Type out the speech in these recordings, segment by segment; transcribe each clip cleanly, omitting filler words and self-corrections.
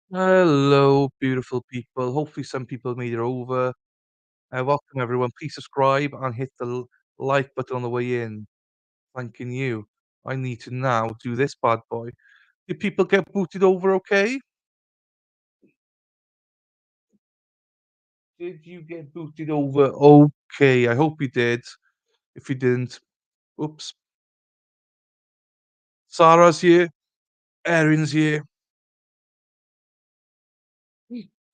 Hello, beautiful people. Hopefully, some people made it over. Welcome, everyone. Please subscribe and hit the like button on the way in. Thanking you. I need to now do this bad boy. Did people get booted over okay? Did you get booted over okay? I hope you did. If you didn't, oops. Sarah's here. Erin's here.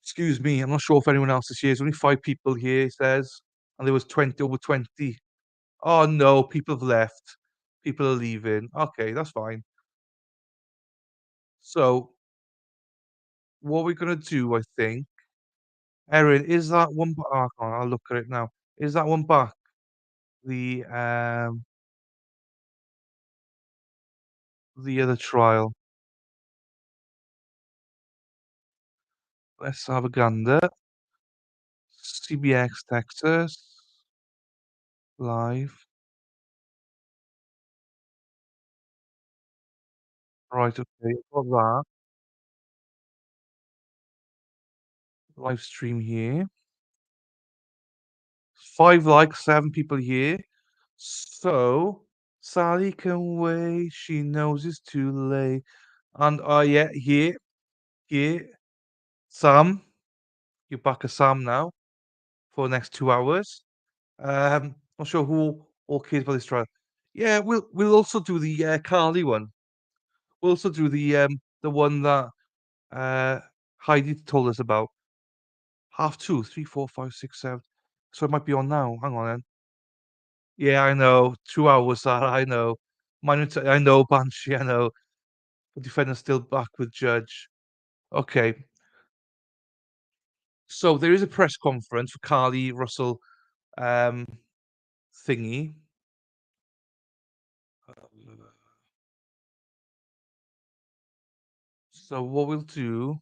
Excuse me. I'm not sure if anyone else is here. There's only 5 people here, it says. And there was 20 over 20. Oh no, people have left. People are leaving. Okay, that's fine. So, what we're gonna do, I think, Erin, is that one oh, I'll look at it now. Is that one back? The the other trial. Let's have a gander. CBX Texas, live. Right, okay, got that. Live stream here. 5 likes, 7 people here. So, Sally can wait, she knows it's too late. And, yeah, here, Sam. You're back as Sam now for the next 2 hours. Not sure who all cares about this trial. Yeah, we'll also do the, Carly one. We'll also do the one that, uh, Heidi told us about. Half 2, 3, 4, 5, 6, 7. So it might be on now. Hang on then. Yeah, I know. 2 hours, Sarah, I know. I know, Banshee, I know. The defendant's still back with Judge. Okay. So there is a press conference for Carly Russell, um, thingy. So what we'll do,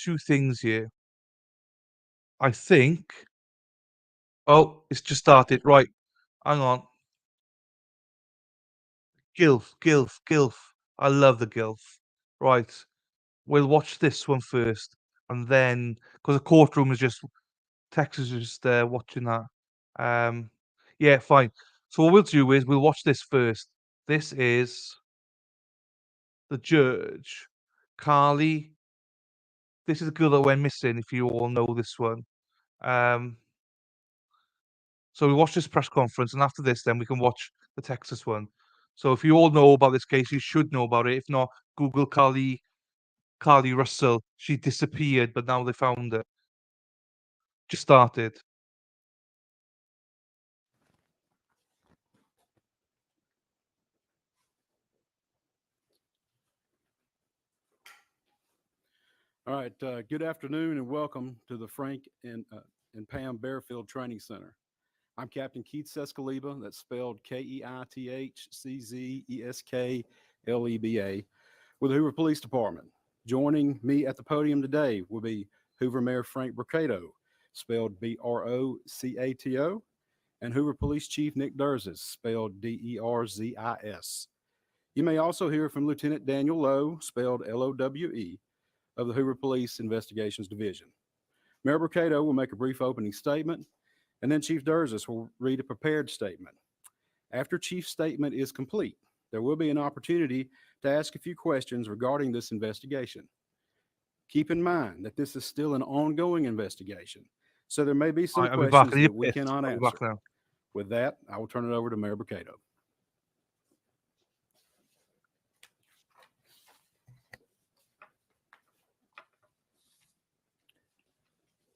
2 things here. I think oh, it's just started. Right, hang on. Gilf, Gilf, Gilf. I love the Gilf. Right, we'll watch this one first, and then because the courtroom is just Texas is just watching that. Um, yeah, fine. So what we'll do is we'll watch this first. This is the judge, Carly. This is the girl that went missing. If you all know this one. Um, So we watch this press conference, and after this, then we can watch the Texas one. So if you all know about this case, you should know about it. If not, Google Carly Russell. She disappeared, but now they found her. Just started. All right. Good afternoon and welcome to the Frank and Pam Bearfield Training Center. I'm Captain Keith Sescaleba. That's spelled Keithsescaleba with the Hoover Police Department. Joining me at the podium today will be Hoover Mayor Frank Brocato, spelled Brocato, and Hoover Police Chief Nick Durzis, spelled Derzis. You may also hear from Lieutenant Daniel Lowe, spelled Lowe, of the Hoover Police Investigations Division. Mayor Brocato will make a brief opening statement, and then Chief Durzis will read a prepared statement. After Chief's statement is complete, there will be an opportunity to ask a few questions regarding this investigation. Keep in mind that this is still an ongoing investigation, so there may be some I'll be back. I questions need a that we piss. cannot I'll be back answer. now. With that, I will turn it over to Mayor Brocato.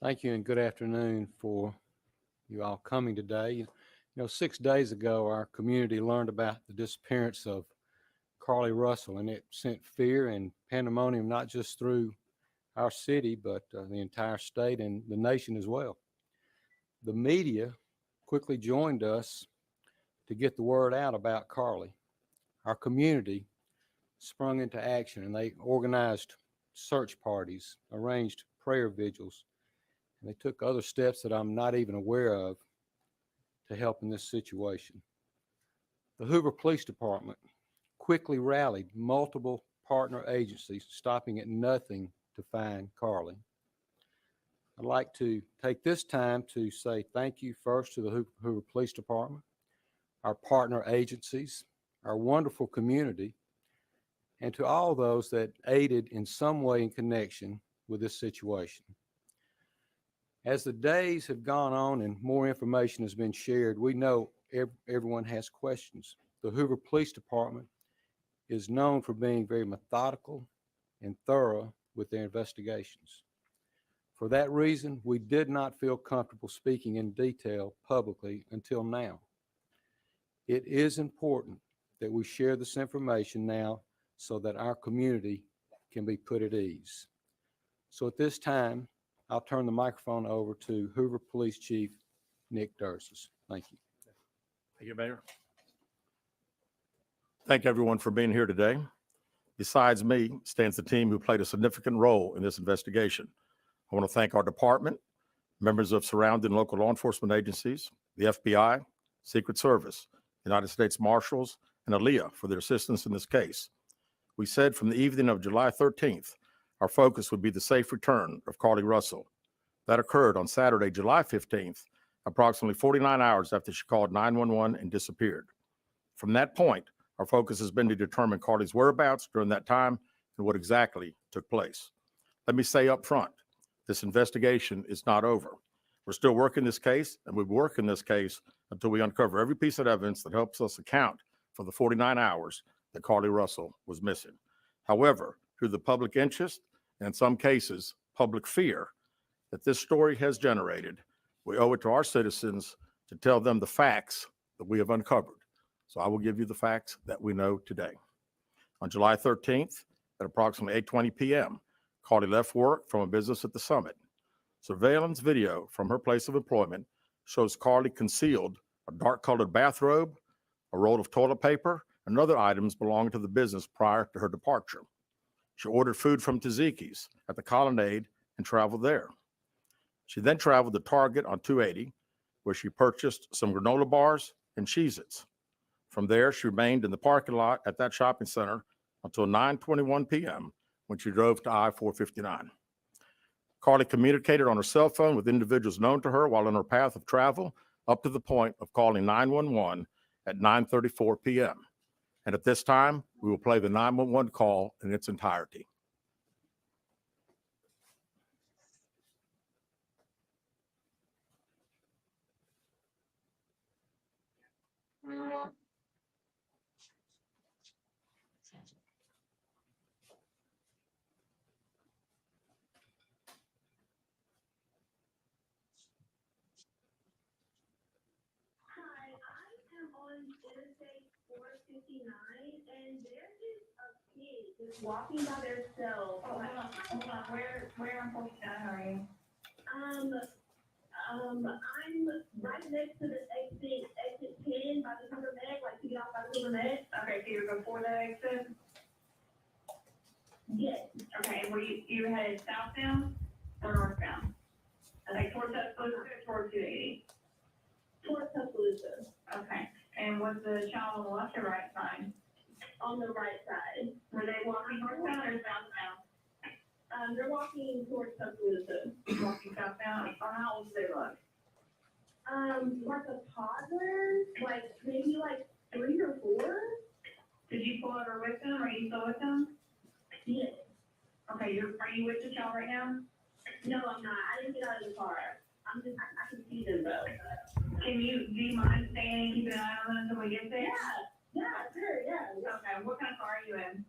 Thank you and good afternoon for you all coming today. 6 days ago, our community learned about the disappearance of Carly Russell, and it sent fear and pandemonium not just through our city, but the entire state and the nation as well. The media quickly joined us to get the word out about Carly. Our community sprung into action and they organized search parties, arranged prayer vigils, and they took other steps that I'm not even aware of to help in this situation. The Hoover Police Department quickly rallied multiple partner agencies, stopping at nothing to find Carly. I'd like to take this time to say thank you first to the Hoover Police Department, our partner agencies, our wonderful community, and to all those that aided in some way in connection with this situation. As the days have gone on and more information has been shared, we know everyone has questions. The Hoover Police Department is known for being very methodical and thorough with their investigations. For that reason, we did not feel comfortable speaking in detail publicly until now. It is important that we share this information now so that our community can be put at ease. So at this time, I'll turn the microphone over to Hoover Police Chief Nick Durzis. Thank you. Thank you, Mayor. Thank everyone for being here today. Besides me stands the team who played a significant role in this investigation. I want to thank our department, members of surrounding local law enforcement agencies, the FBI, Secret Service, United States Marshals, and ALEA for their assistance in this case. We said from the evening of July 13th, our focus would be the safe return of Carly Russell. That occurred on Saturday, July 15th, approximately 49 hours after she called 911 and disappeared. From that point, our focus has been to determine Carly's whereabouts during that time and what exactly took place. Let me say up front, this investigation is not over. We're still working this case, and we'll work in this case until we uncover every piece of evidence that helps us account for the 49 hours that Carly Russell was missing. However, through the public interest, and in some cases, public fear that this story has generated, we owe it to our citizens to tell them the facts that we have uncovered. So I will give you the facts that we know today. On July 13th, at approximately 8:20 p.m., Carly left work from a business at the Summit. Surveillance video from her place of employment shows Carly concealed a dark-colored bathrobe, a roll of toilet paper, and other items belonging to the business prior to her departure. She ordered food from Tzatziki's at the Colonnade and traveled there. She then traveled to Target on 280, where she purchased some granola bars and Cheez-Its. From there, she remained in the parking lot at that shopping center until 9:21 p.m. when she drove to I-459. Carly communicated on her cell phone with individuals known to her while on her path of travel up to the point of calling 911 at 9:34 p.m. And at this time, we will play the 911 call in its entirety. Interstate 459, and there is a kid just walking by themselves. Oh, hold on. Where on 459 are you? I'm right next to the exit 10 by the Hoover Med, like to get off by the Hoover Med. Okay, so you're before the exit? Yes. Okay, and were you headed southbound or northbound? Like towards Tuscaloosa or towards 280? Towards Tuscaloosa. Okay. And was the child on the left or right side? On the right side. Were they walking northbound or southbound? They're walking towards Tuscaloosa. Walking southbound? Or how old do they look? Like a toddler, like maybe like 3 or 4. Did you pull over with them? Are you still with them? Yes. Okay, are you with the child right now? No, I'm not. I didn't get out of the car. I can see them though. Do you mind staying and keeping an eye on them until we get there? Yeah, sure, yeah. Okay, what kind of car are you in?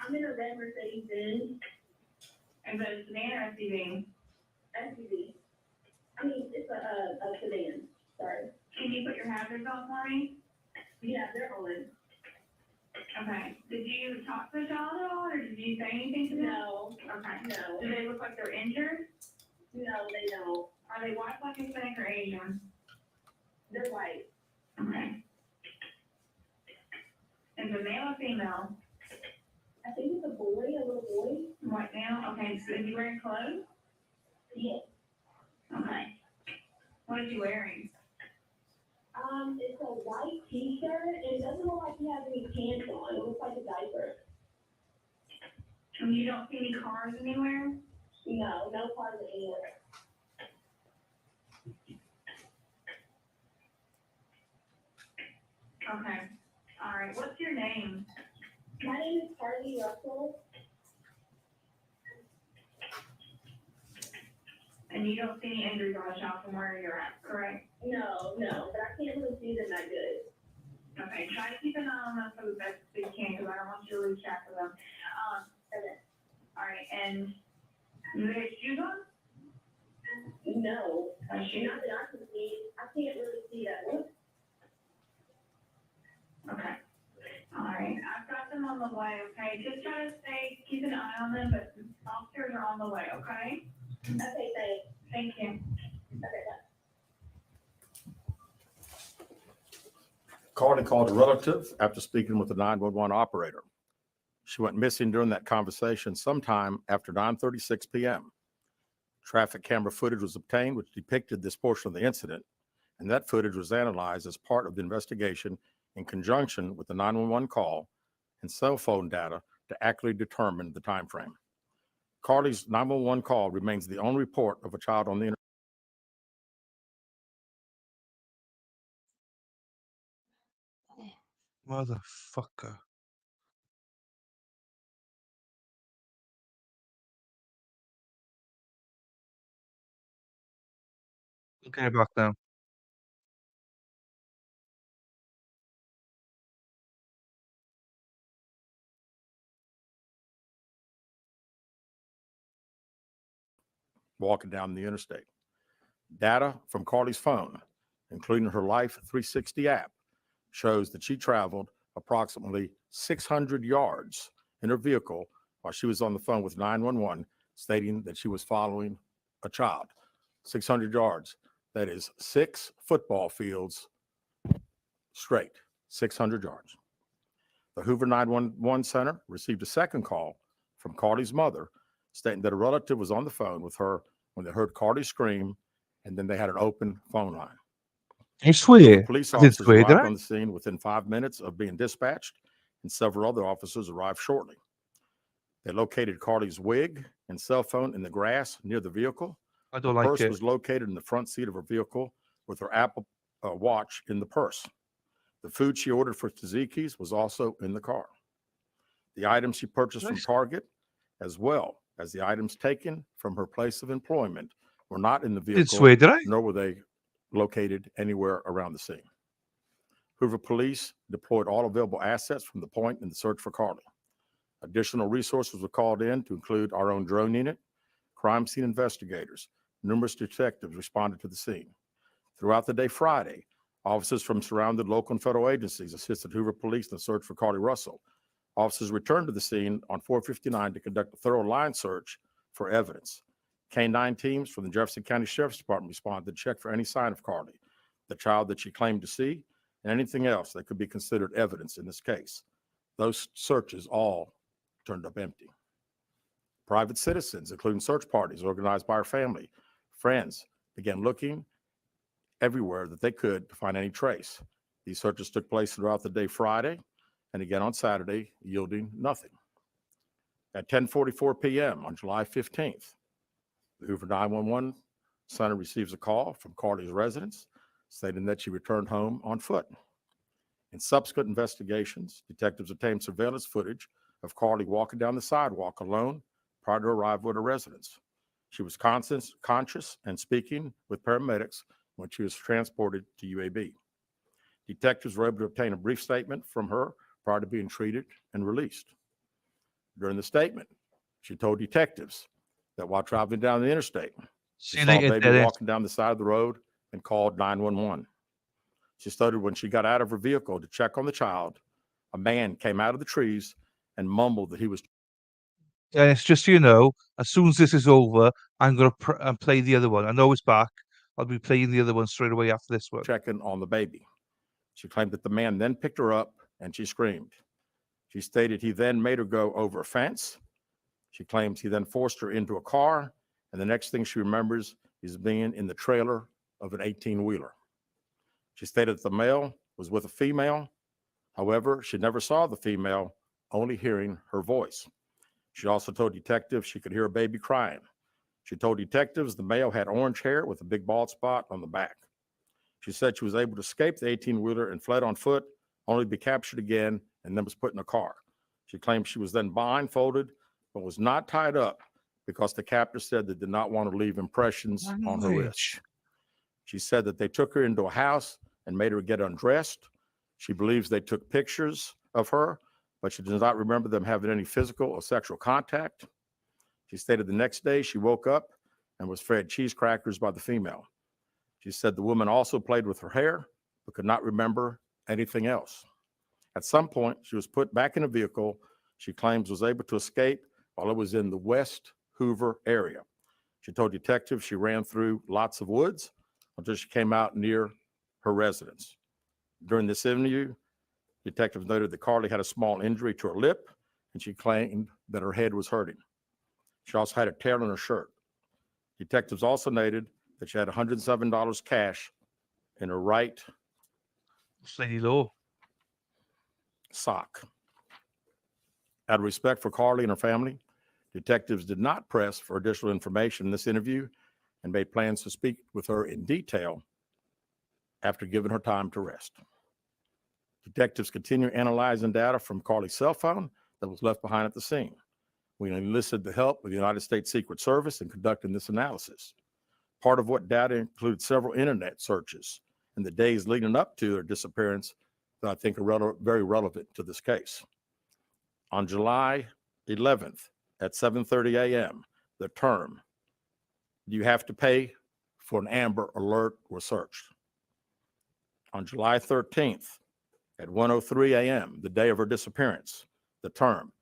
I'm in a red Mercedes-Benz. Is it a sedan or SUV? SUV. I mean, it's a sedan, sorry. Can you put your hazards on for me? Yeah, they're on. Okay. Did you talk to the child at all, or did you say anything to them? No. Okay. No. Do they look like they're injured? No, they don't. Are they white, black, Hispanic, or Asian? They're white. Okay. Is it male or female? I think it's a boy, a little boy. White male? Okay, so is he wearing clothes? Yes. Okay. What is he wearing? It's a white t-shirt, and it doesn't look like he has any pants on. It looks like a diaper. And you don't see any cars anywhere? No, no cars anywhere. Okay, all right, what's your name? My name is Carly Russell. And you don't see any injuries on the shop from where you're at, correct? No, but I can't really see them that good. Okay, try to keep an eye on them for the best you can, because I don't want you to lose track of them. Okay. All right, and do they have shoes on? No. Shoes? Not that I can see. I can't really see that one. Okay. All right, I've got them on the way, okay? Just try to keep an eye on them, but officers are on the way, okay? Okay, thanks. Thank you. Okay, bye. Carly called a relative after speaking with the 911 operator. She went missing during that conversation sometime after 9:36 p.m. Traffic camera footage was obtained which depicted this portion of the incident, and that footage was analyzed as part of the investigation in conjunction with the 911 call and cell phone data to accurately determine the time frame. Carly's 911 call remains the only report of a child on the internet. Motherfucker. Okay, back now. Walking down the interstate. Data from Carly's phone, including her Life 360 app, shows that she traveled approximately 600 yards in her vehicle while she was on the phone with 911, stating that she was following a child. 600 yards. That is 6 football fields straight, 600 yards. The Hoover 911 Center received a second call from Carly's mother, stating that a relative was on the phone with her when they heard Carly scream, and then they had an open phone line. I swear. Police I did officers swear, did arrived I? on the scene within 5 minutes of being dispatched, and several other officers arrived shortly. They located Carly's wig and cell phone in the grass near the vehicle. I Her don't like purse it. was located in the front seat of her vehicle with her Apple Watch in the purse. The food she ordered for Tzatziki's was also in the car. The items she purchased from Nice. Target, as well as the items taken from her place of employment, were not in the I did vehicle, swear, did I? nor were they located anywhere around the scene. Hoover police deployed all available assets from the point in the search for Carly. Additional resources were called in to include our own drone unit, crime scene investigators. Numerous detectives responded to the scene. Throughout the day Friday, officers from surrounding local and federal agencies assisted Hoover police in the search for Carly Russell. Officers returned to the scene on 459 to conduct a thorough line search for evidence. K-9 teams from the Jefferson County Sheriff's Department responded to check for any sign of Carly, the child that she claimed to see, and anything else that could be considered evidence in this case. Those searches all turned up empty. Private citizens, including search parties organized by our family, friends, began looking everywhere that they could to find any trace. These searches took place throughout the day Friday and again on Saturday, yielding nothing. At 10:44 p.m. on July 15th, the Hoover 911 Center receives a call from Carly's residence stating that she returned home on foot. In subsequent investigations, detectives obtained surveillance footage of Carly walking down the sidewalk alone prior to arrival at her residence. She was conscious and speaking with paramedics when she was transported to UAB. Detectives were able to obtain a brief statement from her prior to being treated and released. During the statement, she told detectives that while traveling down the interstate, she See, saw a they baby walking down the side of the road and called 911. She stated when she got out of her vehicle to check on the child, a man came out of the trees and mumbled that he was And it's just so you know, as soon as this is over, I'm gonna play the other one. I know it's back. I'll be playing the other one straight away after this one. checking on the baby. She claimed that the man then picked her up and she screamed. She stated he then made her go over a fence. She claims he then forced her into a car, and the next thing she remembers is being in the trailer of an 18-wheeler. She stated that the male was with a female. However, she never saw the female, only hearing her voice. She also told detectives she could hear a baby crying. She told detectives the male had orange hair with a big bald spot on the back. She said she was able to escape the 18-wheeler and fled on foot, only to be captured again and then was put in a car. She claimed she was then blindfolded, but was not tied up because the captor said they did not want to leave impressions on her wrist. She said that they took her into a house and made her get undressed. She believes they took pictures of her, but she does not remember them having any physical or sexual contact. She stated the next day she woke up and was fed cheese crackers by the female. She said the woman also played with her hair, but could not remember anything else. At some point, she was put back in a vehicle she claims was able to escape while it was in the West Hoover area. She told detectives she ran through lots of woods until she came out near her residence. During this interview, detectives noted that Carly had a small injury to her lip, and she claimed that her head was hurting. She also had a tear in her shirt. Detectives also noted that she had $107 cash in her right Slightly low. sock. Out of respect for Carly and her family, detectives did not press for additional information in this interview and made plans to speak with her in detail after giving her time to rest. Detectives continue analyzing data from Carly's cell phone that was left behind at the scene. We enlisted the help of the United States Secret Service in conducting this analysis. Part of what data includes several internet searches in the days leading up to her disappearance that I think are very relevant to this case. On July 11th at 7:30 a.m., the term, "Do you have to pay for an Amber Alert?" was searched. On July 13th at 1:03 a.m., the day of her disappearance, the term,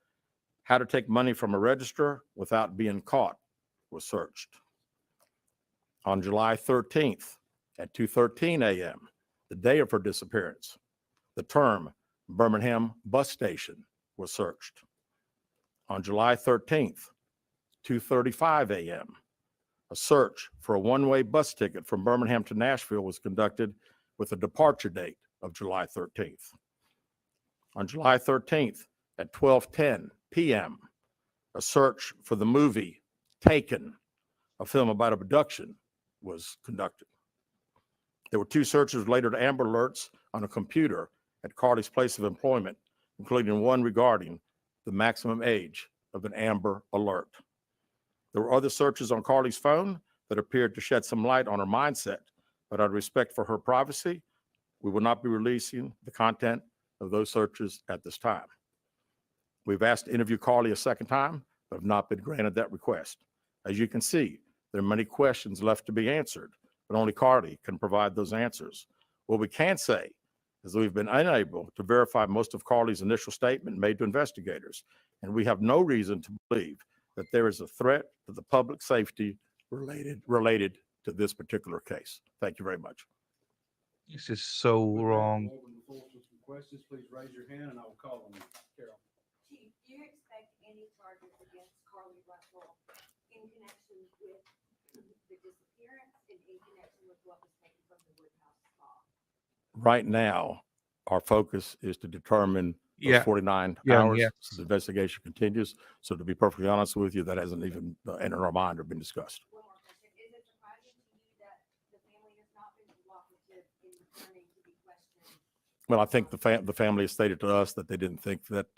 "How to take money from a register without being caught," was searched. On July 13th at 2:13 a.m., the day of her disappearance, the term Birmingham bus station was searched. On July 13th, 2:35 a.m., a search for a one-way bus ticket from Birmingham to Nashville was conducted with a departure date of July 13th. On July 13th at 12:10 p.m., a search for the movie Taken, a film about abduction, was conducted. There were two searches related to Amber Alerts on a computer at Carly's place of employment, including one regarding the maximum age of an Amber Alert. There were other searches on Carly's phone that appeared to shed some light on her mindset, but out of respect for her privacy, we will not be releasing the content of those searches at this time. We've asked to interview Carly a second time, but have not been granted that request. As you can see, there are many questions left to be answered, but only Carly can provide those answers. What we can say is that we've been unable to verify most of Carly's initial statement made to investigators, and we have no reason to believe that there is a threat to the public safety related to this particular case. Thank you very much. This is so With that, wrong. we'll open the floor to some questions. Please raise your hand and I will call on you. Carol. Chief, do you expect any charges against Carly Russell in connection with the disappearance and in connection with what was taken from the Woodhouse spa? Right now, our focus is to determine those Yeah. 49 Yeah, hours. yeah. So the investigation continues. So to be perfectly honest with you, that hasn't even entered our mind or been discussed. One more question. Is it surprising to you that the family has not been cooperative in returning to be questioned? Well, I think the family has stated to us that they didn't think that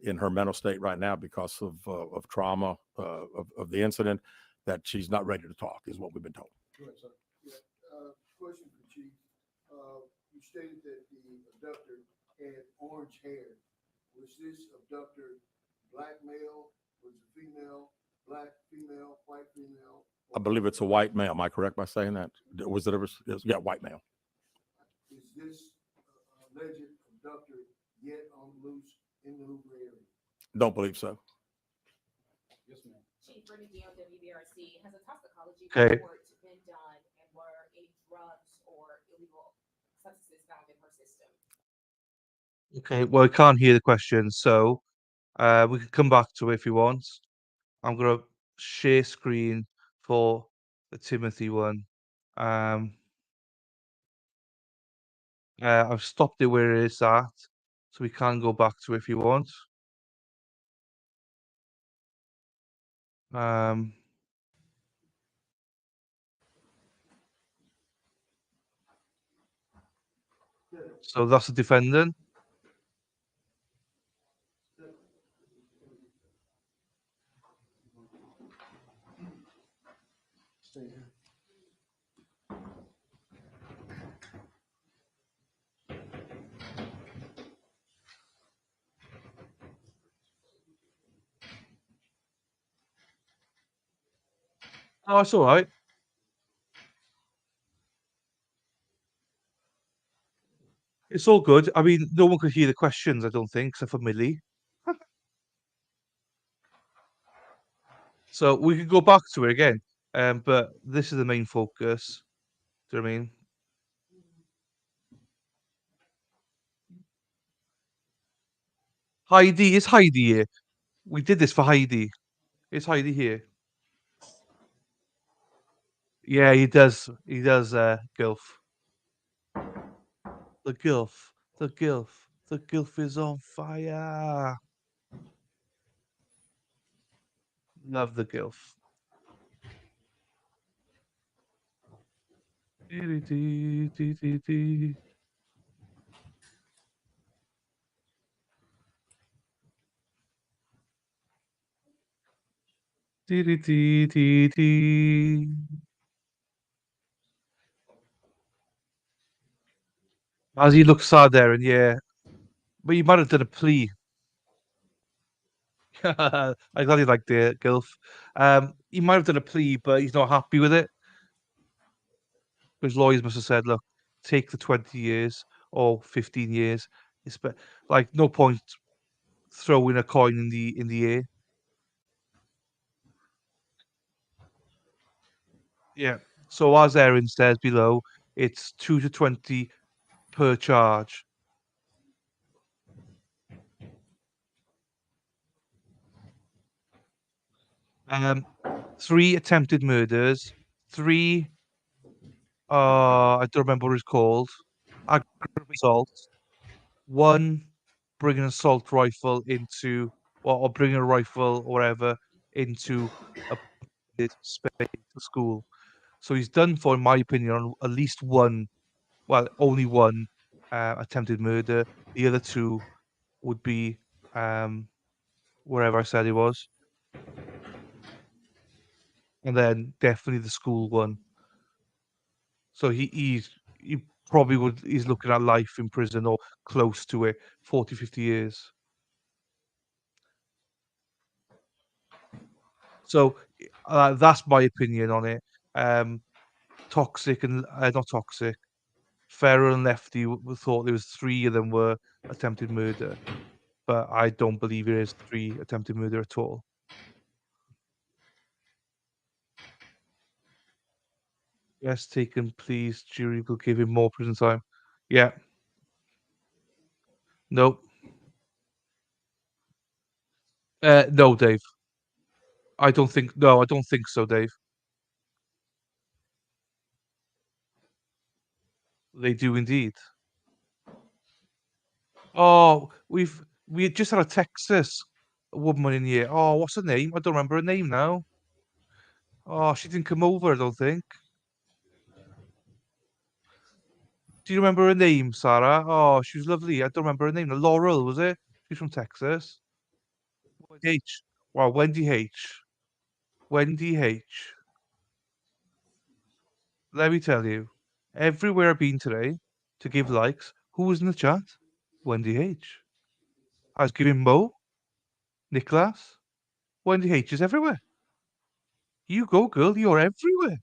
in her mental state right now, because of trauma of the incident, that she's not ready to talk, is what we've been told. Go ahead, sir. Question for Chief. You stated that the abductor had orange hair. Was this abductor black male? Was it female? Black female? White female? I believe it's a white male. Am I correct by saying that? Was it ever? Yeah, white male. Is this alleged abductor yet on the loose in the Hoover area? Don't believe so. Yes, ma'am. Chief Brittany Deal, WBRC, has a toxicology Okay. report been done, and were any drugs or illegal substances found in her system? Okay, well, I can't hear the question, so we can come back to it if you want. I'm gonna share screen for the Timothy one. I've stopped it where it is at, so we can go back to it if you want. So that's the defendant. Oh, it's all right. It's all good. I mean, no one could hear the questions, I don't think, except for Millie. So we could go back to it again, but this is the main focus. Do you know what I mean? Heidi, is Heidi here? We did this for Heidi. Is Heidi here? Yeah, he does. He does. Gilf. The Gilf. The Gilf. The Gilf is on fire. Love the Gilf. Dee-dee-dee-dee-dee-dee. Dee-dee-dee-dee-dee. As he looks sad there, and yeah, but he might have done a plea. I'm glad you liked the Gilf. He might have done a plea, but he's not happy with it. His lawyers must have said, "Look, take the 20 years or 15 years. It's like no point throwing a coin in the air." Yeah. So as Erin says below, it's 2 to 20 per charge. Um, 3 attempted murders, 3 I don't remember what it's called. Aggravated assault, 1 bringing an assault rifle into or bringing a rifle or whatever into a space, a school. So he's done for, in my opinion, on at least one, well, only one attempted murder. The other 2 would be wherever I said he was, and then definitely the school one. So he probably would. He's looking at life in prison or close to it, 40, 50 years. So that's my opinion on it. Um, Toxic and not toxic. Ferrer and Lefty thought there was 3 of them were attempted murder, but I don't believe it is 3 attempted murder at all. Yes, taken, please. Jury will give him more prison time. Yeah. No. No, Dave. I don't think. No, I don't think so, Dave. They do indeed. Oh, we just had a Texas woman in here. Oh, what's her name? I don't remember her name now. Oh, she didn't come over, I don't think. Do you remember her name, Sarah? Oh, she was lovely. I don't remember her name. Laurel, was it? She's from Texas. Wendy H. Wow, Wendy H. Wendy H. Let me tell you, everywhere I've been today to give likes, who was in the chat? Wendy H. I was giving Mo, Nicholas. Wendy H is everywhere. You go, girl. You're everywhere.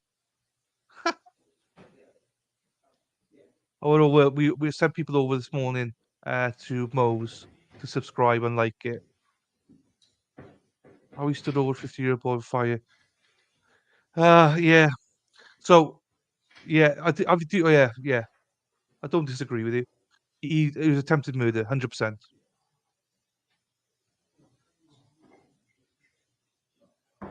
Oh, no, we sent people over this morning to Mo's to subscribe and like it. Oh, we stood over 50-year boy fire. Yeah. So yeah, I do. Yeah, yeah. I don't disagree with you. It was attempted murder, 100%. I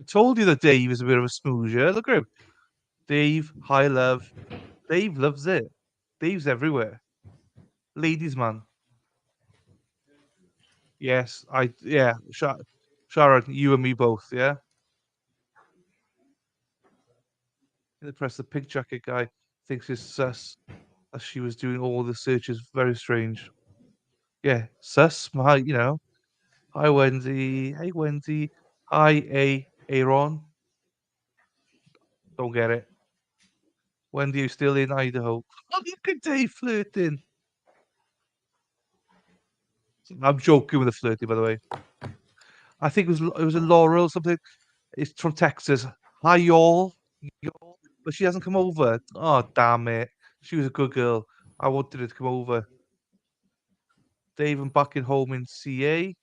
told you that Dave is a bit of a smoozer. Look at him. Dave, high love. Dave loves it. Dave's everywhere. Ladies man. Yes, yeah, Sharon, you and me both, yeah. Gonna press the pink jacket guy. thinks it's sus as she was doing all the searches. Very strange. Yeah, sus. Hi Wendy. Hey Wendy. Hi Aaron. Don't get it. Wendy, you still in Idaho? Oh, look at Dave flirting. I'm joking with the flirting, by the way. I think it was a Laurel or something. It's from Texas. Hi y'all. But she hasn't come over. Oh damn it. She was a good girl. I wanted her to come over. Dave, I'm back in home in CA.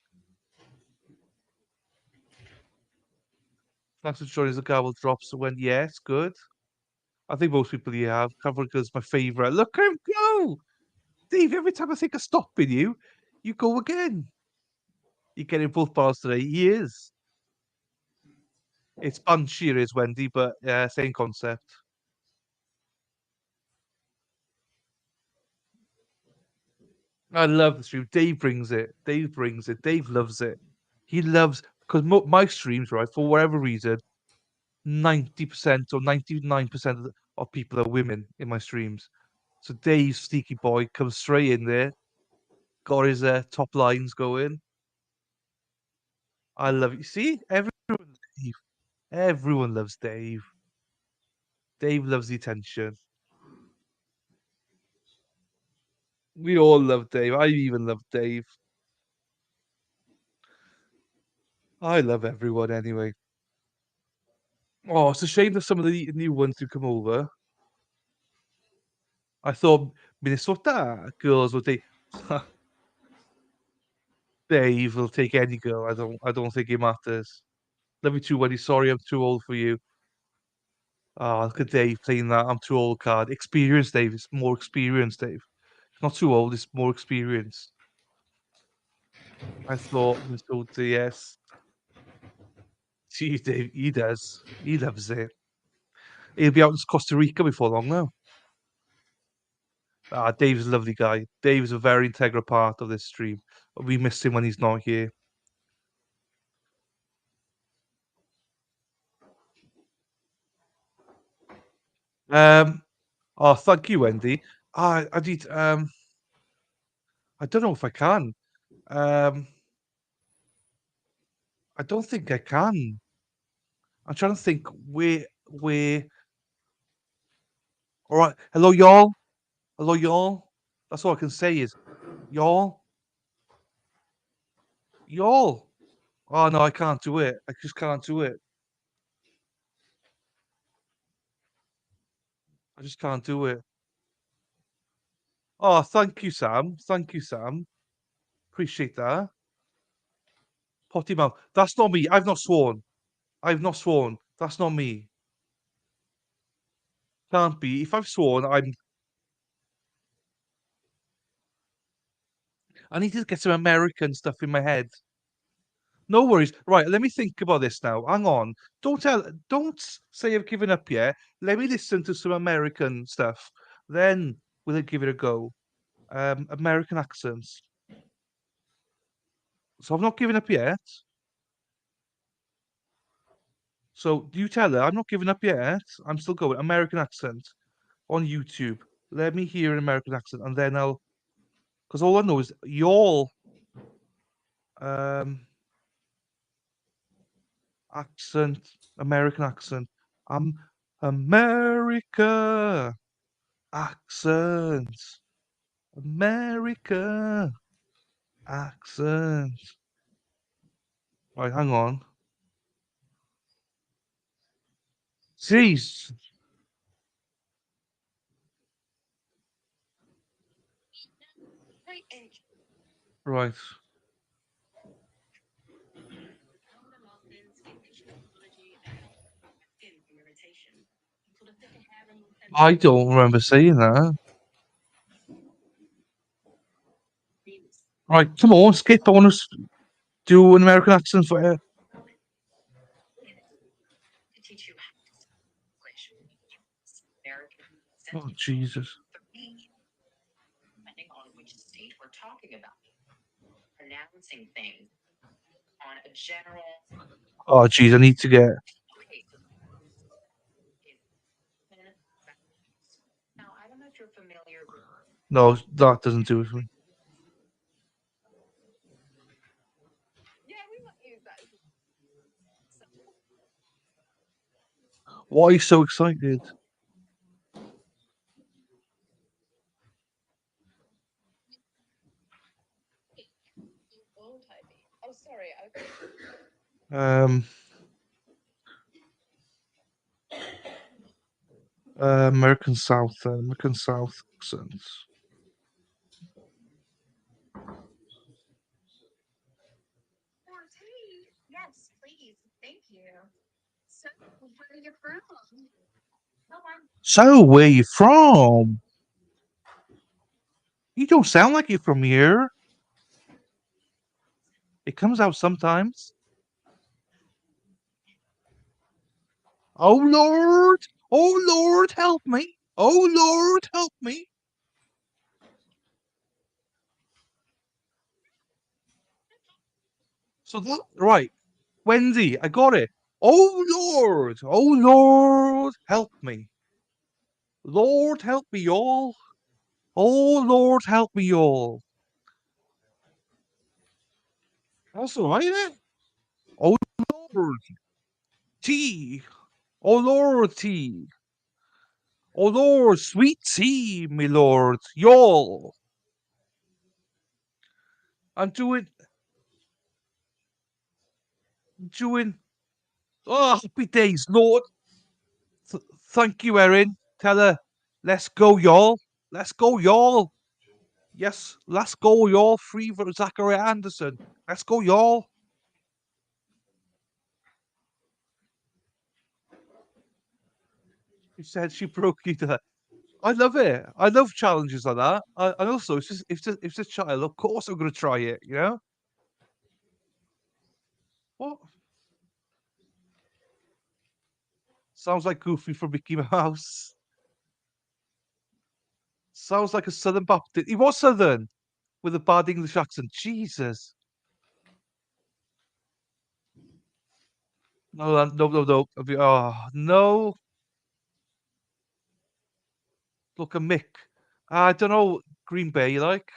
Thanks for joining us. The gavel drops. So when yeah, it's good. I think most people here have. Cavalca's my favourite. Look at him go! Dave, every time I think of stopping you, you go again. You're getting both bars today. He is. It's punchier, is Wendy, but same concept. I love the stream. Dave brings it. Dave brings it. Dave loves it. He loves because my streams, right, for whatever reason, 90% or 99% of people are women in my streams. So Dave's sneaky boy comes straight in there, got his top lines going. I love it. See, Dave. Everyone loves Dave. Dave loves the attention. We all love Dave. I even love Dave. I love everyone anyway. Oh, it's a shame that some of the new ones who come over. I thought Minnesota girls would take Dave will take any girl. I don't think it matters. Love you too, Wendy. Sorry, I'm too old for you. Oh, look at Dave playing that I'm too old card. Experience, Dave. It's more experience, Dave. It's not too old, it's more experience. I thought Minnesota, yes. Gee, Dave, he does. He loves it. He'll be out in Costa Rica before long now. Ah, Dave's a lovely guy. Dave's a very integral part of this stream. We miss him when he's not here. Um, oh, thank you, Wendy. I did. I don't know if I can. Um, I don't think I can. I'm trying to think where. All right, hello, y'all. Hello, y'all. That's all I can say is y'all, y'all. Oh no, I can't do it. I just can't do it. I just can't do it. Oh, thank you, Sam. Thank you, Sam. Appreciate that. Potty mouth. That's not me. I've not sworn. I've not sworn. That's not me. Can't be. If I've sworn, I need to get some American stuff in my head. No worries. Right, let me think about this now. Hang on. Don't say I've given up yet. Let me listen to some American stuff. Then we'll give it a go. American accents. So I've not given up yet. So do you tell her I'm not giving up yet? I'm still going. American accent on YouTube. Let me hear an American accent, and then because all I know is y'all um accent, American accent. I'm America accent, America accent. Right, hang on. Jeez. Right. I don't remember saying that. Right, come on, skip. I want to do an American accent for you. Oh, Jesus. Oh, jeez, I need to get. No, that doesn't do it for me. Why are you so excited? Um, American South, American South accents. So, where you from? You don't sound like you're from here. It comes out sometimes. Oh Lord! Oh Lord, help me! Oh Lord, help me! So that right, Wendy, I got it. Oh Lord! Oh Lord, help me! Lord, help me, all! Oh Lord, help me, all! That's all right, then. Oh Lord, tea! Oh Lord, tea! Oh Lord, sweet tea, my lord, y'all! I'm doing. Oh, happy days, Lord! Thank you, Erin. Tell her, let's go, y'all. Let's go, y'all. Yes, let's go, y'all. Free for Zachary Anderson. Let's go, y'all. She said she broke it. I love it. I love challenges like that. And also, if it's a child, of course I'm going to try it. You know what? Sounds like Goofy from Mickey Mouse. Sounds like a Southern Baptist. He was Southern with a bad English accent. Jesus. No, no, no, no. Oh, no. Look, a Mick. I don't know. Green Bay, like.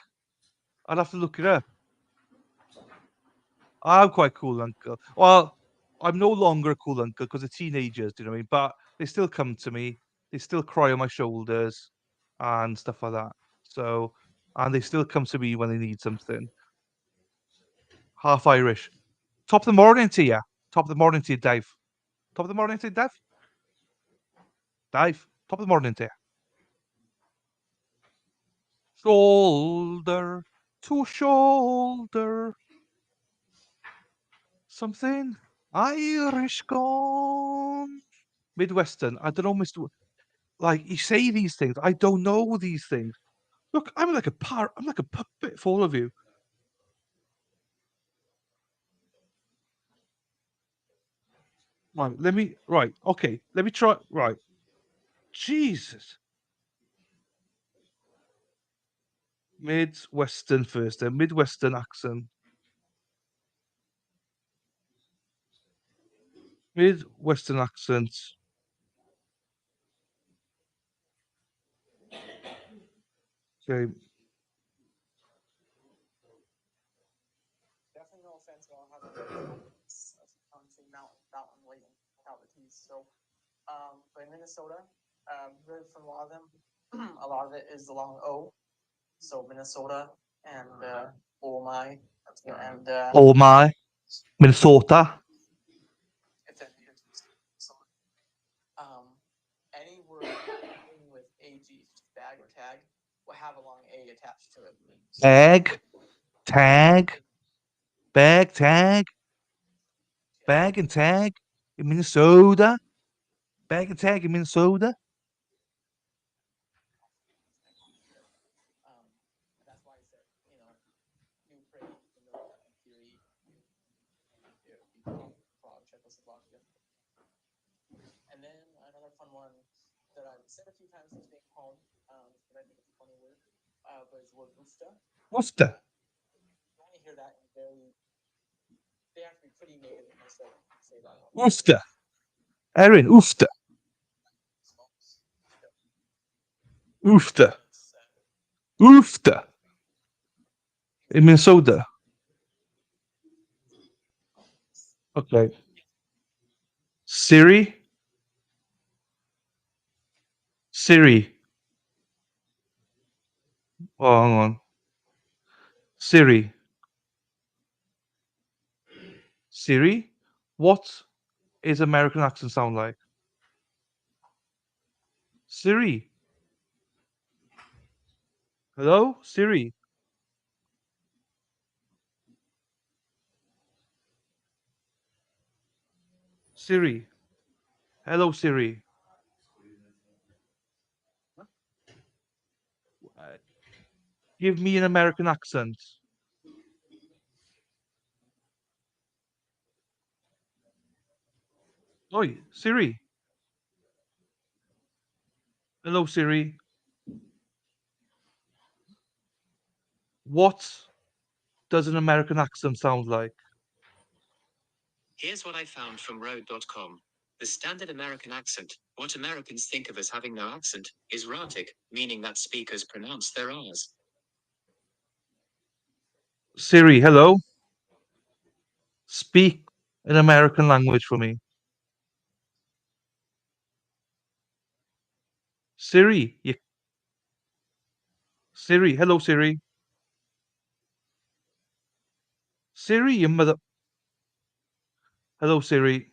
I'd have to look it up. I'm quite cool, uncle. Well, I'm no longer a cool uncle because they're teenagers, do you know what I mean? But they still come to me. They still cry on my shoulders and stuff like that. So, and they still come to me when they need something. Half Irish. Top of the morning to you. Top of the morning to you, Dave. Top of the morning to you, Dave. Dave. Top of the morning to you. Shoulder to shoulder. Something Irish gone. Midwestern. I don't know, Mr. Like you say these things. I don't know these things. Look, I'm like a I'm like a puppet for all of you. Right, let me. Right, okay. Let me try. Right, Jesus. Midwestern first. Then Midwestern accent. Midwestern accent. Okay. Definitely no offense, but I'll have country mountain waiting without the T's. So, but in Minnesota, really from a lot of them, a lot of it is the long O. So Minnesota and oh my, and Oh my, Minnesota. if that needed to be so, any word beginning with AG, just bag or tag, will have a long A attached to it. So, Bag, tag, bag, tag, bag and tag in Minnesota. Bag and tag in Minnesota. that's why I said, you create the military theory, Prague, Czechoslovakia. And then another fun one that I've said a few times since being home, but I think it's a funny word, was the word ufta. Worcester. You only hear that in they have to be pretty native in Minnesota to say that. Worcester. Erin, Worcester. Worcester. Oofta in Minnesota. Okay. Siri. Siri. Oh, hang on. Siri. Siri. What is American accent sound like? Siri. Hello, Siri. Siri. Hello, Siri. Uh, Give me an American accent. Oi, Siri. Hello, Siri. What does an American accent sound like? Here's what I found from road.com. The standard American accent, what Americans think of as having no accent, is rhotic, meaning that speakers pronounce their R's. Siri, hello. Speak an American language for me. Siri, Siri, hello, Siri. Siri, your mother. Hello, Siri.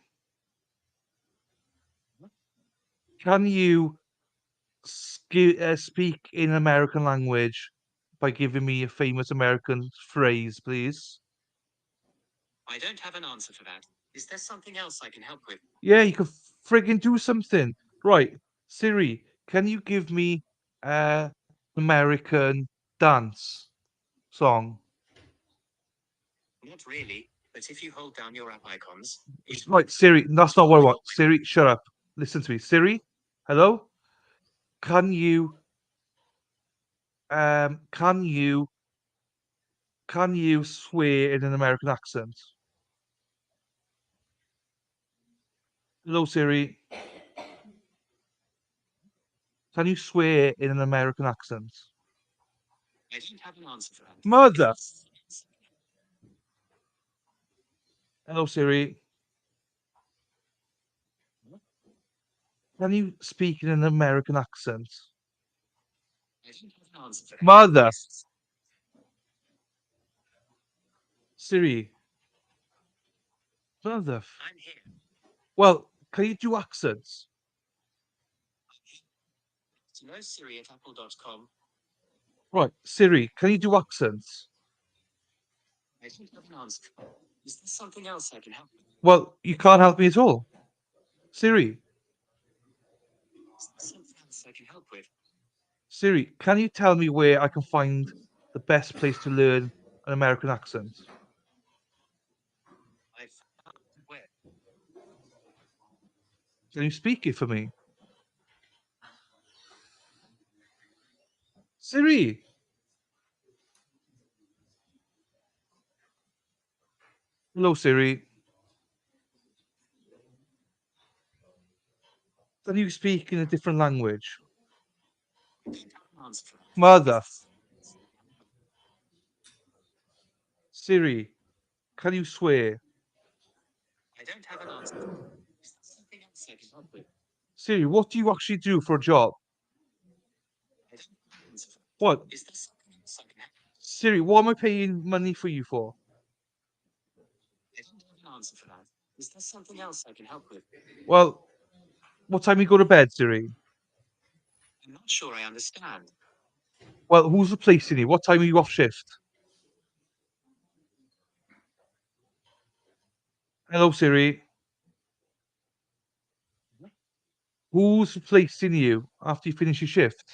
Can you speak in American language by giving me a famous American phrase, please? I don't have an answer for that. Is there something else I can help with? Yeah, you could friggin' do something. Right, Siri, can you give me American dance song? Not really, but if you hold down your app icons, Right, Siri, that's not what I want. Siri, shut up. Listen to me. Siri, hello? Can you um can you can you swear in an American accent? Hello, Siri. Can you swear in an American accent? I don't have an answer for that. Mother. Hello, Siri. Can you speak in an American accent? I don't have an answer for that. Mother. Siri. Mother. I'm here. Well, can you do accents? No Siri at apple.com. Right, Siri, can you do accents? I don't have an answer for that. Is there something else I can help with? Well, you can't help me at all. Siri, Is there something else I can help with? Siri, can you tell me where I can find the best place to learn an American accent? I found where? Can you speak it for me? Siri. Hello, Siri. Can you speak in a different language? I don't have an answer for that. Mother. Siri, can you swear? I don't have an answer for that. Is there something else I can help with? Siri, what do you actually do for a job? I don't have an answer for that. What? Is there something else I can help with? Siri, what am I paying money for you for? I don't have an answer for that. Is there something else I can help with? Well, what time you go to bed, Siri? I'm not sure I understand. Well, who's replacing you? What time are you off shift? Hello, Siri. Who's replacing you after you finish your shift?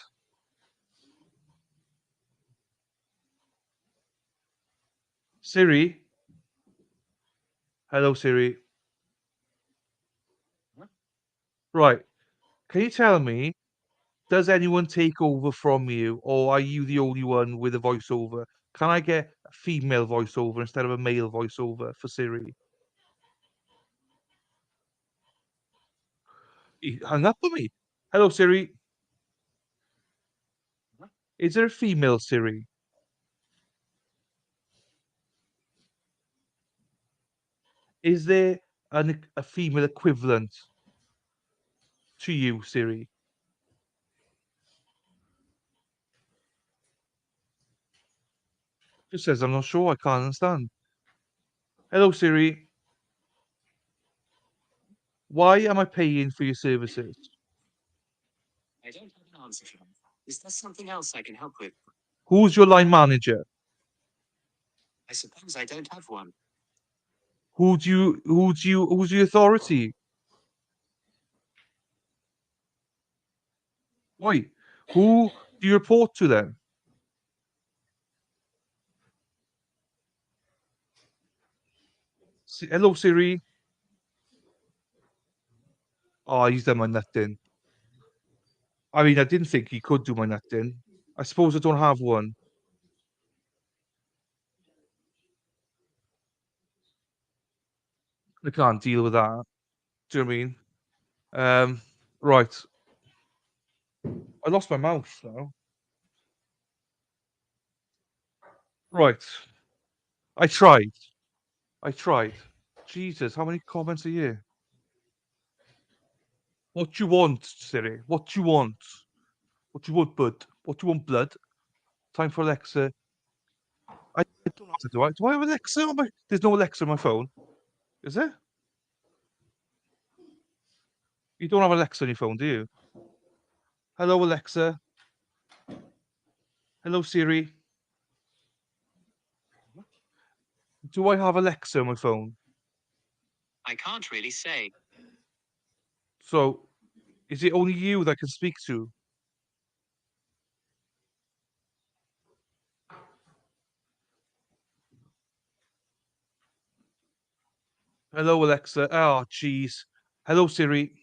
Siri. Hello, Siri. Right. Can you tell me, does anyone take over from you, or are you the only one with a voiceover? Can I get a female voiceover instead of a male voiceover for Siri? He hung up on me. Hello, Siri. Is there a female Siri? Is there a female equivalent to you, Siri? Just says I'm not sure. I can't understand. Hello, Siri. Why am I paying for your services? I don't have an answer for that. Is there something else I can help with? Who's your line manager? I suppose I don't have one. Who's the authority? Why? Who do you report to then? Hello, Siri. Oh, he's done my nothing. I mean, I didn't think he could do my nothing. I suppose I don't have one. I can't deal with that. Do you know what I mean? Right. I lost my mouse now. Right. I tried. I tried. Jesus, how many comments are here? What you want, Siri? What you want? What you want, bud? What you want, blood? Time for Alexa. I don't have to do I? Do I have Alexa on my? There's no Alexa on my phone. Is there? You don't have Alexa on your phone, do you? Hello, Alexa. Hello, Siri. Do I have Alexa on my phone? I can't really say. So, is it only you that I can speak to? Hello, Alexa. Oh, jeez. Hello, Siri.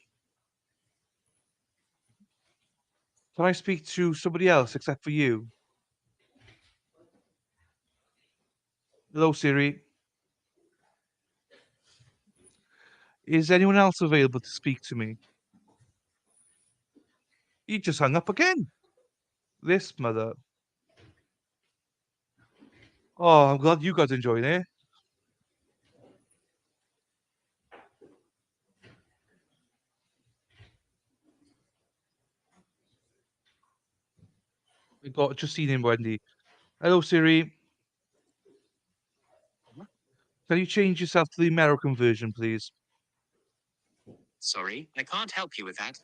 Can I speak to somebody else except for you? Hello, Siri. Is anyone else available to speak to me? You just hung up again. This mother. Oh, I'm glad you guys enjoyed it. We got Justine and Wendy. Hello, Siri. Can you change yourself to the American version, please? Sorry, I can't help you with that.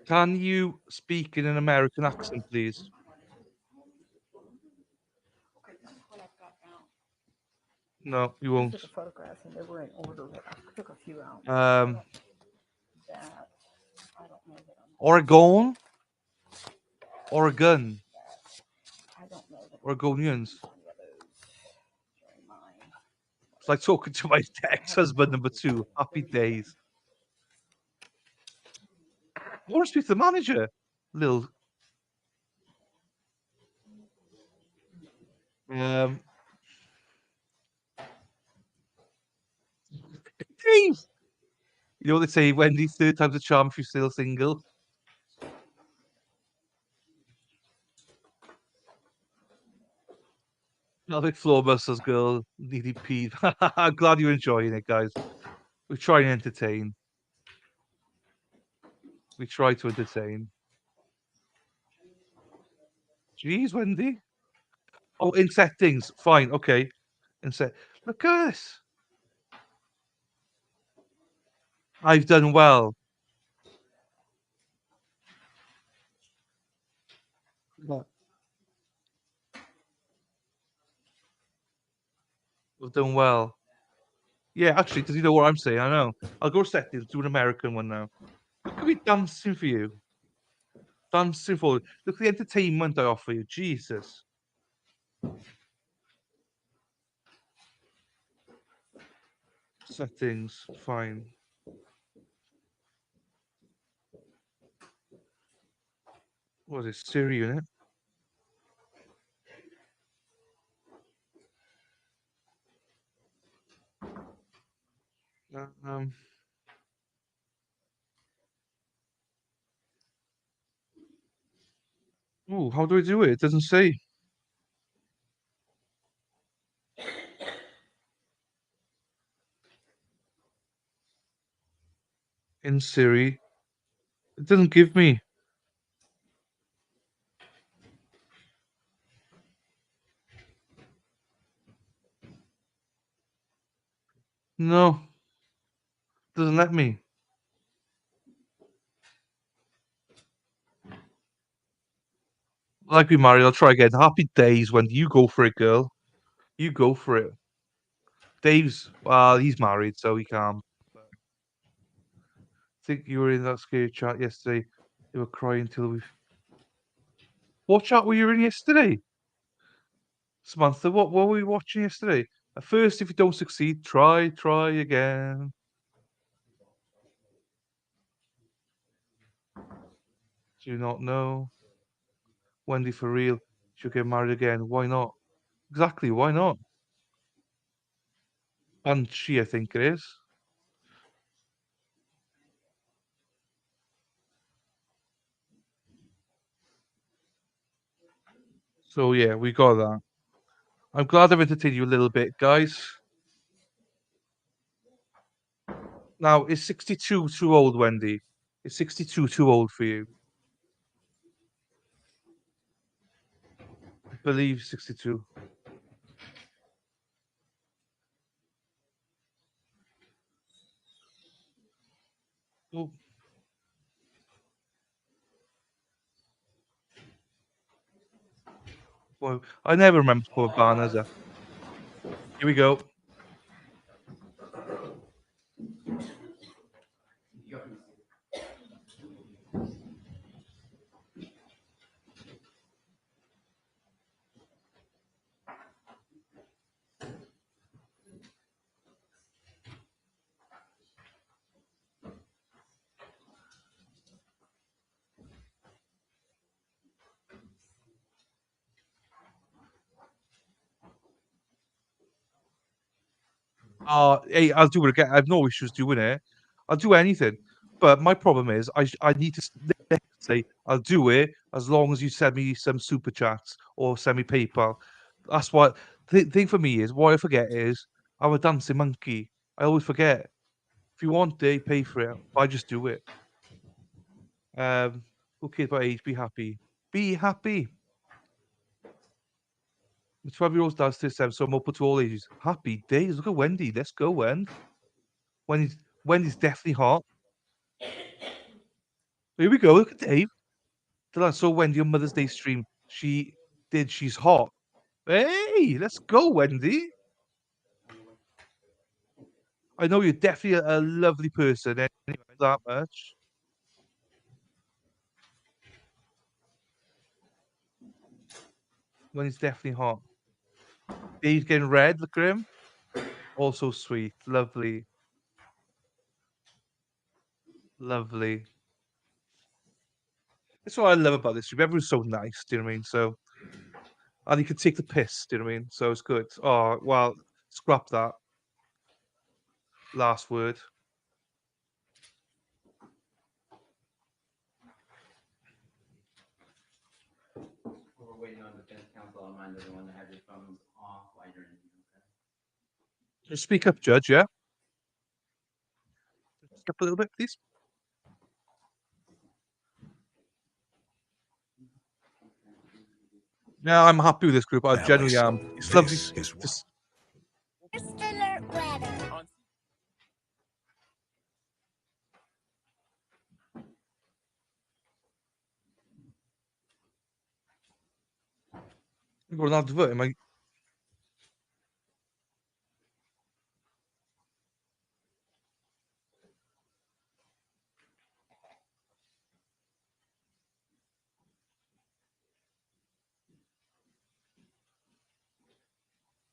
Can you speak in an American accent, please? Okay, this is what I've got out. No, you I won't. took a photograph and they were in order, but I took a few out. That, I don't know that I'm. Oregon? Oregon. I don't know that. Oregonians. Any of those during mine. It's like talking to my ex-husband number 2. Happy days. I want to speak to the manager. Little. Dave. You know what they say, Wendy, third time's a charm if you're still single. Pelvic floor muscles, girl. Needy Pete. I'm glad you're enjoying it, guys. We try and entertain. We try to entertain. Jeez, Wendy. Oh, in settings. Fine, okay. In set. Look at this. I've done well. What? I've done well. Yeah, actually, does he know what I'm saying? I know. I'll go settings, do an American one now. Look at me dancing for you. Dancing for you. Look at the entertainment I offer you. Jesus. Settings, fine. What is it? Siri in it? Um, ooh. Oh, how do I do it? It doesn't say. In Siri. It doesn't give me. No. Doesn't let me. Like we married, I'll try again. Happy days when you go for it, girl. You go for it. Dave's well, he's married, so he can't. I think you were in that scary chat yesterday. They were crying till we. What chat were you in yesterday? Samantha, what were we watching yesterday? At first, if you don't succeed, try again. Do you not know? Wendy, for real, she'll get married again. Why not? Exactly, why not? And she, I think it is. So yeah, we got that. I'm glad I've entertained you a little bit, guys. Now, is 62 too old, Wendy? Is 62 too old for you? I believe 62. Oh, well, I never remember to put banners up. Here we go. Hey, I'll do it again. I've no issues doing it. I'll do anything. But my problem is, I need to say I'll do it as long as you send me some super chats or send me PayPal. That's what the thing for me is. What I forget is I'm a dancing monkey. I always forget. If you want it, pay for it. I just do it. Who cares about age? Be happy. Be happy. The 12-year-olds downstairs have some open to all ages. Happy days. Look at Wendy. Let's go, Wendy's definitely hot. Here we go. Look at Dave. I saw Wendy on Mother's Day stream. She's hot. Hey, let's go, Wendy. I know you're definitely a lovely person anyway, that much. Wendy's definitely hot. Dave's getting red, look at him. Also sweet. Lovely. Lovely. That's what I love about this stream. Everyone's so nice, do you know what I mean? So and you can take the piss, do you know what I mean? So it's good. Oh, well, scrap that. Last word. We're waiting on defense counsel. I'll remind everyone to have your phones off while you're in here, okay? Just speak up, Judge, yeah? Speak up a little bit, please. Yeah, I'm happy with this group. I genuinely am. It's lovely. Just got an advert in my.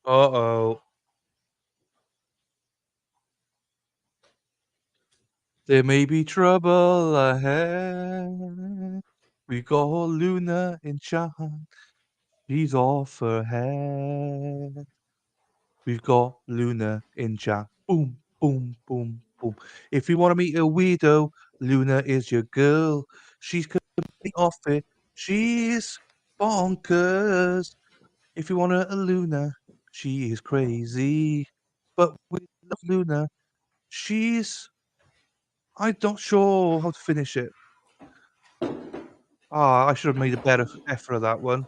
Uh-oh. There may be trouble ahead. We got Luna in chat. She's off her head. We've got Luna in chat. Boom, boom, boom, boom. If you want to meet a weirdo, Luna is your girl. She's completely off it. She's bonkers. If you want a Luna, she is crazy. But we love Luna. I'm not sure how to finish it. Ah, I should have made a better effort of that one.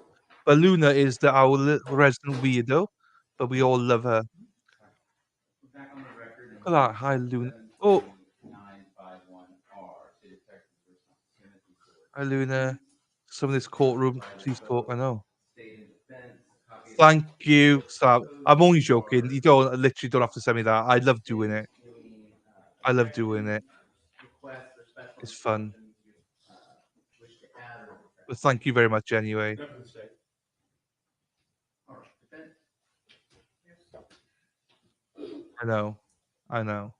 But Luna is our resident weirdo, but we all love her. We're back on the record. Look at that. Hi, Luna. Oh, 951R, City Detective Timothy Ford. hi, Luna. Some of this courtroom, please talk. I know. State and defense, a copy of Thank you, Sam. I'm only proposed joking. You don't literally don't have to send me that. I love doing it. including, I love doing it. requests for special It's fun. instructions you, wish to add or subtract. But thank you very much anyway. All right, defense. I know. I know.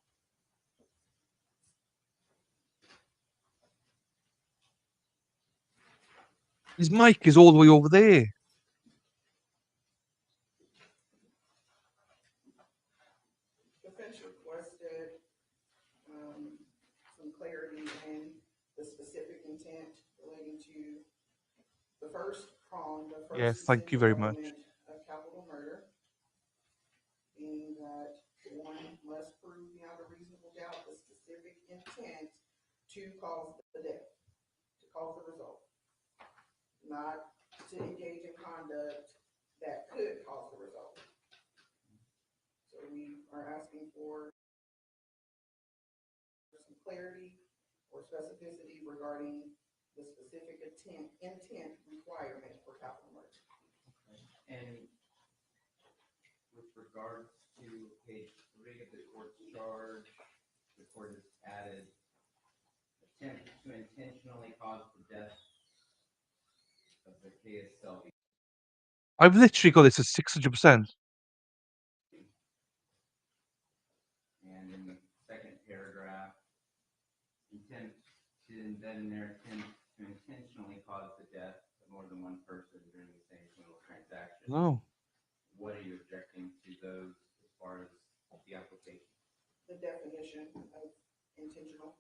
His mic is all the way over there. Defense requested, some clarity in the specific intent relating to the first prong, the Yeah, first thank you very essential much. element of capital murder, being that one must prove beyond a reasonable doubt the specific intent to cause the death, to cause the result, not to engage in conduct that could cause the result. So we are asking for some clarity or specificity regarding the specific intent requirement for capital murder. And with regards to page 3 of the court's charge, the court has added attempt to intentionally cause the death of the KSL. I've literally got this at 600%. And in the second paragraph, intent to then their attempt to intentionally cause the death of more than one person during the same single transaction. No. What are you objecting to those as far as the application? The definition of intentional.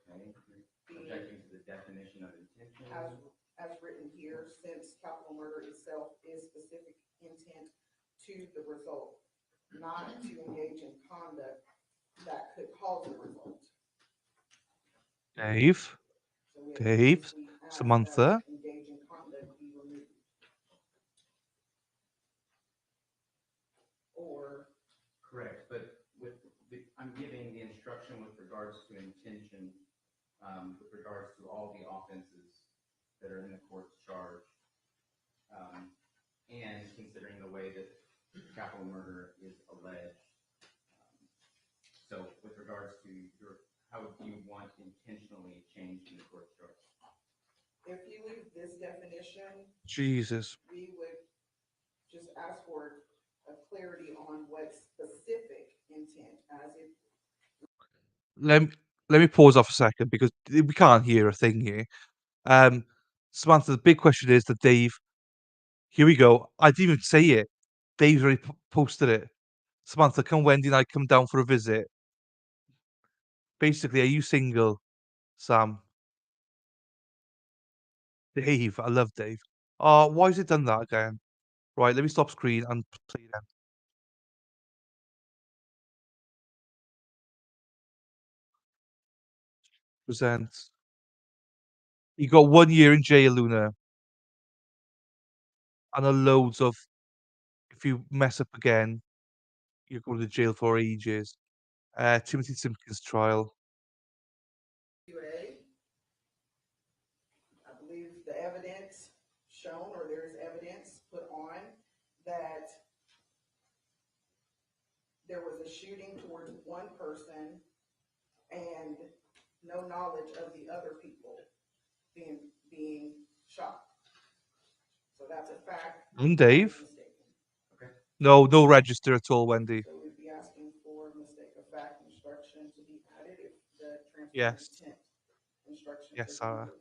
Okay. Objecting to the definition of intentional. As written here, since capital murder itself is specific intent to the result, not to engage in conduct that could cause the result. Dave. So we Dave. explicitly ask Samantha. that engage in conduct be removed. Or. Correct, but I'm giving the instruction with regards to intention, with regards to all the offenses that are in the court's charge, and considering the way that capital murder is alleged. So with regards to how do you want intentionally changed in the court's charge? If you leave this definition, Jesus. we would just ask for a clarity on what specific intent as it. Let me pause off a second because we can't hear a thing here. Samantha, the big question is that Dave. Here we go. I didn't even say it. Dave's already posted it. Samantha, can Wendy and I come down for a visit? Basically, are you single, Sam? Dave, I love Dave. Oh, why has it done that again? Right, let me stop screen and play them. Presents. You got 1 year in jail, Luna. And a loads of, if you mess up again, you're going to jail for ages. Timothy Simpkins trial. QA. I believe the evidence shown, or there's evidence put on, that there was a shooting towards one person and no knowledge of the other people being shot. So that's a fact. And Dave? Okay. No register at all, Wendy. So we'd be asking for mistake of fact instruction to be added if the transfer Yes. intent instruction. Yes, is Sarah. made.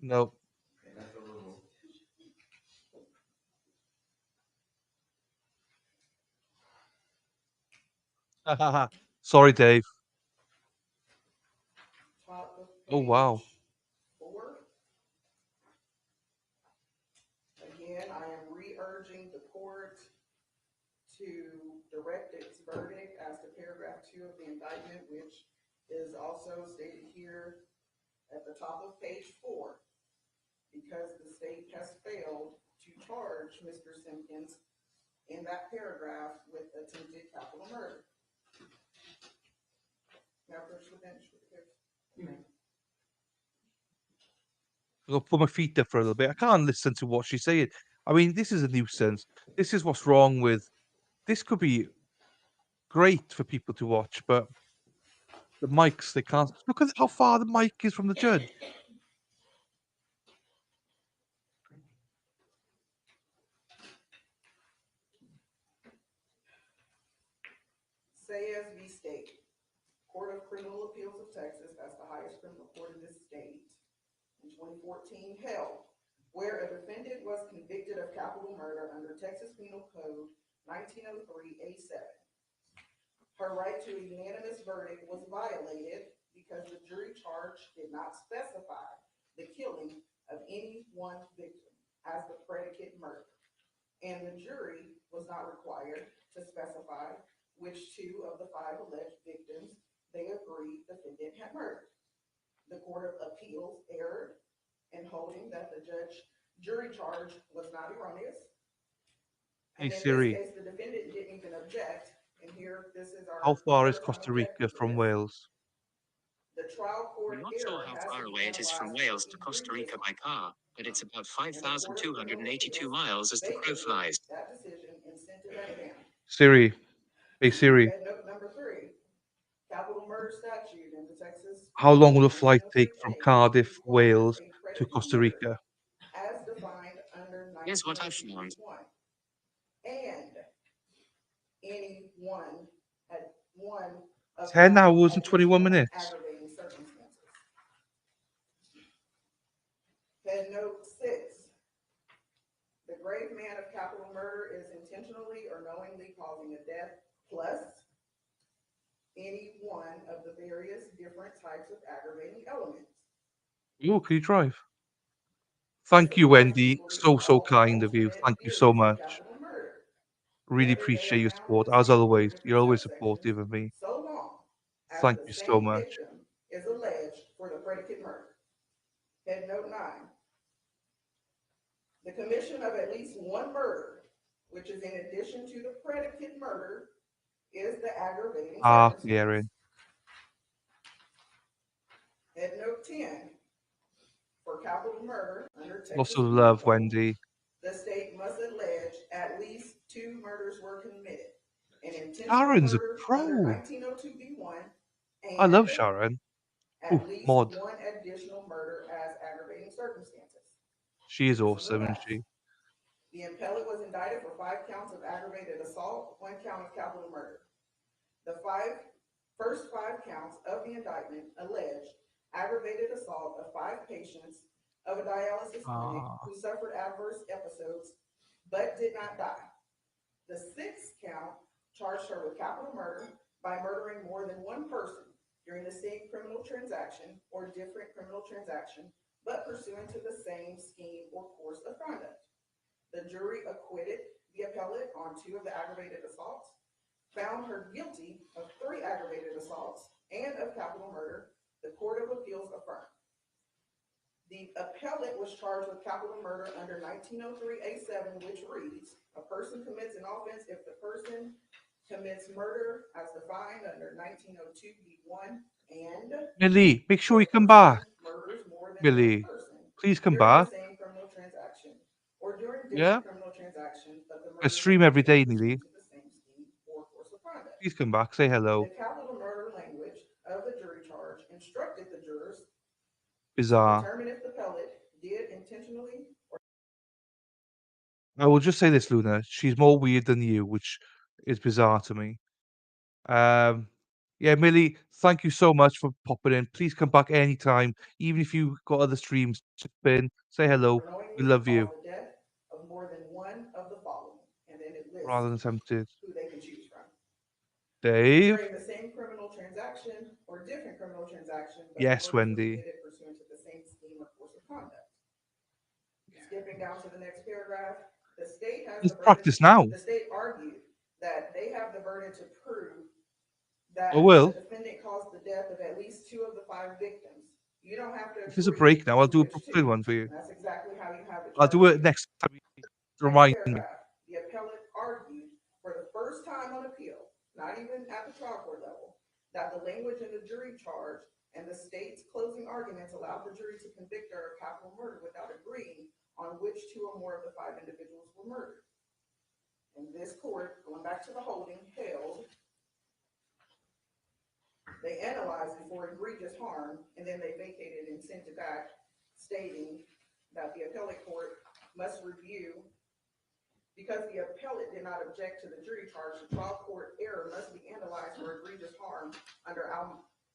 No. Okay, that's a little. Sorry, Dave. Top of Oh, wow. page 4. urging the court to direct its verdict as to paragraph 2 of the indictment, which is also stated here at the top of page 4, because the state has failed to charge Mr. Simpkins in that paragraph with attempted capital murder. Now, First Lieutenant Schwartz. I'll put my feet up for a little bit. I can't listen to what she's saying. I mean, this is a nuisance. This is what's wrong with. This could be great for people to watch, but the mics, they can't. Look at how far the mic is from the judge. Sayas v. State. Court of Criminal Appeals of Texas, that's the highest criminal court in this state, in 2014 held, where a defendant was convicted of capital murder under Texas Penal Code 1903A7. Her right to a unanimous verdict was violated because the jury charge did not specify the killing of any one victim as the predicate murder, and the jury was not required to specify which 2 of the 5 alleged victims they agreed the defendant had murdered. The Court of Appeals erred in holding that the jury charge was not erroneous. Hey And in Siri, this case, the defendant didn't even object. And here, this is our how far is third time Costa Rica objecting to from this. Wales? The trial court I'm not error sure how has far to be away it is from analyzed Wales for to Costa egregious Rica by car, but it's about and the Court of Criminal 5,282 Appeals miles as the crow vacated flies. that decision and sent it back down. Siri, hey Siri, Head note number 3, capital murder statute in the Texas how long will a Code flight take from 1903A Cardiff, requires Wales, a to predicate Costa murder Rica? as defined under Here's what I found. 1902B1. And any one at one of 10 one hours and 21 additional minutes. aggravating circumstances. Head note 6. The grave man of capital murder is intentionally or knowingly causing a death plus any one of the various different types of aggravating elements. Oh, can you drive? This Thank you, applies Wendy. equally So, to so all kind of you. alternate Thank you so theories of much. capital murder, Really whether they appreciate are your found support, in the as same or always. different You're always subsections, supportive of me. so long as Thank the you so same much. victim is alleged for the predicate murder. Head note 9. The commission of at least one murder, which is in addition to the predicate murder, is the aggravating Ah, circumstance. Karen. Head note 10. For capital murder under Texas Lots of Penal love, Code, Wendy. the state must allege at least 2 murders were committed. An intentional Sharon's a murder under pro. 1902B1 I love and Sharon. at Ooh, least mod. 1 additional murder as aggravating circumstances. She is Here's some of awesome, the isn't facts. she? The appellant was indicted for 5 counts of aggravated assault, 1 count of capital murder. The first 5 counts of the indictment alleged aggravated assault of 5 patients of a dialysis clinic who suffered adverse episodes but did not die. The 6th count charged her with capital murder by murdering more than 1 person during the same criminal transaction or different criminal transaction, but pursuant to the same scheme or course of conduct. The jury acquitted the appellant on 2 of the aggravated assaults, found her guilty of 3 aggravated assaults and of capital murder. The Court of Appeals affirmed. The appellant was charged with capital murder under 1903A7, which reads, a person commits an offense if the person commits murder as defined under 1902B1 and Millie, make sure the you come back. person murders more than 1 Millie, person please come during back. the same criminal transaction or during Yeah? different criminal transactions, but the I murders stream are every day, committed Millie. pursuant to the same scheme or course of conduct. Please come back. Say hello. The capital murder language of the jury charge instructed the jurors to Bizarre. determine if the appellant did intentionally or I will just say this, Luna. She's more weird than you, which is bizarre to me. Yeah, Millie, thank you so much for popping in. Please come back anytime, even if you've got other streams. Just in, say hello. We knowingly love you. cause the death of more than 1 of the following, and then it lists Rather than tempted. who they can choose from. Dave? During the same criminal transaction or different criminal transaction, but the Yes, murders were Wendy. committed pursuant to the same scheme or course of conduct. Skipping down to the next paragraph, The state has Let's the burden. practice now. The state argued that they have the burden to prove that I will. the defendant caused the death of at least 2 of the 5 victims. You don't have to. If there's a agree break now, I'll to do a which Brooklyn 2. one for you. And that's exactly how you have it. I'll do it next time. Next Remind me. paragraph, the appellate argued for the first time on appeal, not even at the trial court level, that the language in the jury charge and the state's closing arguments allowed the jury to convict her of capital murder without agreeing on which 2 or more of the 5 individuals were murdered. And this court, going back to the holding, held they analyzed before egregious harm, and then they vacated and sent it back, stating that the appellate court must review, because the appellate did not object to the jury charge, the trial court error must be analyzed for egregious harm under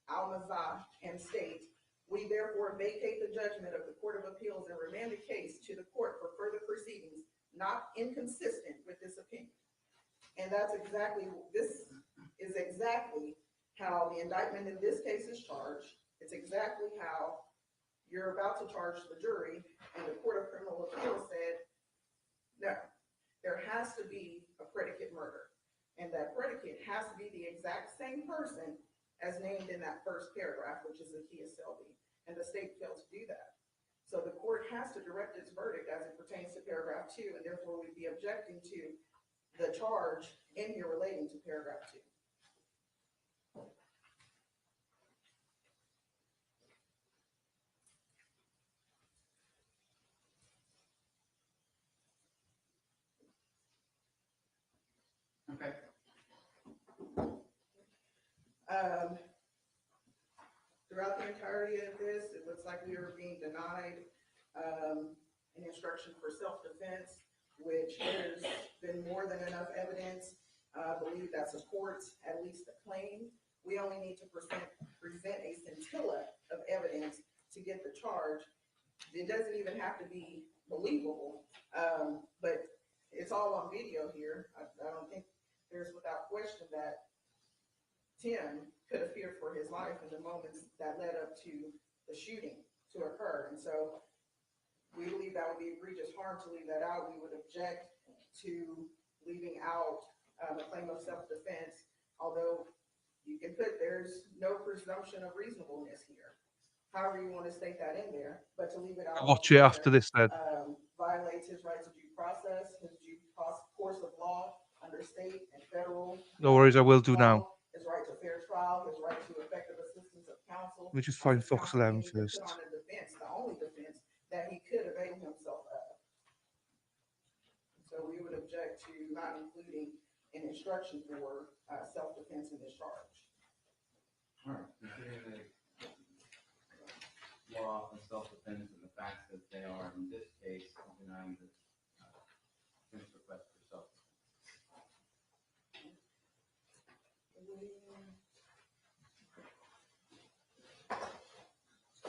Almazah and state. We therefore vacate the judgment of the Court of Appeals and remand the case to the court for further proceedings, not inconsistent with this opinion. And this is exactly how the indictment in this case is charged. It's exactly how you're about to charge the jury, and the Court of Criminal Appeals said, no, there has to be a predicate murder. And that predicate has to be the exact same person as named in that first paragraph, which is Zakiya Selby. And the state failed to do that. So the court has to direct its verdict as it pertains to paragraph 2, and therefore we'd be objecting to the charge in here relating to paragraph 2. Okay. Throughout the entirety of this, it looks like we were being denied an instruction for self-defense, which there's been more than enough evidence, I believe, that supports at least the claim. We only need to present a scintilla of evidence to get the charge. It doesn't even have to be believable, but it's all on video here. I don't think there's without question that Tim could have feared for his life in the moments that led up to the shooting to occur. And so we believe that would be egregious harm to leave that out. We would object to leaving out a claim of self-defense, although you can put there's no presumption of reasonableness here. However you want to state that in there, but to leave it out. I'll watch it after this then. Violates his rights of due process, his due course of law under state and federal. No worries, I will do now. His right to fair trial, his right to effective assistance of counsel. Let me just find Fox 11 first. Put on a defense, the only defense that he could avail himself of. So we would object to not including an instruction for self-defense in this charge. All right. Considering the law of self-defense and the facts that they are in this case, I'm denying the defense request for self-defense.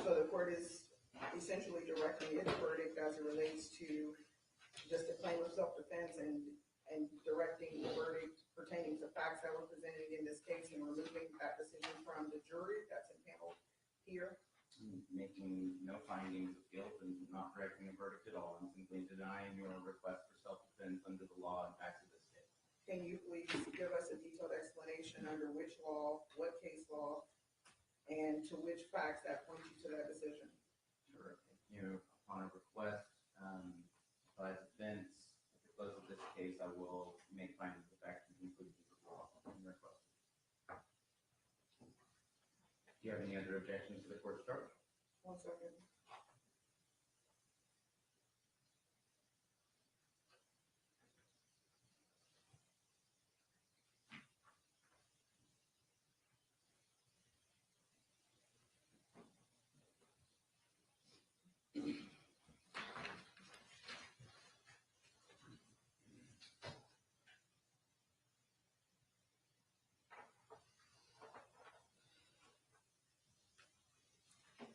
So the court is essentially directing its verdict as it relates to just a claim of self-defense and directing the verdict pertaining to facts that were presented in this case and removing that decision from the jury that's impaneled here. Making no findings of guilt and not directing a verdict at all, and simply denying your request for self-defense under the law and facts of this case. Can you please give us a detailed explanation under which law, what case law, and to which facts that point you to that decision? Sure. Upon a request by defense, at the close of this case, I will make findings of facts and conclusions of law in request. Do you have any other objections to the court's charge? 1 second.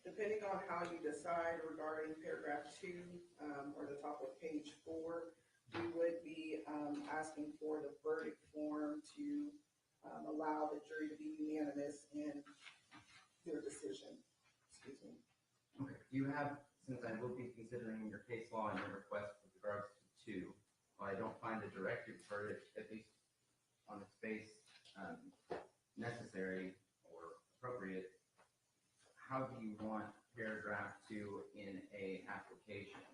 Depending on how you decide regarding paragraph 2 or the top of page 4, we would be asking for the verdict form to allow the jury to be unanimous in their decision. Excuse me. Okay. You have, since I will be considering your case law and your request with regards to 2, I don't find the directive for it, at least on its face, necessary or appropriate, how do you want paragraph 2 in a application?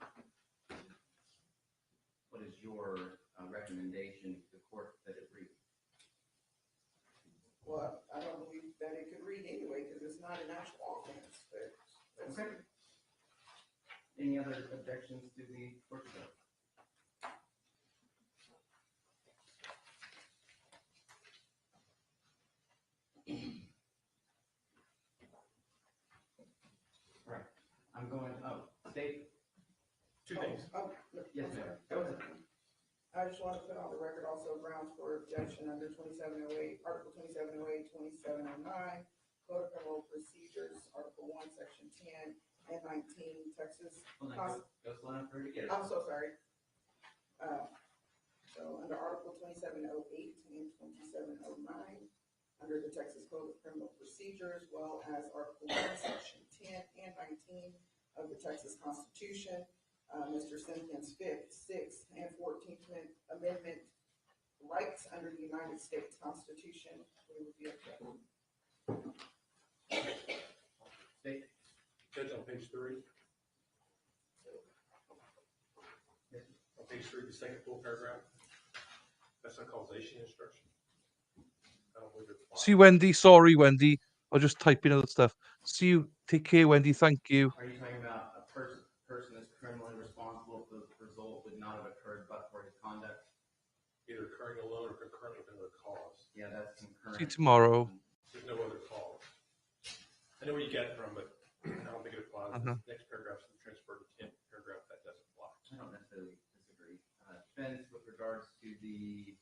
What is your recommendation to the court that it reads? Well, I don't believe that it could read anyway, because it's not an actual offense, but. Okay. Any other objections to the court code? All right, I'm going, state. Two things. Oh, Yes, I'm ma'am. sorry. Go ahead. I just want to put on the record also grounds for objection under 2708, Article 2708, 2709, Code of Criminal Procedures, Article 1, Section 10 and 19, Texas. Hold on, go slow enough for her to get it. I'm so sorry. So under Article 2708 and 2709, under the Texas Code of Criminal Procedure, as well as Article 1, Section 10 and 19 of the Texas Constitution, Mr. Simpkins' 5th, 6th, and 14th Amendment rights under the United States Constitution, we would be objecting. State. Judge, on page 3. On page 3, the second full paragraph. That's a causation instruction. I don't believe it applies. See, Wendy. Sorry, Wendy. I'll just type in other stuff. See you. Take care, Wendy. Thank you. Are you talking about a person is criminally responsible if the result would not have occurred but for his conduct? Either occurring alone or concurrent with another cause. Yeah, that's concurrent. See you tomorrow. There's no other cause. I know where you get it from, but I don't think it applies. Next paragraph is transferred to 10th paragraph. That doesn't apply. I don't necessarily disagree. Defense with regards to the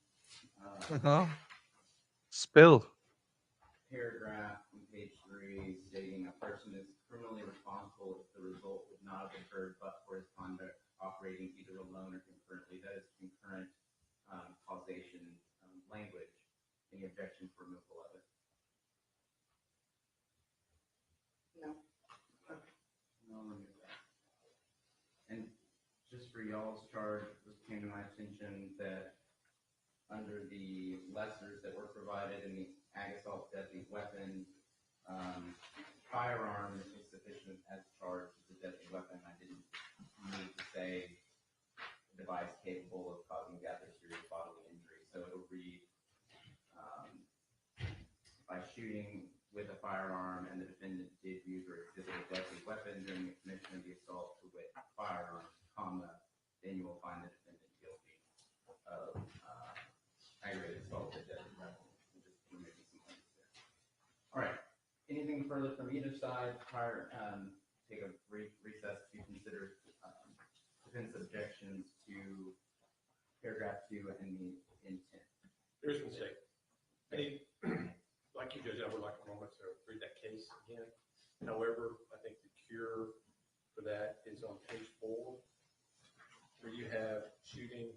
Spill. paragraph on page 3 stating a person is criminally responsible if the result would not have occurred but for his conduct operating either alone or concurrently. That is concurrent causation language. Any objection for removal of it? No. No, let me do that. And just for y'all's charge, it came to my attention that under the lessors that were provided in the ag assault deadly weapon, firearm is sufficient as charged as a deadly weapon. I didn't need to say device capable of causing death or serious bodily injury. So it'll read, by shooting with a firearm and the defendant did use or exhibit a deadly weapon during the commission of the assault to with firearm, then you will find the defendant guilty of aggravated assault with deadly weapon. Just removing some language there. All right. Anything further from either side? Take a brief recess to consider defense objections to paragraph 2 and the intent. There's a mistake. Like you, Judge, I would like a moment to read that case again. However, I think the cure for that is on page 4, where you have shooting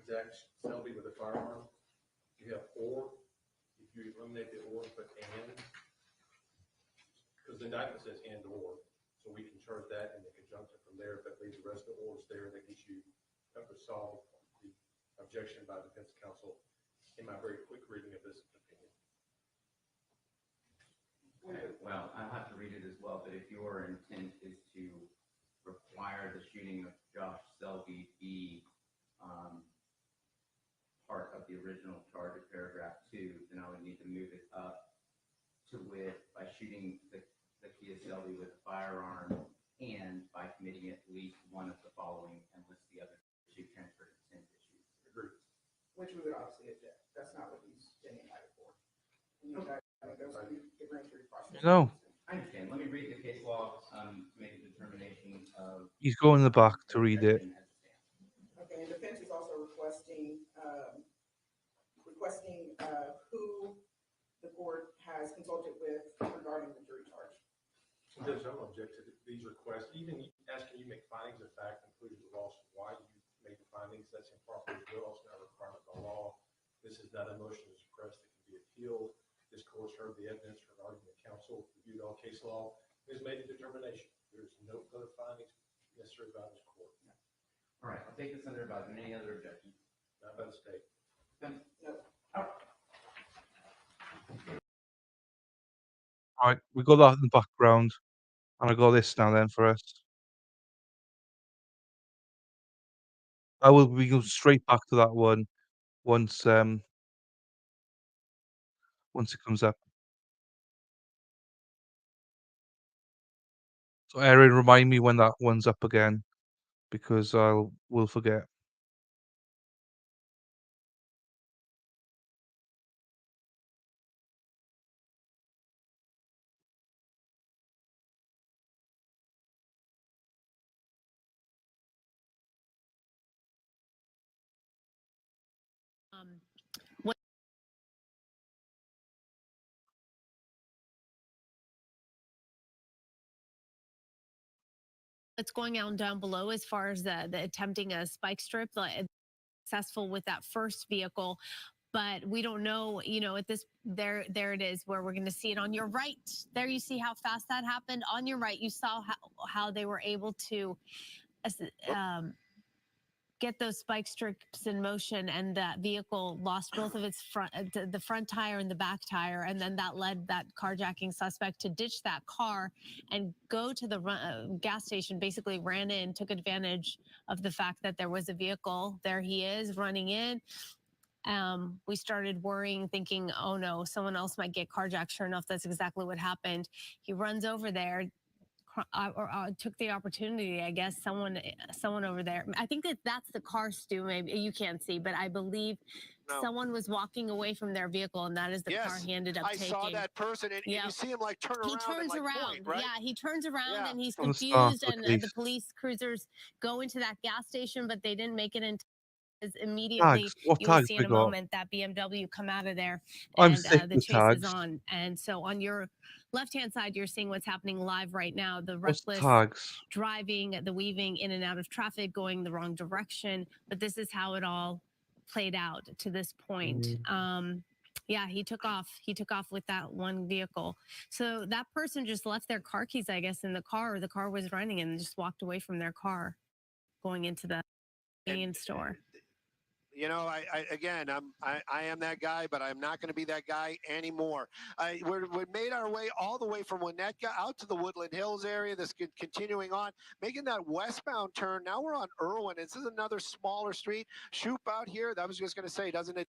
Zach Selby with a firearm. You have or. If you eliminate the or and put and, because the indictment says and or, so we can charge that in the conjunctive from there. If that leaves the rest of the ors there, that gets you up to solve the objection by defense counsel in my very quick reading of this opinion. Okay, well, I'll have to read it as well, but if your intent is to require the shooting of Josh Selby be part of the original charge of paragraph 2, then I would need to move it up to with by shooting the Kia Selby with a firearm and by committing at least one of the following and list the other two transfer intent issues. Agreed. Which we would obviously object. That's not what he's getting indicted for. The grand jury process. No. I understand. Let me read the case law to make a determination of. He's going in the back to read it. Okay, and defense is also requesting who the court has consulted with regarding the jury charge. Judge, I'm objecting to these requests, even asking you to make findings of fact, including the loss of why you made the findings. That's improper as well. It's not a requirement by law. This is not a motion to suppress that can be appealed. This court's heard the evidence regarding the counsel, reviewed all case law, and has made a determination. There's no other findings necessary by this court. All right, I'll take this under advisement. Any other objections? Not by the state. Tim? All right, we got that in the background, and I got this now then for us. We go straight back to that one once once it comes up. So Erin, remind me when that one's up again, because will forget. What's going on down below as far as the attempting a spike strip, like successful with that first vehicle, but we don't know, at this, there it is, where we're going to see it on your right. There you see how fast that happened. On your right, you saw how they were able to get those spike strips in motion, and that vehicle lost both of its the front tire and the back tire, and then that led that carjacking suspect to ditch that car and go to the gas station. Basically ran in, took advantage of the fact that there was a vehicle. There he is running in. We started worrying, thinking, oh no, someone else might get carjacked. Sure enough, that's exactly what happened. He runs over there, took the opportunity, I guess. Someone over there, I think that's the car, Stu, maybe you can't see, but I believe someone was walking away from their vehicle, and that is the car he ended up taking. I saw that person, and you see him like turn around. He turns and, like, around, point, right? yeah, he turns around, and he's On the start confused, of the and the case. police cruisers go into that gas station, but they didn't make it into. Immediately, Tags. What you will tags see we in a got? moment that BMW come out of there, I'm and sick the with chase tags. is on. And so on your left-hand side, you're seeing what's happening live right now. The What's reckless tags? driving, the weaving in and out of traffic, going the wrong direction. But this is how it all played out to this point. Yeah, he took off. He took off with that one vehicle. So that person just left their car keys, I guess, in the car, or the car was running, and just walked away from their car going into the convenience store. You know, I am that guy, but I'm not going to be that guy anymore. We made our way all the way from Winnetka out to the Woodland Hills area. This continuing on, making that westbound turn. Now we're on Irwin. This is another smaller street. Shoop out here. I was just going to say, doesn't it?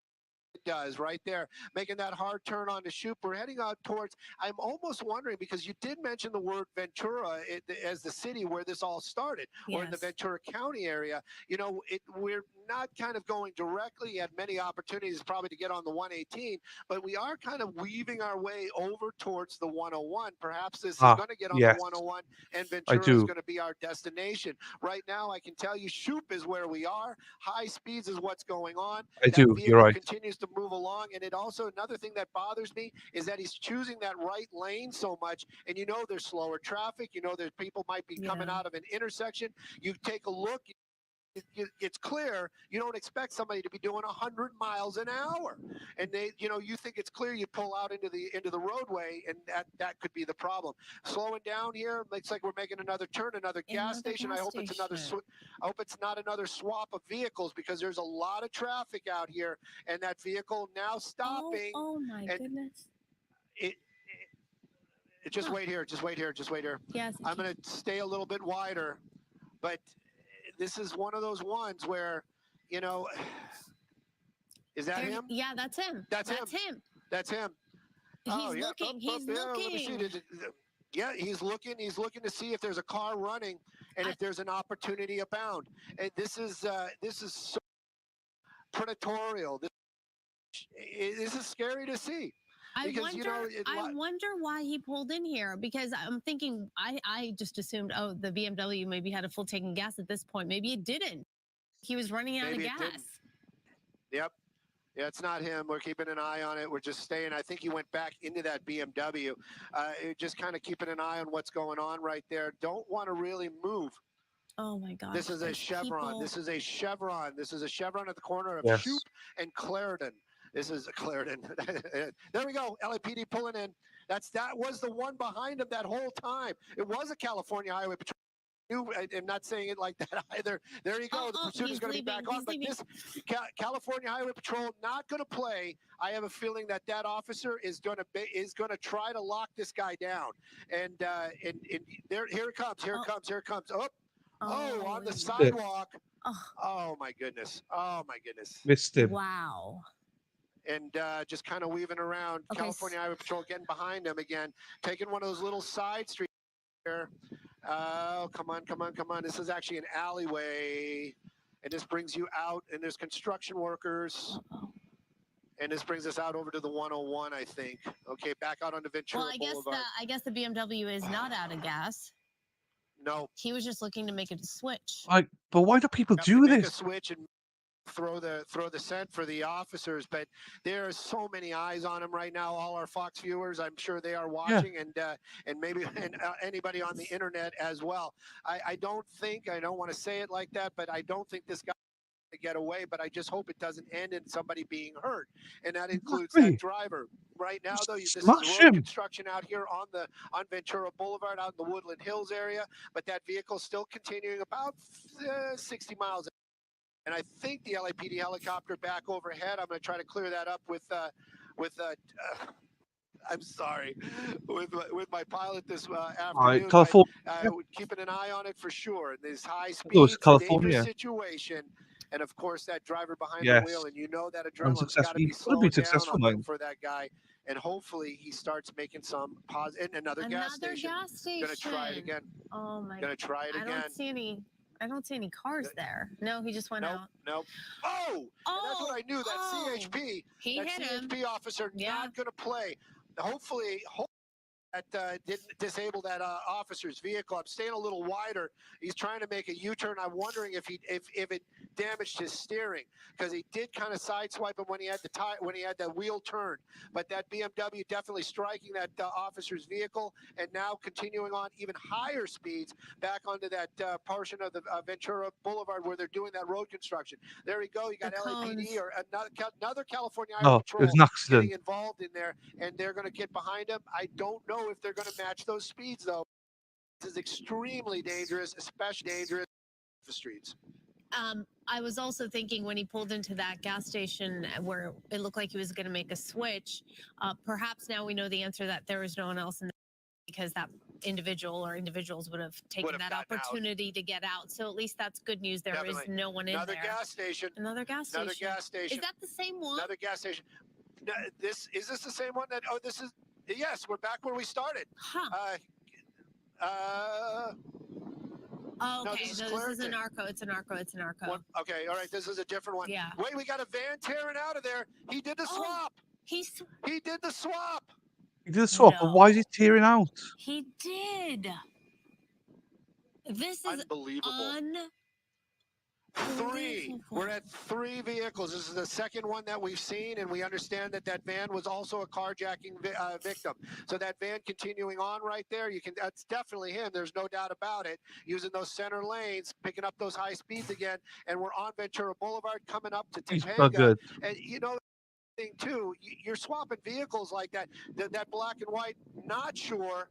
It does right there, making that hard turn on the Shoop. We're heading out towards, I'm almost wondering, because you did mention the word Ventura as the city where this all started, or in the Ventura County area. You know, we're not kind of going directly. You had many opportunities probably to get on the 118, but we are kind of weaving our way over towards the 101. Perhaps this is going to get on the 101, and Ventura is going to be our destination. Right now, I can tell you, Shoop is where we are. High speeds is what's going on. You're right. Continues to move along, and it also, another thing that bothers me is that he's choosing that right lane so much, and you know there's slower traffic, you know there's people might be coming out of an intersection. You take a look, it's clear you don't expect somebody to be doing 100 miles an hour, and you think it's clear, you pull out into the roadway, and that could be the problem. Slowing down here, looks like we're making another turn, another gas station. I hope it's I hope it's not another swap of vehicles, because there's a lot of traffic out here, and that vehicle now stopping. Oh my goodness. Just wait here. Yes. I'm going to stay a little bit wider, but this is one of those ones where, is that him? Yeah, that's him. That's him. He's looking. He's looking. Yeah, he's looking to see if there's a car running, and if there's an opportunity abound. And this is so predatorial. This is scary to see. Because, I wonder why he pulled in here, because I'm thinking, I just assumed, oh, the BMW maybe had a full tank of gas at this point. Maybe it didn't. He was running out of gas. Yep. Yeah, it's not him. We're keeping an eye on it. We're just staying. I think he went back into that BMW. Just kind of keeping an eye on what's going on right there. Don't want to really move. Oh my God. This is a chevron. This is a chevron. This is a chevron at the corner of Shoop and Clarendon. This is Clarendon. There we go. LAPD pulling in. That was the one behind him that whole time. It was a California Highway Patrol. I'm not saying it like that either. There you go. The pursuit is going to be back on. But this California Highway Patrol not going to play. I have a feeling that officer is going to try to lock this guy down. And there, here it comes. Here it comes. Here it comes. Oh, on the sidewalk. Oh my goodness. Oh my goodness. Missed him. Wow. And just kind of weaving around. Okay. California Highway Patrol getting behind him again, taking one of those little side streets here. Oh, come on, come on, come on. This is actually an alleyway. And this brings you out, and there's construction workers. And this brings us out over to the 101, I think. Okay, back out on the Ventura Boulevard. I guess the BMW is not out of gas. No. He was just looking to make a switch. But why do people do make this? a switch and throw the scent for the officers, but there are so many eyes on him right now. All our Fox viewers, I'm sure they are watching, and maybe anybody on the internet as well. I don't want to say it like that, but I don't think this guy to get away, but I just hope it doesn't end in somebody being hurt, and that includes that driver. Right now, though, this is road construction out here on Ventura Boulevard, out in the Woodland Hills area, but that vehicle's still continuing about 60 miles. And I think the LAPD helicopter back overhead. I'm going to try to clear that up with I'm sorry, with my pilot this afternoon. California. Keeping an eye on it for sure. And this high It speed, California. dangerous situation, and of course that driver behind the wheel. And you know that adrenaline's got to be Could be slowed down for that guy. And hopefully he starts making some positive. Another gas station. Going to try it again. Oh my! Going to try it again. I don't see any cars there. No, he just went out. Nope. Oh! And that's what I knew. That CHP, CHP officer, not going to play. Hopefully that didn't disable that officer's vehicle. I'm staying a little wider. He's trying to make a U-turn. I'm wondering if it damaged his steering, because he did kind of sideswipe him when he had the wheel turned. But that BMW definitely striking that officer's vehicle, and now continuing on even higher speeds back onto that portion of the Ventura Boulevard where they're doing that road construction. There we go. You got LAPD or another California Highway Patrol it was an accident. getting involved in there, and they're going to get behind him. I don't know if they're going to match those speeds, though. This is extremely dangerous, especially dangerous on the streets. I was also thinking when he pulled into that gas station where it looked like he was going to make a switch, perhaps now we know the answer, that there was no one else in the, because that individual or individuals would have taken that opportunity to get out. So at least that's good news. There is no one in there. Another gas station. Another gas station. Another gas station. Is that the same one? Another gas station. Is this the same one that? Oh, this is. Yes, we're back where we started. Huh. Oh, okay. No, this is a narco. It's a narco. It's a narco. Okay, all right. This is a different one. Yeah. Wait, we got a van tearing out of there. He did the swap. He did the swap. He did the swap, but why is he tearing out? He did. This is unbelievable. Three. We're at 3 vehicles. This is the second one that we've seen, and we understand that that van was also a carjacking victim. So that van continuing on right there, that's definitely him. There's no doubt about it. Using those center lanes, picking up those high speeds again, and we're on Ventura Boulevard coming up to Topanga. And you know, thing too, you're swapping vehicles like that. That black and white. Not sure.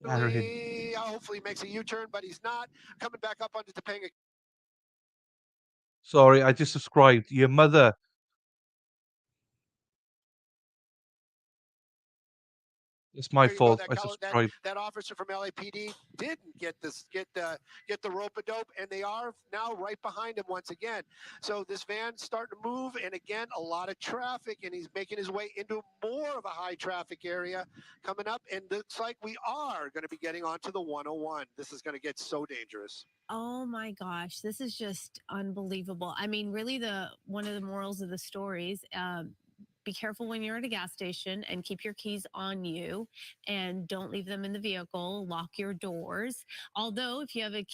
Hopefully makes a U-turn, but he's not coming back up onto Topanga. Sorry, I just subscribed. Your mother. It's my fault. I subscribed. That officer from LAPD didn't get the rope-a-dope, and they are now right behind him once again. So this van's starting to move, and again, a lot of traffic, and he's making his way into more of a high traffic area coming up, and looks like we are going to be getting onto the 101. This is going to get so dangerous. Oh my gosh, this is just unbelievable. I mean, really, one of the morals of the stories, be careful when you're at a gas station and keep your keys on you and don't leave them in the vehicle. Lock your doors. Although if you have a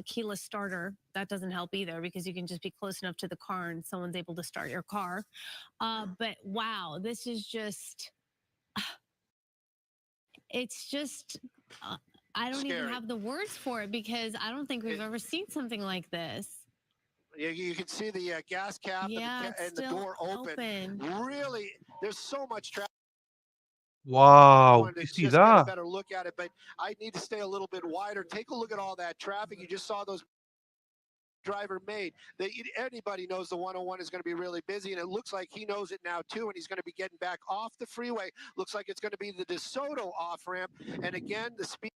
keyless starter, that doesn't help either, because you can just be close enough to the car and someone's able to start your car. But wow, this is just, it's just, I don't even have the words for it, because I don't think we've ever seen something like this. You can see the gas cap and the door open. Really, there's so much traffic. Wow, wanted you to see just get a that? better look at it, but I need to stay a little bit wider. Take a look at all that traffic. You just saw those driver made. Anybody knows the 101 is going to be really busy, and it looks like he knows it now too, and he's going to be getting back off the freeway. Looks like it's going to be the DeSoto off ramp, and again, the speed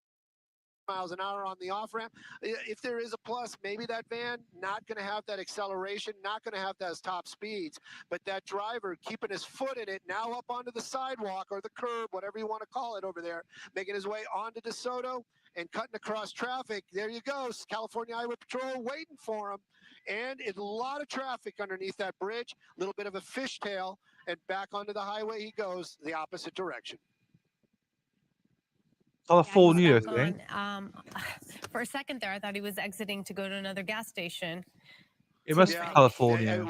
miles an hour on the off ramp. If there is a plus, maybe that van not going to have that acceleration, not going to have those top speeds, but that driver keeping his foot in it, now up onto the sidewalk or the curb, whatever you want to call it over there, making his way onto DeSoto and cutting across traffic. There you go, California Highway Patrol waiting for him. And it's a lot of traffic underneath that bridge, a little bit of a fishtail, and back onto the highway he goes, the opposite direction. California, I Back think. on. For a second there, I thought he was exiting to go to another gas station. It must be Right. California.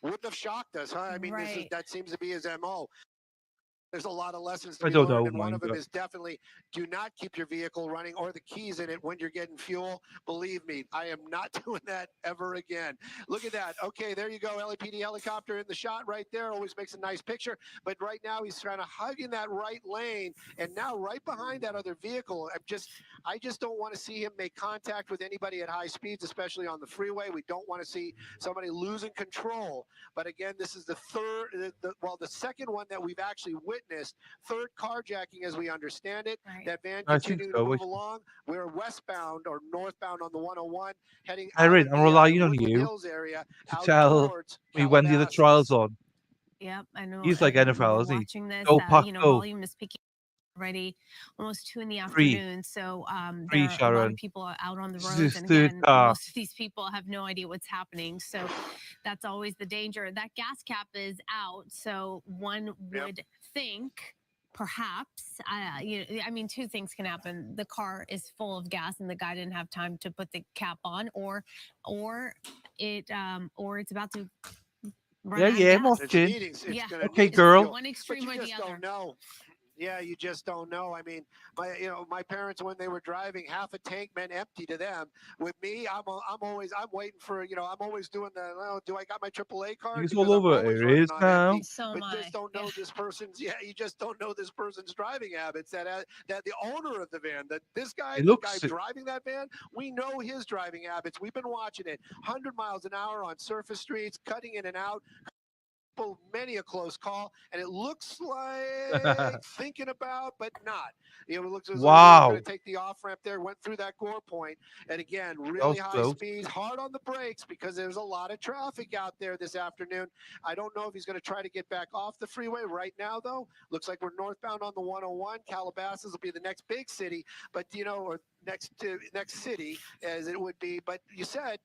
Wouldn't have shocked us, huh? I mean, Right. that seems to be his MO. There's a lot of lessons to I be don't learned, know and one mine, of them but is definitely do not keep your vehicle running or the keys in it when you're getting fuel. Believe me, I am not doing that ever again. Look at that. Okay, there you go. LAPD helicopter in the shot right there. Always makes a nice picture. But right now he's trying to hug in that right lane, and now right behind that other vehicle. I just don't want to see him make contact with anybody at high speeds, especially on the freeway. We don't want to see somebody losing control. But again, this is the the second one that we've actually witnessed. Third carjacking, as we understand it. Right. That van I think continuing so. to move along. We're westbound or northbound on the 101, heading out Irene, of I'm the relying on Woodland you Hills area to out tell towards me when the other Calabasas. trial's on. Yep, I know. He's like NFL, We're isn't he? watching this. Go, Pac, go. Volume is picking already almost 2 in the Free. afternoon. So Free, there are a lot of Sharon. people out on the This is roads. his And third again, car. most of these people have no idea what's happening. So that's always the danger. That gas cap is out. So one would think perhaps, I mean, two things can happen. The car is full of gas and the guy didn't have time to put the cap on, or it's about to run out of Yeah, gas. watching. It's Yeah. gonna Okay, need some girl. fuel. One But extreme you or the just other. don't know. Yeah, you just don't know. I mean, my parents, when they were driving, half a tank meant empty to them. With me, I'm waiting for, I'm always doing the, oh, do I got my AAA card? He's Because all I'm over always it running is on now. empty. So But am just I. don't know this person's, you just don't know this person's driving habits. That the owner of the van, that this guy, It the guy looks driving that van, we know his driving habits. We've been watching it. 100 miles an hour on surface streets, cutting in and out. Many a close call, and it looks like thinking about, but not. It looks as though we were going wow. to take the off ramp there, went through that gore point, and again, That really was high close. speeds, hard on the brakes because there's a lot of traffic out there this afternoon. I don't know if he's going to try to get back off the freeway right now, though. Looks like we're northbound on the 101. Calabasas will be the next big city, but or next city as it would be. But you said.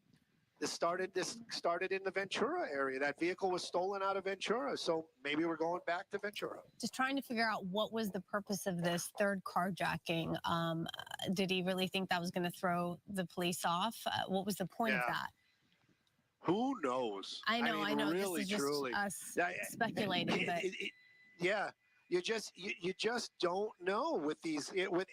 This started in the Ventura area. That vehicle was stolen out of Ventura, so maybe we're going back to Ventura. Just trying to figure out what was the purpose of this third carjacking. Did he really think that was going to throw the police off? What was the point of that? Who knows? I know. Really, this is truly. just us speculating, but Yeah. You just don't know with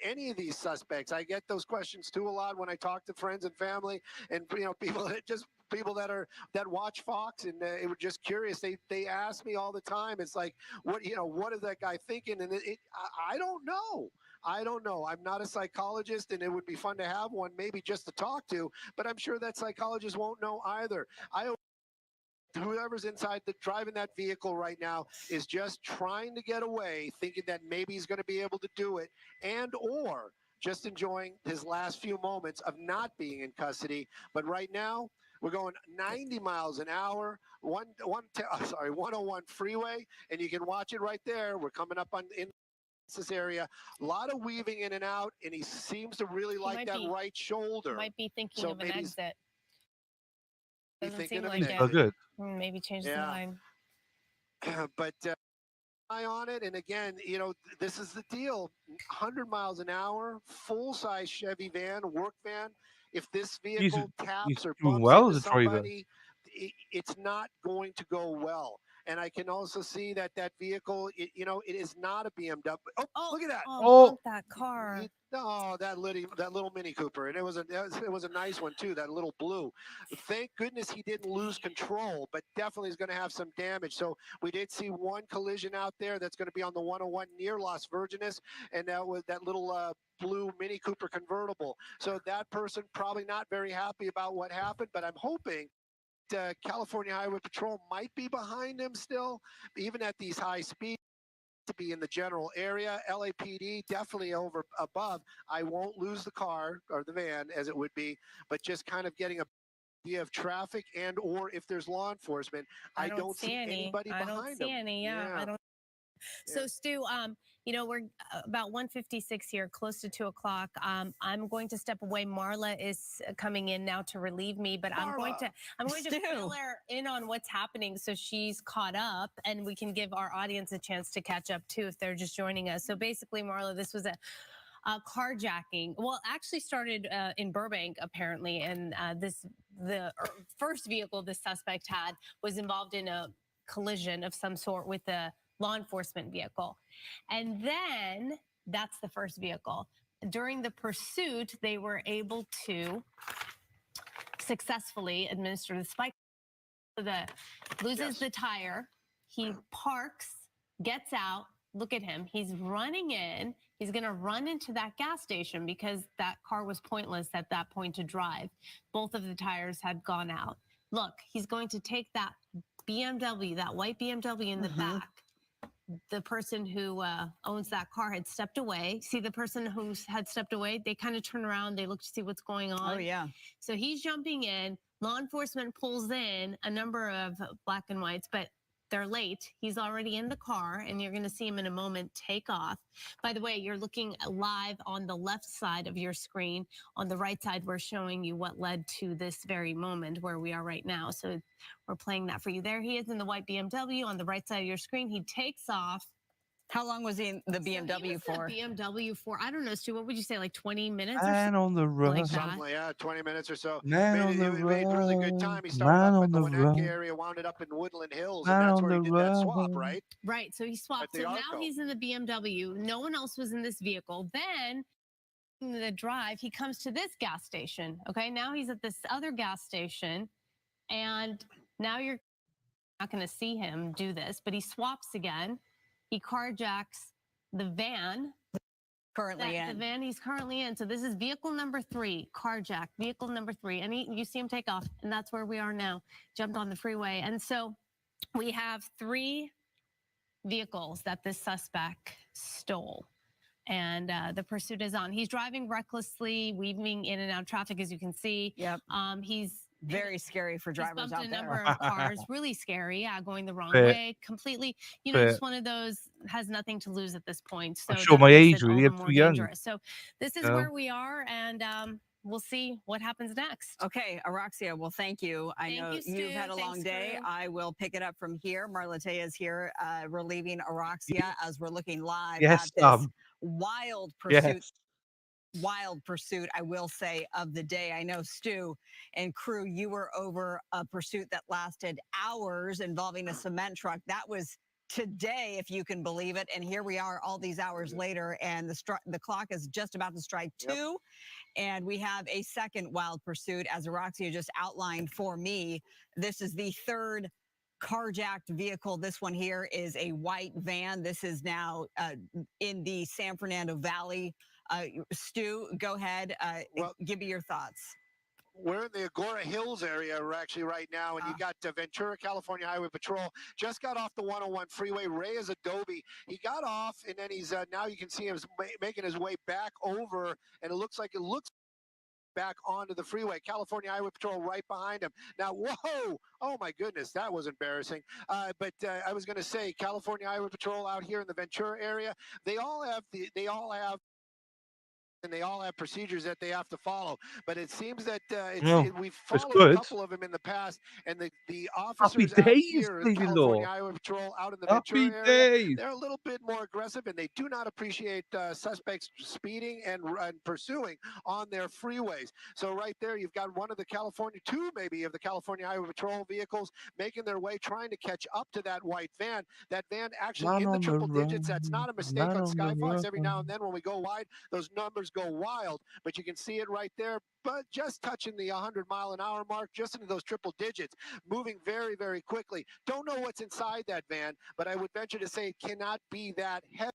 any of these suspects. I get those questions too a lot when I talk to friends and family, and people that watch Fox, and they were just curious. They ask me all the time. It's like, what is that guy thinking? And I don't know. I don't know. I'm not a psychologist, and it would be fun to have one, maybe just to talk to. But I'm sure that psychologist won't know either. Whoever's inside driving that vehicle right now is just trying to get away, thinking that maybe he's going to be able to do it, or just enjoying his last few moments of not being in custody. But right now, we're going 90 miles an hour, 101 freeway, and you can watch it right there. We're coming up in this area, a lot of weaving in and out, and he seems to really like that right shoulder. Might be thinking So of an maybe exit. Doesn't thinking seem of like an it. Oh, good. Maybe change the line. But eye on it, and again, this is the deal: 100 miles an hour, full-size Chevy van, work van. If this vehicle taps or doing bumps well into as a driver. somebody, it's not going to go well. And I can also see that that vehicle, it is not a BMW. Oh, look at that! Oh, that car. No, that little Mini Cooper, and it was a nice one too. That little blue. Thank goodness he didn't lose control, but definitely is going to have some damage. So we did see one collision out there that's going to be on the 101 near Las Virgenes, and that was that little blue Mini Cooper convertible. So that person probably not very happy about what happened, but I'm hoping California Highway Patrol might be behind him still, even at these high speeds, to be in the general area. LAPD definitely above. I won't lose the car or the van as it would be, but just kind of getting a idea of traffic and or if there's law enforcement. I don't see anybody I behind don't see him. any. Yeah, I don't. So Stu, we're about 1:56 here, close to 2 o'clock. I'm going to step away. Marla is coming in now to relieve me, but I'm going to fill her in on what's happening so she's caught up, and we can give our audience a chance to catch up too if they're just joining us. So basically, Marla, this was a carjacking. Well, actually started in Burbank apparently, and the first vehicle the suspect had was involved in a collision of some sort with a law enforcement vehicle. And then that's the first vehicle. During the pursuit, they were able to successfully administer the spike. Loses the tire. He parks, gets out. Look at him. He's running in. He's going to run into that gas station because that car was pointless at that point to drive. Both of the tires had gone out. Look, he's going to take that BMW, that white BMW in the back. The person who owns that car had stepped away. See the person who had stepped away? They kind of turn around. They look to see what's going on. Oh, yeah. So he's jumping in. Law enforcement pulls in a number of black and whites, but they're late. He's already in the car, and you're going to see him in a moment take off. By the way, you're looking live on the left side of your screen. On the right side, we're showing you what led to this very moment where we are right now. So we're playing that for you. There he is in the white BMW on the right side of your screen. He takes off. How long was he in the BMW for? BMW for, I don't know, Stu, what would you say, like 20 minutes or Man so? on the run. Like Something like that, 20 minutes or so. Man on the Made really good run. time. He started Man up on in the the Winnetka run. area, wound it up in Woodland Hills, and Man that's on where he the did that swap, run. right? Right, so he swapped. At the So now Arco. he's in the BMW. No one else was in this vehicle. Then in the drive, he comes to this gas station. Okay, now he's at this other gas station, and now you're not going to see him do this, but he swaps again. He carjacks the van. Currently in. The van he's currently in. So this is vehicle number 3, carjacked, vehicle number 3. And you see him take off, and that's where we are now. Jumped on the freeway. And so we have 3 vehicles that this suspect stole. And the pursuit is on. He's driving recklessly, weaving in and out of traffic, as you can see. Yep. He's very scary for drivers out a there. number of cars, really scary. Yeah, going the wrong Fair. way, completely. Fair. Just one of those has nothing to lose at this point. So I'm sure that my makes age, it all really. the I'm more too young. dangerous. So this is No. where we are, and we'll see what happens next. Okay, Araxia, well, thank you. I Thank know you, you've Stu. had a long Thanks, day. crew. I will pick it up from here. Marlette is here relieving Araxia as we're looking live Yes, at this wild pursuit. Yes. Wild pursuit, I will say, of the day. I know, Stu and crew, you were over a pursuit that lasted hours involving a cement truck. That was today, if you can believe it. And here we are all these hours later, and the clock is just about to strike 2. And we have a second wild pursuit, as Araxia just outlined for me. This is the 3rd carjacked vehicle. This one here is a white van. This is now in the San Fernando Valley. Stu, go ahead. Give me your thoughts. We're in the Agora Hills area actually right now, and you got Ventura, California Highway Patrol. Just got off the 101 freeway. Reyes Adobe. He got off, and then he's now you can see him making his way back over, and it looks back onto the freeway. California Highway Patrol right behind him. Now, whoa! Oh my goodness, that was embarrassing. But I was going to say, California Highway Patrol out here in the Ventura area, they all have and they all have procedures that they have to follow. But it seems that No, we've it's followed a good. couple of them in the past, and the Happy officers out days, here, Lady California Law. Highway Patrol, out in the Happy Ventura area, days. they're a little bit more aggressive, and they do not appreciate suspects speeding and pursuing on their freeways. So right there, you've got one of the two maybe of the California Highway Patrol vehicles making their way, trying to catch up to that white van. That van actually Man in the on the triple digits. That's run. not a mistake Man on on the Skyfox. Every now and run. then when we go wide, those numbers go wild, but you can see it right there, but just touching the 100-mile-an-hour mark, just into those triple digits, moving very, very quickly. Don't know what's inside that van, but I would venture to say it cannot be that heavy.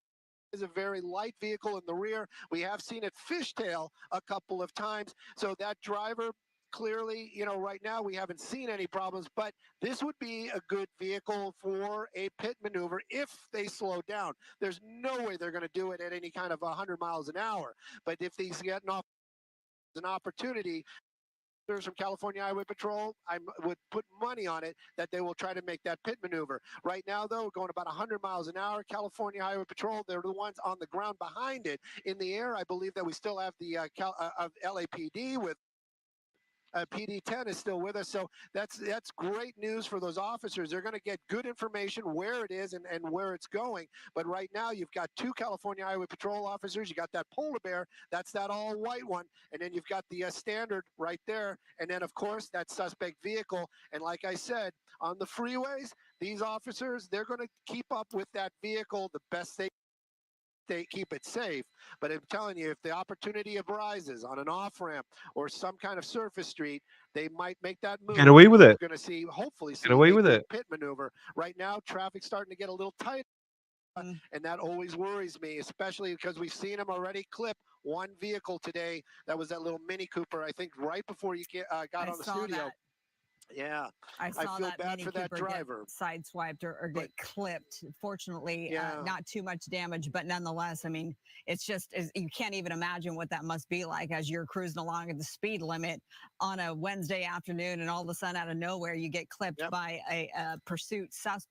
Is a very light vehicle in the rear. We have seen it fishtail a couple of times. So that driver, clearly, right now we haven't seen any problems, but this would be a good vehicle for a pit maneuver if they slow down. There's no way they're going to do it at any kind of 100 miles an hour. But if he's getting off an opportunity, from California Highway Patrol, I would put money on it that they will try to make that pit maneuver. Right now, though, going about 100 miles an hour, California Highway Patrol, they're the ones on the ground behind it. In the air, I believe that we still have the LAPD with PD10 is still with us. So that's great news for those officers. They're going to get good information where it is and where it's going. But right now, you've got two California Highway Patrol officers. You got that polar bear. That's that all white one. And then you've got the standard right there. And then, of course, that suspect vehicle. And like I said, on the freeways, these officers, they're going to keep up with that vehicle the best they keep it safe. But I'm telling you, if the opportunity arises on an off ramp or some kind of surface street, they might make that move. Get away with it. We're going to hopefully see Get away a with good it. pit maneuver. Right now, traffic's starting to get a little tight. And that always worries me, especially because we've seen them already clip one vehicle today. That was that little Mini Cooper, I think, right before you got on the studio. That. Yeah, I saw feel that bad Mini for that Cooper driver. get sideswiped or get clipped. Fortunately, Yeah. not too much damage, but nonetheless, I mean, it's just you can't even imagine what that must be like as you're cruising along at the speed limit on a Wednesday afternoon, and all of a sudden, out of nowhere, you get clipped by a pursuit suspect.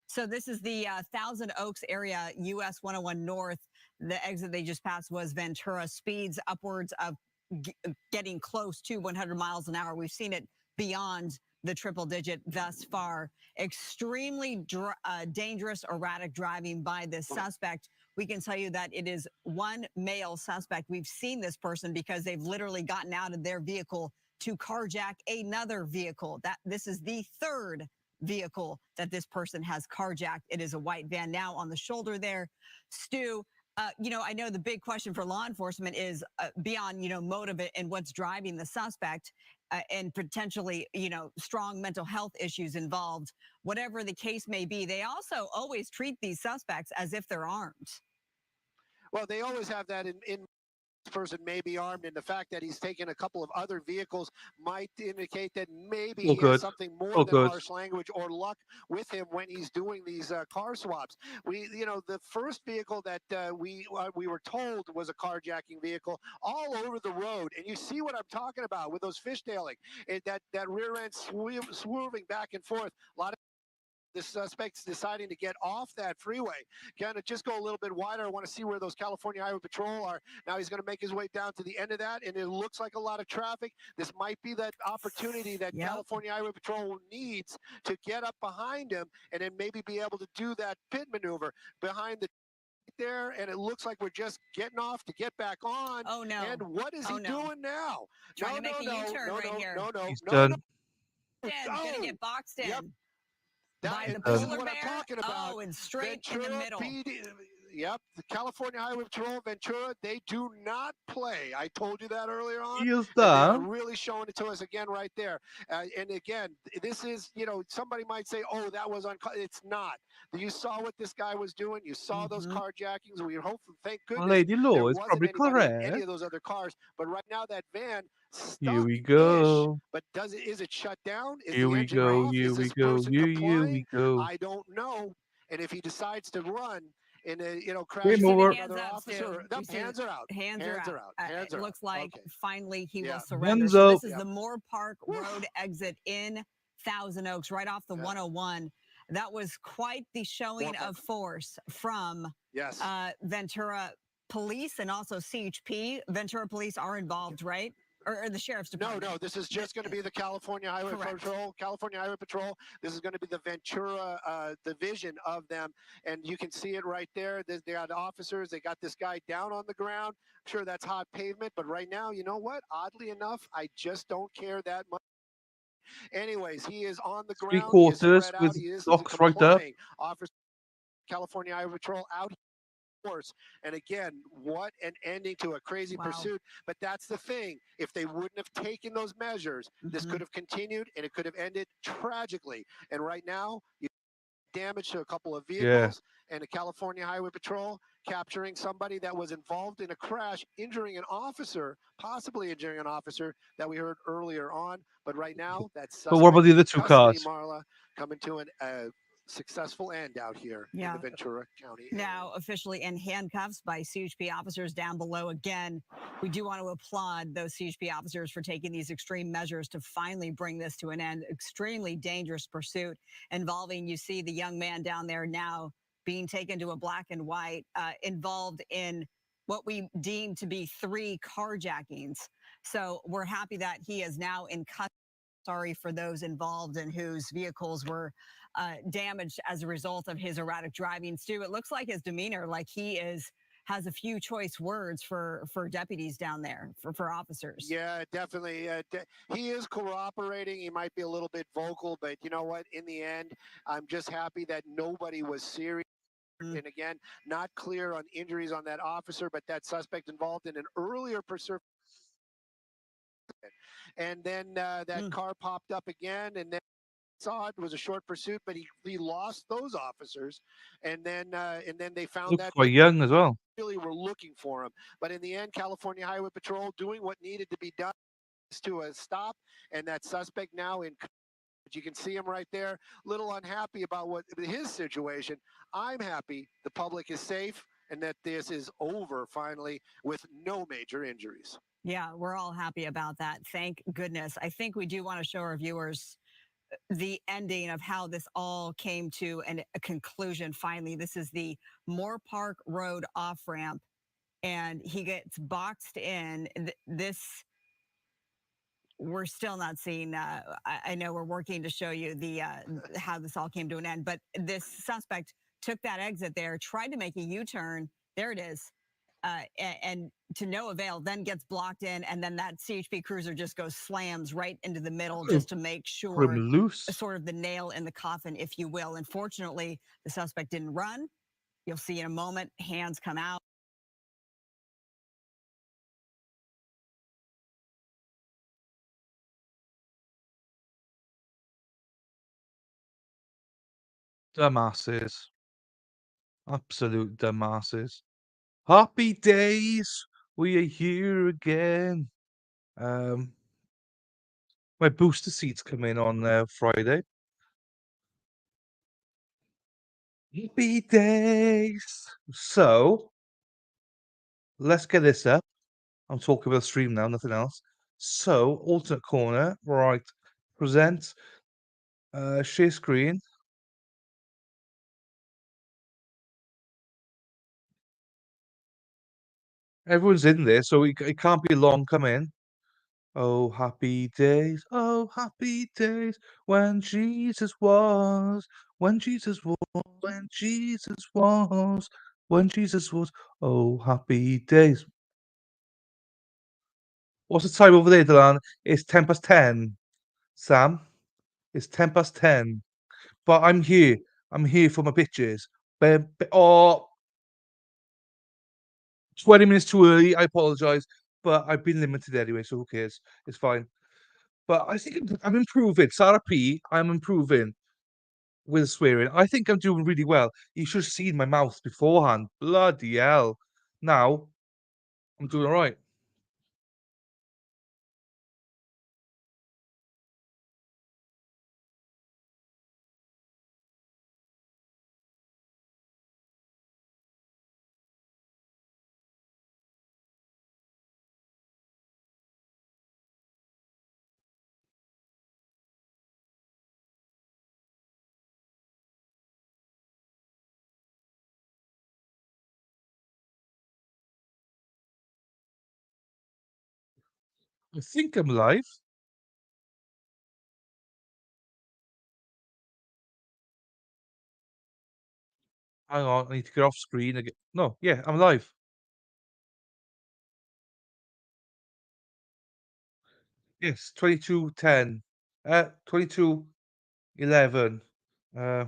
So this is the Thousand Oaks area, US 101 North. The exit they just passed was Ventura. Speeds upwards of getting close to 100 miles an hour. We've seen it beyond the triple digit thus far. Extremely dangerous, erratic driving by this suspect. We can tell you that it is one male suspect. We've seen this person because they've literally gotten out of their vehicle to carjack another vehicle. This is the third vehicle that this person has carjacked. It is a white van. Now on the shoulder there, Stu, I know the big question for law enforcement is beyond, motive and what's driving the suspect and potentially, strong mental health issues involved. Whatever the case may be, they also always treat these suspects as if they're armed. Well, they always have that in this person may be armed, and the fact that he's taken a couple of other vehicles might indicate that maybe he has something more than harsh language or luck with him when he's doing these car swaps. The first vehicle that we were told was a carjacking vehicle all over the road, and you see what I'm talking about with those fishtailing, that rear end swerving back and forth. A lot of the suspect's deciding to get off that freeway. Kind of just go a little bit wider. I want to see where those California Highway Patrol are. Now he's going to make his way down to the end of that, and it looks like a lot of traffic. This might be that opportunity that California Highway Patrol needs to get up behind him and then maybe be able to do that pit maneuver behind the there, and it looks like we're just getting off to get back on. Oh no! And what is he doing now? Trying to make a U-turn right here. No. Gonna get boxed in. Yep. By the this is polar what bear? I'm talking about. Oh, and straight Ventura in the middle. Yep, the California Highway Patrol, Ventura, they do not play. I told you that earlier on. Yes, They are really showing it to us again right there. And again, this is, somebody might say, oh, that was it's not. You saw what this guy was doing. You saw those carjackings. We hope, thank goodness, Lady Law there is wasn't probably anybody in any correct. of those other cars. But right now, that van Here we go. but is it shut down? Is Here the we engine go. off? Here Is we this go. person Here complying? we go. I don't know. And if he decides to run and crash Game into over. another officer, hands are out. Hands are out. Hands It are looks out. like finally he will Yeah. surrender. Hands So up. this is the Moore Park Road exit in Thousand Oaks, right off the 101. That was quite the showing of force from Ventura police and also CHP, Ventura Police are involved, right? Or the sheriff's department? No, this is just going to be the California Highway Correct. Patrol. California Highway Patrol. This is going to be the Ventura division of them, and you can see it right there. They got officers. They got this guy down on the ground. I'm sure that's hot pavement, but right now, you know what? Oddly enough, I just don't care that much. Anyways, he is on the Three ground. He is quarters spread out. with He is locks right up. complying. Officer California Highway Patrol out. And again, what an ending to a crazy pursuit. But that's the thing. If they wouldn't have taken those measures, this could have continued and it could have ended tragically. And right now, you damage to a couple of vehicles and a California Highway Patrol capturing somebody that was involved in a crash, injuring an officer, possibly injuring an officer that we heard earlier on. But right now, that's But what about the other two custody, cars? Marla, coming to a successful end out here in the Ventura County. Now officially in handcuffs by CHP officers down below. Again, we do want to applaud those CHP officers for taking these extreme measures to finally bring this to an end. Extremely dangerous pursuit involving, you see the young man down there now being taken to a black and white, involved in what we deem to be 3 carjackings. So we're happy that he is now in custody. Sorry for those involved and whose vehicles were damaged as a result of his erratic driving. Stu, it looks like his demeanor, like he has a few choice words for deputies down there, for officers. Yeah, definitely. He is cooperating. He might be a little bit vocal, but you know what? In the end, I'm just happy that nobody was serious. And again, not clear on injuries on that officer, but that suspect involved in an earlier pursuit. And then that car popped up again, and then saw it was a short pursuit, but he lost those officers, and then they found Looks that quite young as well. really were looking for him. But in the end, California Highway Patrol doing what needed to be done to a stop, and that suspect now in. You can see him right there, little unhappy about what his situation. I'm happy the public is safe and that this is over finally with no major injuries. Yeah, we're all happy about that. Thank goodness. I think we do want to show our viewers the ending of how this all came to a conclusion finally. This is the Moore Park Road off ramp, and he gets boxed in. This, we're still not seeing. I know we're working to show you the how this all came to an end, but this suspect took that exit there, tried to make a U-turn. There it is. And to no avail, then gets blocked in, and then that CHP cruiser just goes slams right into the middle just to make sure, loose. sort of the nail in the coffin, if you will. Unfortunately, the suspect didn't run. You'll see in a moment, hands come out. Dumbasses. Absolute dumbasses. Happy days. We are here again. My booster seats come in on Friday. Happy days. So let's get this up. I'm talking about the stream now, nothing else. So alternate corner, right? Present. Share screen. Everyone's in there, so it can't be long. Come in. Oh, happy days, when Jesus was, when Jesus was, when Jesus was, when Jesus was. Oh, happy days. What's the time over there, Dylan? It's 10 past 10. Sam, it's 10 past 10. But I'm here. I'm here for my bitches. Oh, 20 minutes too early. I apologize. But I've been limited anyway, so who cares? It's fine. But I think I'm improving. Sarah P, I'm improving with swearing. I think I'm doing really well. You should have seen my mouth beforehand. Bloody hell. Now, I'm doing all right. I think I'm live. Hang on, I need to get off screen again. No, yeah, I'm live. Yes, 22:10. 22:11. Uh,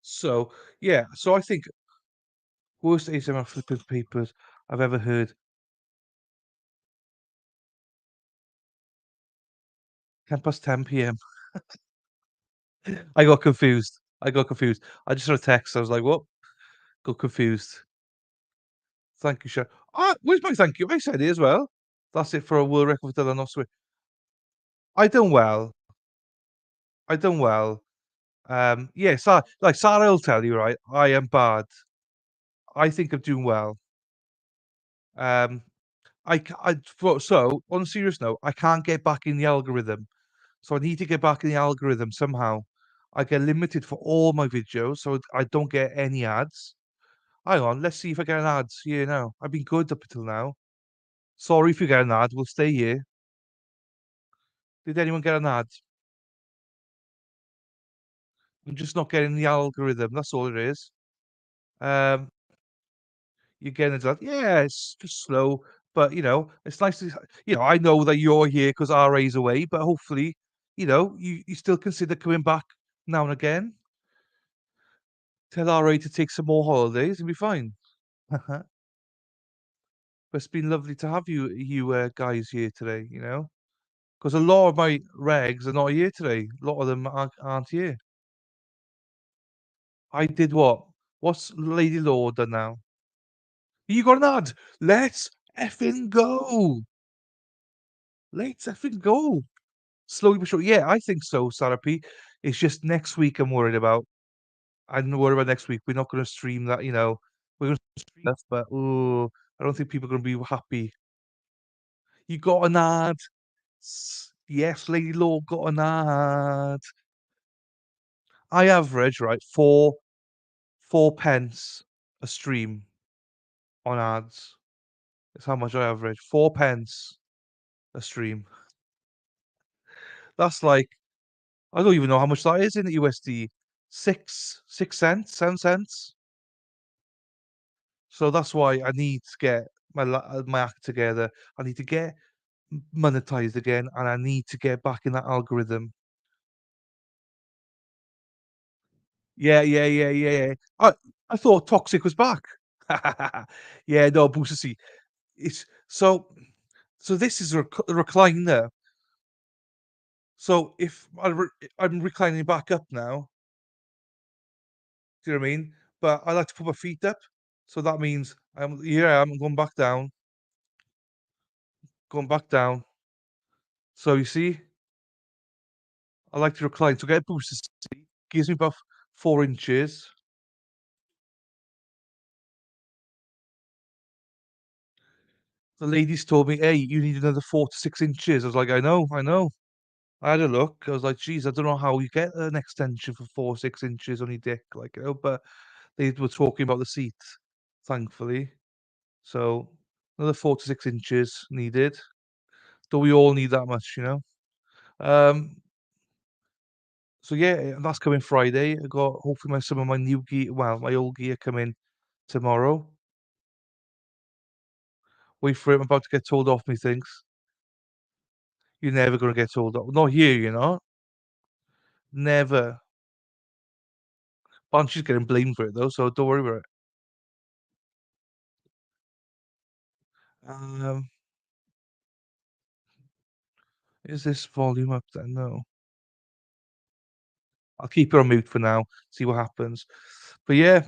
so yeah, so I think worst ASMR flipping papers I've ever heard. 10 past 10 p.m. I got confused. I got confused. I just saw a text. I was like, "What?" Got confused. Thank you, Sharon. Ah, where's my thank you? I said it as well. That's it for a world record for Dylan Oswald. I done well. I done well. Yeah, like Sarah will tell you, right? I am bad. I think I'm doing well. Um, so on a serious note, I can't get back in the algorithm. So I need to get back in the algorithm somehow. I get limited for all my videos, so I don't get any ads. Hang on, let's see if I get an ads here now. I've been good up until now. Sorry if you get an ad, we'll stay here. Did anyone get an ad? I'm just not getting the algorithm, that's all it is. Um, you're getting it, yeah, it's just slow, but it's nice to, I know that you're here because RA's away, but hopefully, you still consider coming back now and again. Tell RA to take some more holidays and be fine. But it's been lovely to have you guys here today, because a lot of my regs are not here today. A lot of them aren't here. I did what? What's Lady Law done now? You got an ad. Let's effing go. Let's effing go. Slowly but surely. Yeah, I think so, Sarah P. It's just next week I'm worried about. I'm worried about next week. We're not going to stream that, we're going to stream stuff, but I don't think people are going to be happy. You got an ad. Yes, Lady Law got an ad. I average, right, four pence a stream on ads. That's how much I average. 4 pence a stream. That's like I don't even know how much that is in USD. 6 cents, 7 cents. So that's why I need to get my act together. I need to get monetized again, and I need to get back in that algorithm. Yeah, yeah, yeah, yeah, yeah. I thought Toxic was back. Yeah, no, Booster C. It's so this is a recliner. So if I'm reclining back up now, do you know what I mean? But I like to put my feet up, so that means I'm going back down, going back down. So you see, I like to recline. So get a booster seat gives me about 4 inches. The ladies told me, "Hey, you need another 4 to 6 inches." I was like, "I know, I know." I had a look. I was like, "Geez, I don't know how you get an extension for 4 6 inches on your dick, like But they were talking about the seat, thankfully. So another 4 to 6 inches needed. Do we all need that much? Um, so yeah, that's coming Friday. I got hopefully some of my new gear, well, my old gear coming tomorrow. Wait for it. I'm about to get told off me things. You're never gonna get told off. Not here, Never. Banshee's getting blamed for it though, so don't worry about it. Um, Is this volume up then? No. I'll keep it on mute for now, see what happens. But yeah,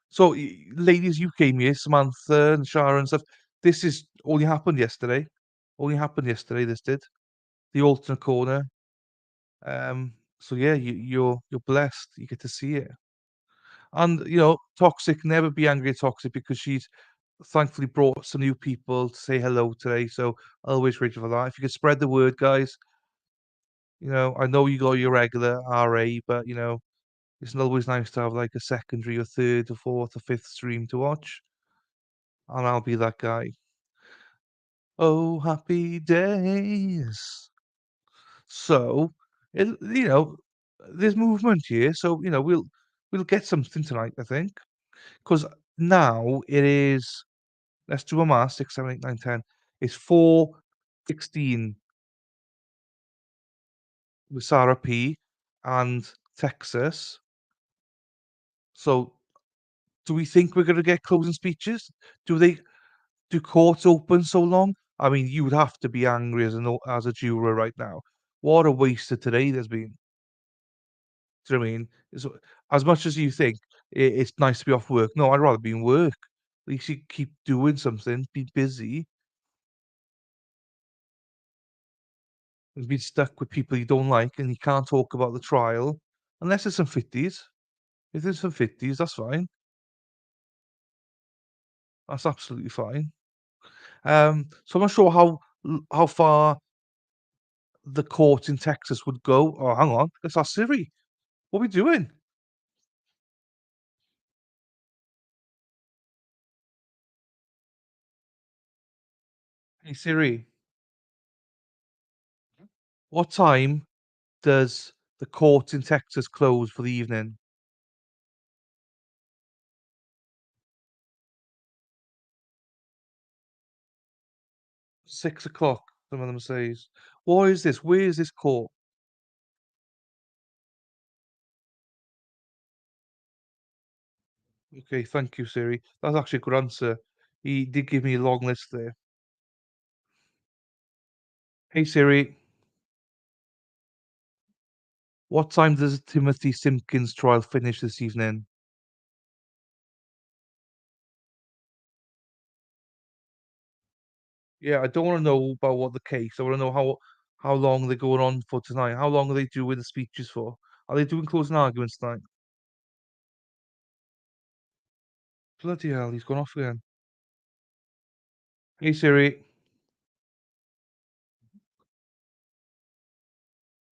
so ladies, you came here, Samantha and Sharon and stuff. This is only happened yesterday. Only happened yesterday, this did. The alternate corner. So yeah, you're blessed. You get to see it. And Toxic, never be angry at Toxic because she's thankfully brought some new people to say hello today. So always grateful for that. If you could spread the word, guys. I know you got your regular RA, but it's always nice to have like a secondary or third or fourth or fifth stream to watch. And I'll be that guy. Oh, happy days. So, there's movement here. So, we'll get something tonight, I think. Because now it is, let's do a math, 6, 7, 8, 9, 10. It's 4:16 with Sarah P and Texas. So, do we think we're going to get closing speeches? Do courts open so long? I mean, you would have to be angry as a juror right now. What a waste of today there's been. Do you know what I mean? As much as you think it's nice to be off work, no, I'd rather be in work. At least you keep doing something, be busy, and be stuck with people you don't like, and you can't talk about the trial unless there's some fifties. If there's some fifties, that's fine. That's absolutely fine. So I'm not sure how far the court in Texas would go. Oh, hang on, let's ask Siri. What are we doing? Hey Siri, what time does the court in Texas close for the evening? 6 o'clock, some of them says. What is this? Where is this court? Okay, thank you, Siri. That's actually a good answer. He did give me a long list there. Hey Siri, what time does Timothy Simpkins trial finish this evening? Yeah, I don't want to know about what the case. I want to know how long they're going on for tonight. How long are they doing the speeches for? Are they doing closing arguments tonight? Bloody hell, he's gone off again. Hey Siri,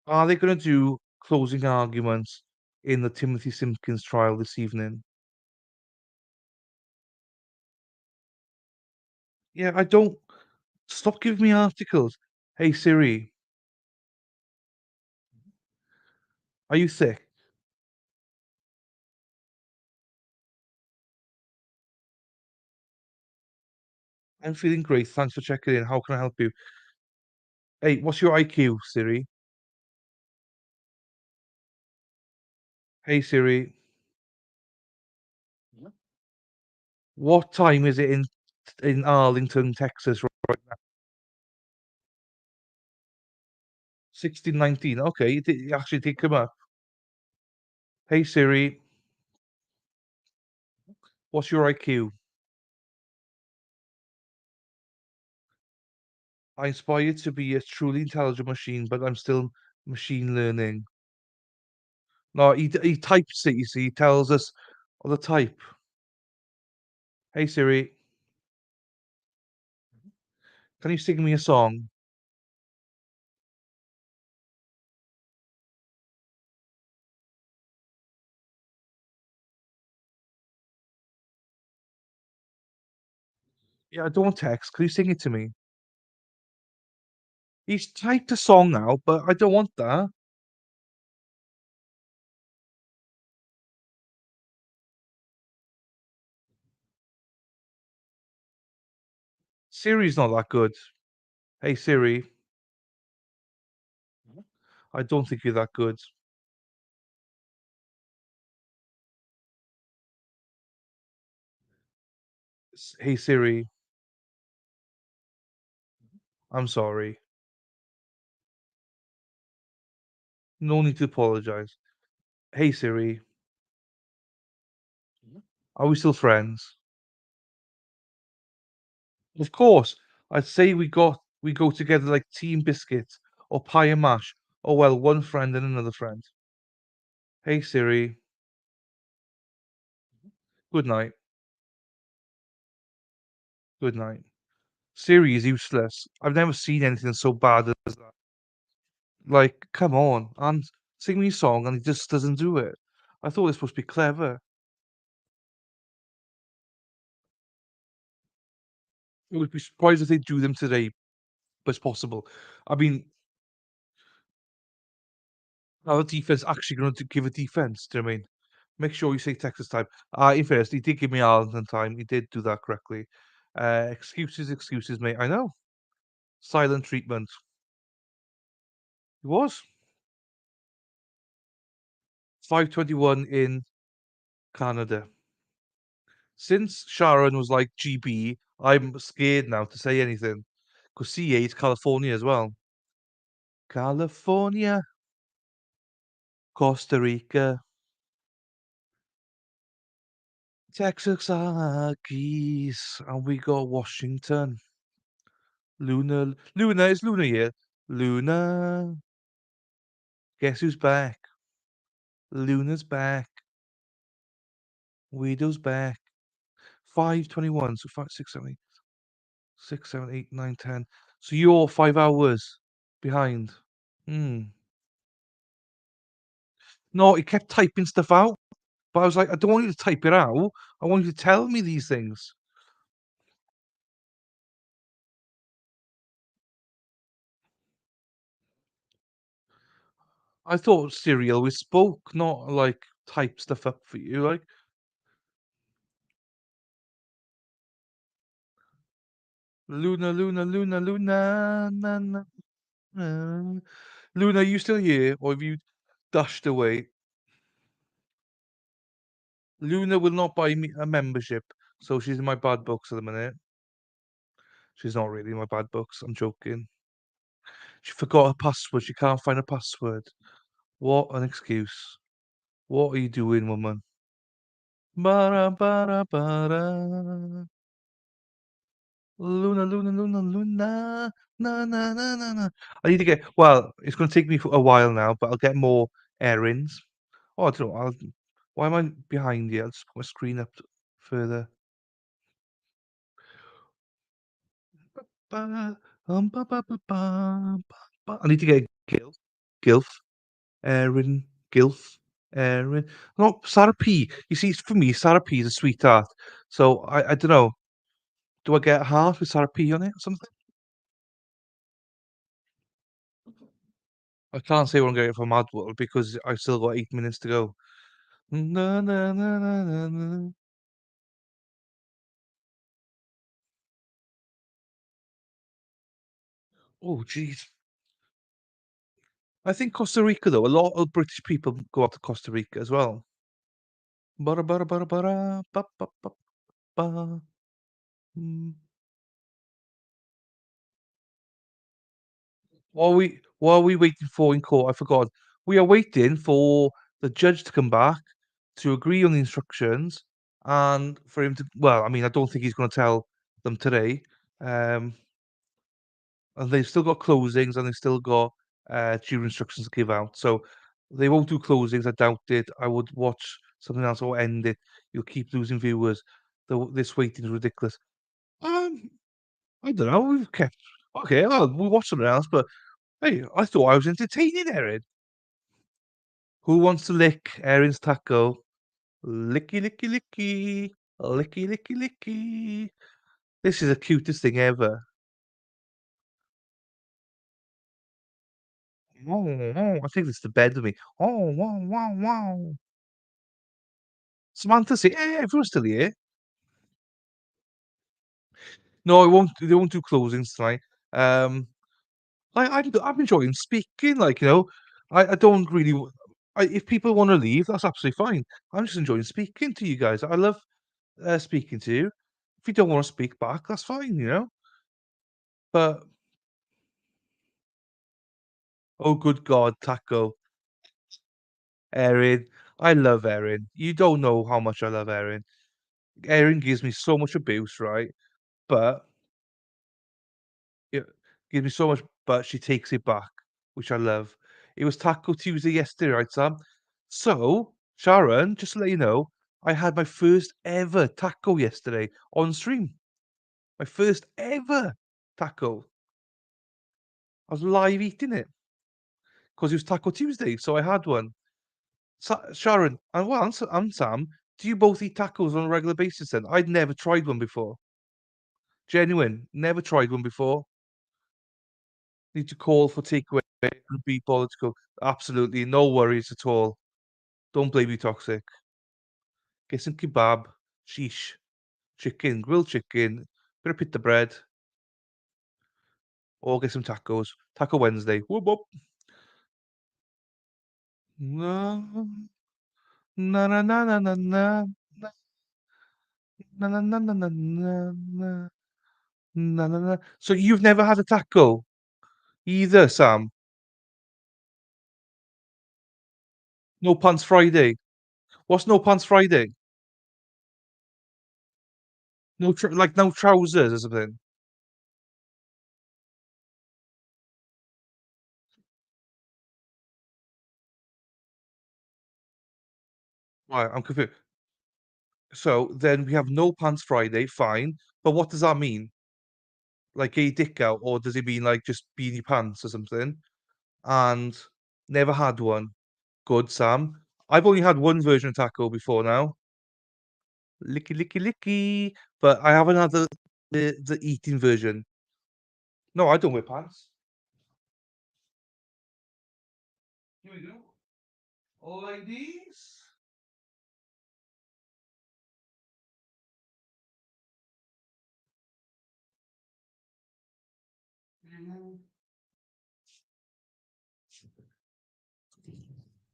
are they going to do closing arguments in the Timothy Simpkins trial this evening? Yeah, I don't. Stop giving me articles. Hey Siri, are you sick? I'm feeling great. Thanks for checking in. How can I help you? Hey, what's your IQ, Siri? Hey Siri, what time is it in Arlington, Texas right now? 16:19. Okay, it actually did come up. Hey Siri, what's your IQ? I aspire to be a truly intelligent machine, but I'm still machine learning. No, he types it, you see, he tells us the type. Hey Siri, can you sing me a song? Yeah, I don't want text. Can you sing it to me? He's typed a song now, but I don't want that. Siri's not that good. Hey Siri, I don't think you're that good. Hey Siri, I'm sorry. No need to apologize. Hey Siri, are we still friends? Of course. I'd say we go together like team biscuits or pie and mash. Or well, one friend and another friend. Hey Siri, good night. Good night. Siri is useless. I've never seen anything so bad as that. Like, come on, and sing me a song and he just doesn't do it. I thought it was supposed to be clever. I would be surprised if they do them today, but it's possible. I mean, our defense actually going to give a defense. Do you know what I mean? Make sure you say Texas time. In fairness, he did give me Arlington time. He did do that correctly. Excuses, mate. I know. Silent treatment. It was 5:21 in Canada. Since Sharon was like GB, I'm scared now to say anything because CA is California as well. California, Costa Rica, Texas are geese, and we got Washington. Luna is Luna here. Luna, guess who's back? Luna's back. Widow's back. 5:21. So 5, 6, 7, 8, 6, 7, 8, 9, 10. So you're 5 hours behind. Hmm. No, he kept typing stuff out, but I was like, I don't want you to type it out. I want you to tell me these things. I thought Serial we spoke, not like type stuff up for you. Like, Luna, Luna, Luna, Luna, na, na, na. Luna, are you still here, or have you dashed away? Luna will not buy me a membership, so she's in my bad books at the minute. She's not really in my bad books. I'm joking. She forgot her password. She can't find a password. What an excuse. What are you doing, woman? Bara, bara, bara. Luna, Luna, Luna, Luna. Na, na, na, na, na. I need to get. Well, it's going to take me for a while now, but I'll get more errands. Oh, I don't know. Why am I behind you? I'll just put my screen up further. Ba, ba, ba, ba, ba, ba. I need to get Gilf. Erin, Gilf, Erin. No, Sarah P. You see, for me, Sarah P is a sweetheart. So I don't know. Do I get a heart with Sarah P on it or something? I can't say what I'm getting from Madworld because I've still got 8 minutes to go. Na, na, na, na, na, na. Oh, jeez. I think Costa Rica, though, a lot of British people go out to Costa Rica as well. Bara, bara, bara, bara, ba, ba, ba, ba. Mm. What are we waiting for in court? I forgot. We are waiting for the judge to come back to agree on the instructions and for him to. Well, I mean, I don't think he's going to tell them today. Um, and they've still got closings and they've still got jury instructions to give out. So they won't do closings. I doubt it. I would watch something else or end it. You'll keep losing viewers. This waiting is ridiculous. Um, I don't know. We've kept okay. Well, we'll watch something else, but. Hey, I thought I was entertaining Erin. Who wants to lick Erin's taco? Licky, licky, licky. Licky, licky, licky. This is the cutest thing ever. Oh, oh, I think it's the bed with me. Oh, wow, wow, wow. Samantha say, hey, everyone's still here. No, I won't. They won't do closings tonight. Um, I'm enjoying speaking. Like I don't really. If people want to leave, that's absolutely fine. I'm just enjoying speaking to you guys. I love speaking to you. If you don't want to speak back, that's fine. But oh, good God, taco! Erin. I love Erin. You don't know how much I love Erin. Erin gives me so much abuse, right? But it gives me so much, but she takes it back, which I love. It was Taco Tuesday yesterday, right, Sam? So, Sharon, just to let you know, I had my first ever taco yesterday on stream. My first ever taco. I was live eating it because it was Taco Tuesday, so I had one. Sharon, and well, and Sam, do you both eat tacos on a regular basis then? I'd never tried one before. Genuine, never tried one before. Need to call for takeaway and be bothered to go. Absolutely, no worries at all. Don't blame me, toxic. Get some kebab, sheesh, chicken, grilled chicken, bit of pita bread, or get some tacos. Taco Wednesday. Whoop whoop. Na na na na na na na na na na na na na na na na na. So you've never had a taco either, Sam? No Pants Friday. What's No Pants Friday? Like no trousers or something. Right, I'm confused. So then we have No Pants Friday, fine. But what does that mean? Like a dick out, or does it mean like just beanie pants or something? And never had one. Good, Sam. I've only had one version of taco before now. Licky licky licky. But I haven't had the eating version. No, I don't wear pants. Here we go. Ladies.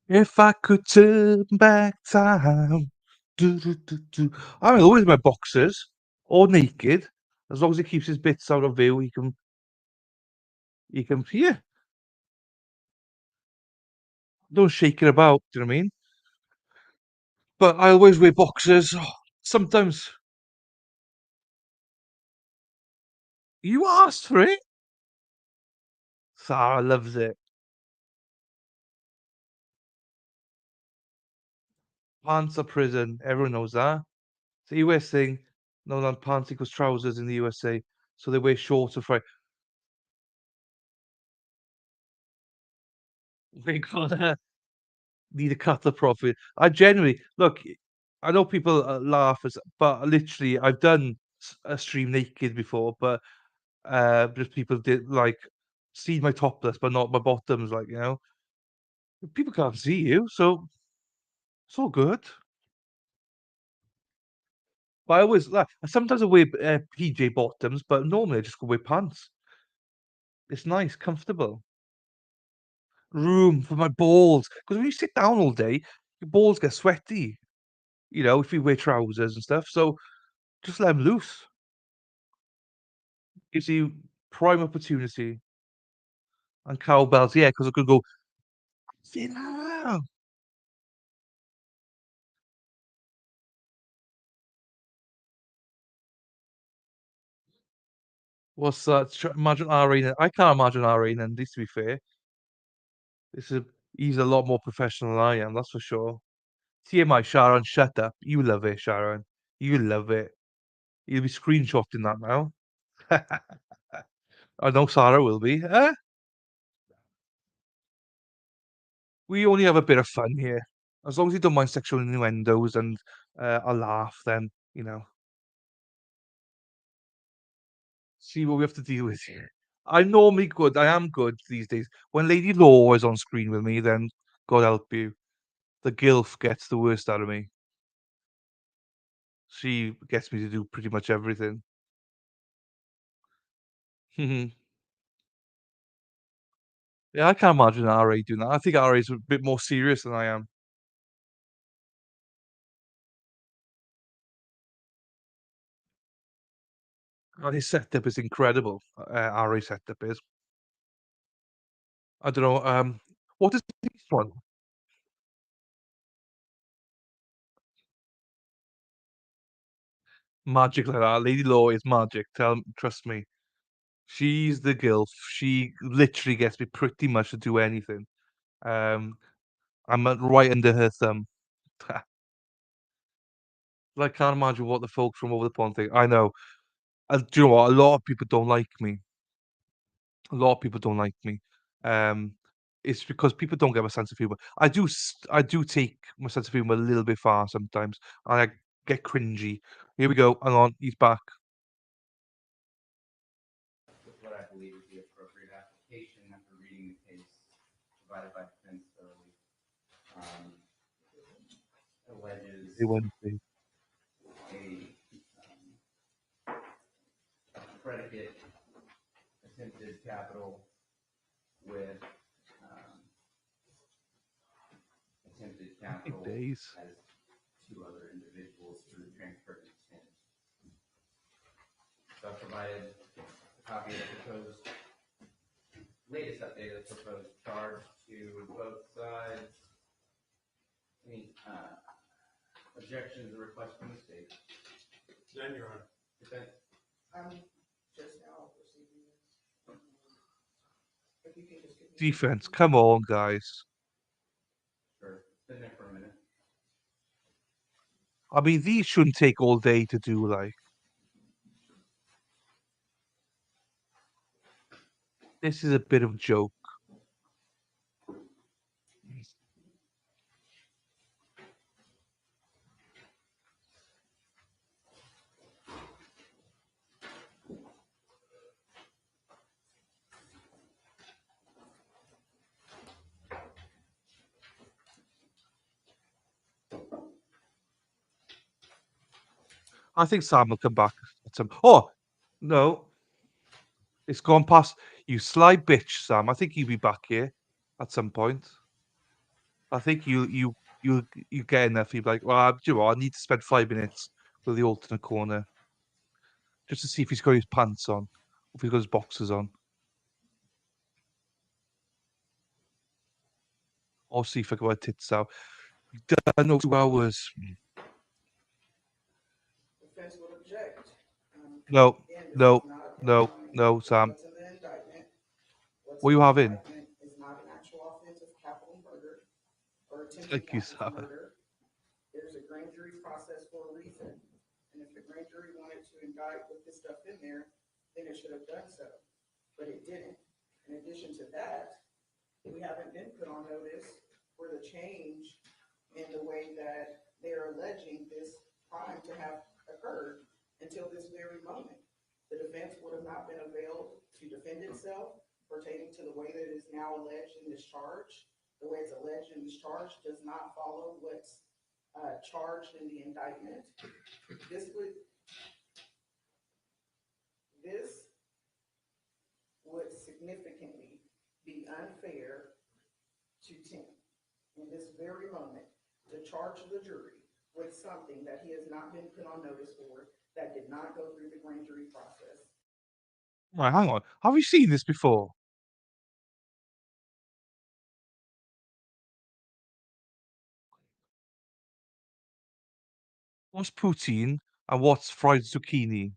If I could turn back time. Do, do, do, do. I'm always in my boxers or naked. As long as he keeps his bits out of view, he can yeah. Don't shake it about, do you know what I mean? But I always wear boxers. Sometimes you asked for it. Sarah loves it. Pants are prison. Everyone knows that. It's a US thing. No, not pants equals trousers in the USA. So they wear shorts or fry. They gotta need to cut the profit. I generally look. I know people laugh, but literally, I've done a stream naked before, but just people did like see my topless, but not my bottoms. Like people can't see you, so it's all good. But I always like sometimes I wear PJ bottoms, but normally I just go wear pants. It's nice, comfortable. Room for my balls. Because when you sit down all day, your balls get sweaty, if you wear trousers and stuff. So just let them loose. Gives you prime opportunity. And cowbells, yeah, because I could go, sit down. What's that? Imagine Irene. I can't imagine Irene, and this to be fair. This is he's a lot more professional than I am, that's for sure. TMI, Sharon, shut up. You love it, Sharon. You love it. You'll be screenshotting that now. I know Sarah will be. We only have a bit of fun here. As long as you don't mind sexual innuendos and a laugh, then, see what we have to deal with here. I'm normally good. I am good these days. When Lady Law is on screen with me, then God help you. The gilf gets the worst out of me. She gets me to do pretty much everything. Yeah, I can't imagine RA doing that. I think RA is a bit more serious than I am. Oh, his setup is incredible. RA setup is. I don't know. What is this one? Magic like that. Lady Law is magic. Trust me. She's the gilf. She literally gets me pretty much to do anything. I'm right under her thumb. I can't imagine what the folks from over the pond think. I know. Do you know what? A lot of people don't like me. A lot of people don't like me. Um, it's because people don't get my sense of humor. I do take my sense of humor a little bit far sometimes, and I get cringy. Here we go. Hang on, he's back. With what I believe is the appropriate application after reading the case provided by defense thoroughly. Alleges Wednesday. a predicate attempted capital with attempted capital Days. as two other individuals through transfer intent. So I provided a copy of the proposed latest update of the proposed charge to both sides. Any objections or requests from the state? Then you're on. Defense? Just now receiving this. If you can just give me. Defense. Come on, guys. Sure. It's been there for a minute. I mean, these shouldn't take all day to do, like. This is a bit of a joke. I think Sam will come back at some. Oh no, it's gone past. You sly bitch, Sam. I think you'll be back here at some point. I think you get enough. You'll be like, well, do you know what? I need to spend 5 minutes with the alternate corner just to see if he's got his pants on, or if he's got his boxers on, or see if I got my tits out. Done those 2 hours. Defense will object. No, Again, this no, is not no, applying no, Sam. what's in the indictment. What's What are in you the having? indictment is not an actual offense of capital murder or attempted Thank you, capital Sam. murder. There's a grand jury process for a reason. And if the grand jury wanted to indict with this stuff in there, then it should have done so. But it didn't. In addition to that, we haven't been put on notice for the change in the way that they're alleging this crime to have occurred until this very moment. The defense would have not been availed to defend itself pertaining to the way that it is now alleged in this charge. The way it's alleged in this charge does not follow what's charged in the indictment. This would significantly be unfair to Tim in this very moment to charge the jury with something that he has not been put on notice for, that did not go through the grand jury process. Right, hang on. Have we seen this before? What's poutine and what's fried zucchini?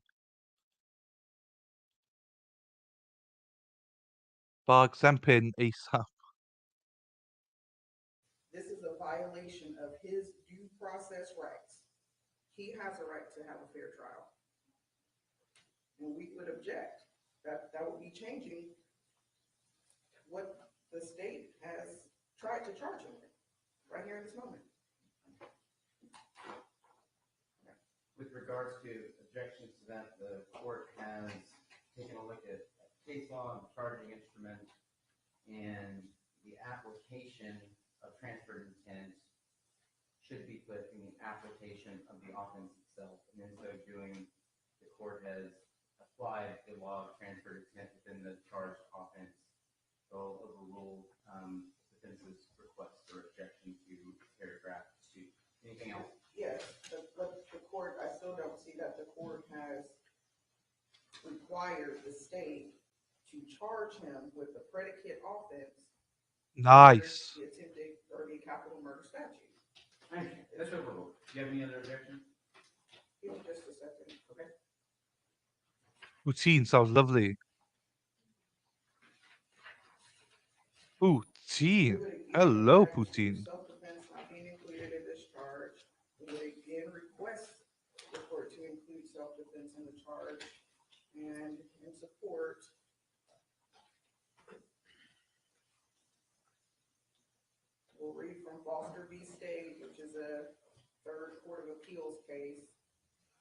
Bag Sempin ASAP. This is a violation of his due process rights. He has a right to have a fair trial. And we would object. That would be changing what the state has tried to charge him with right here in this moment. With regards to objections to that, the court has taken a look at case law and charging instrument and the application of transfer intent should be put in the application of the offense itself. And in so doing, the court has applied the law of transfer intent within the charged offense. So overruled defense's request or objection to paragraph 2. Anything else? Yes, but the court, I still don't see that the court has required the state to charge him with the predicate offense. Nice. The attempted or the capital murder statute. Thank you. That's overruled. Do you have any other objections? Give me just a second, okay? Poutine sounds lovely. Poutine. Hello, poutine. Self-defense not being included in this charge, we would again request the court to include self-defense in the charge. And in support, we'll read from Foster v. State, which is a third court of appeals case.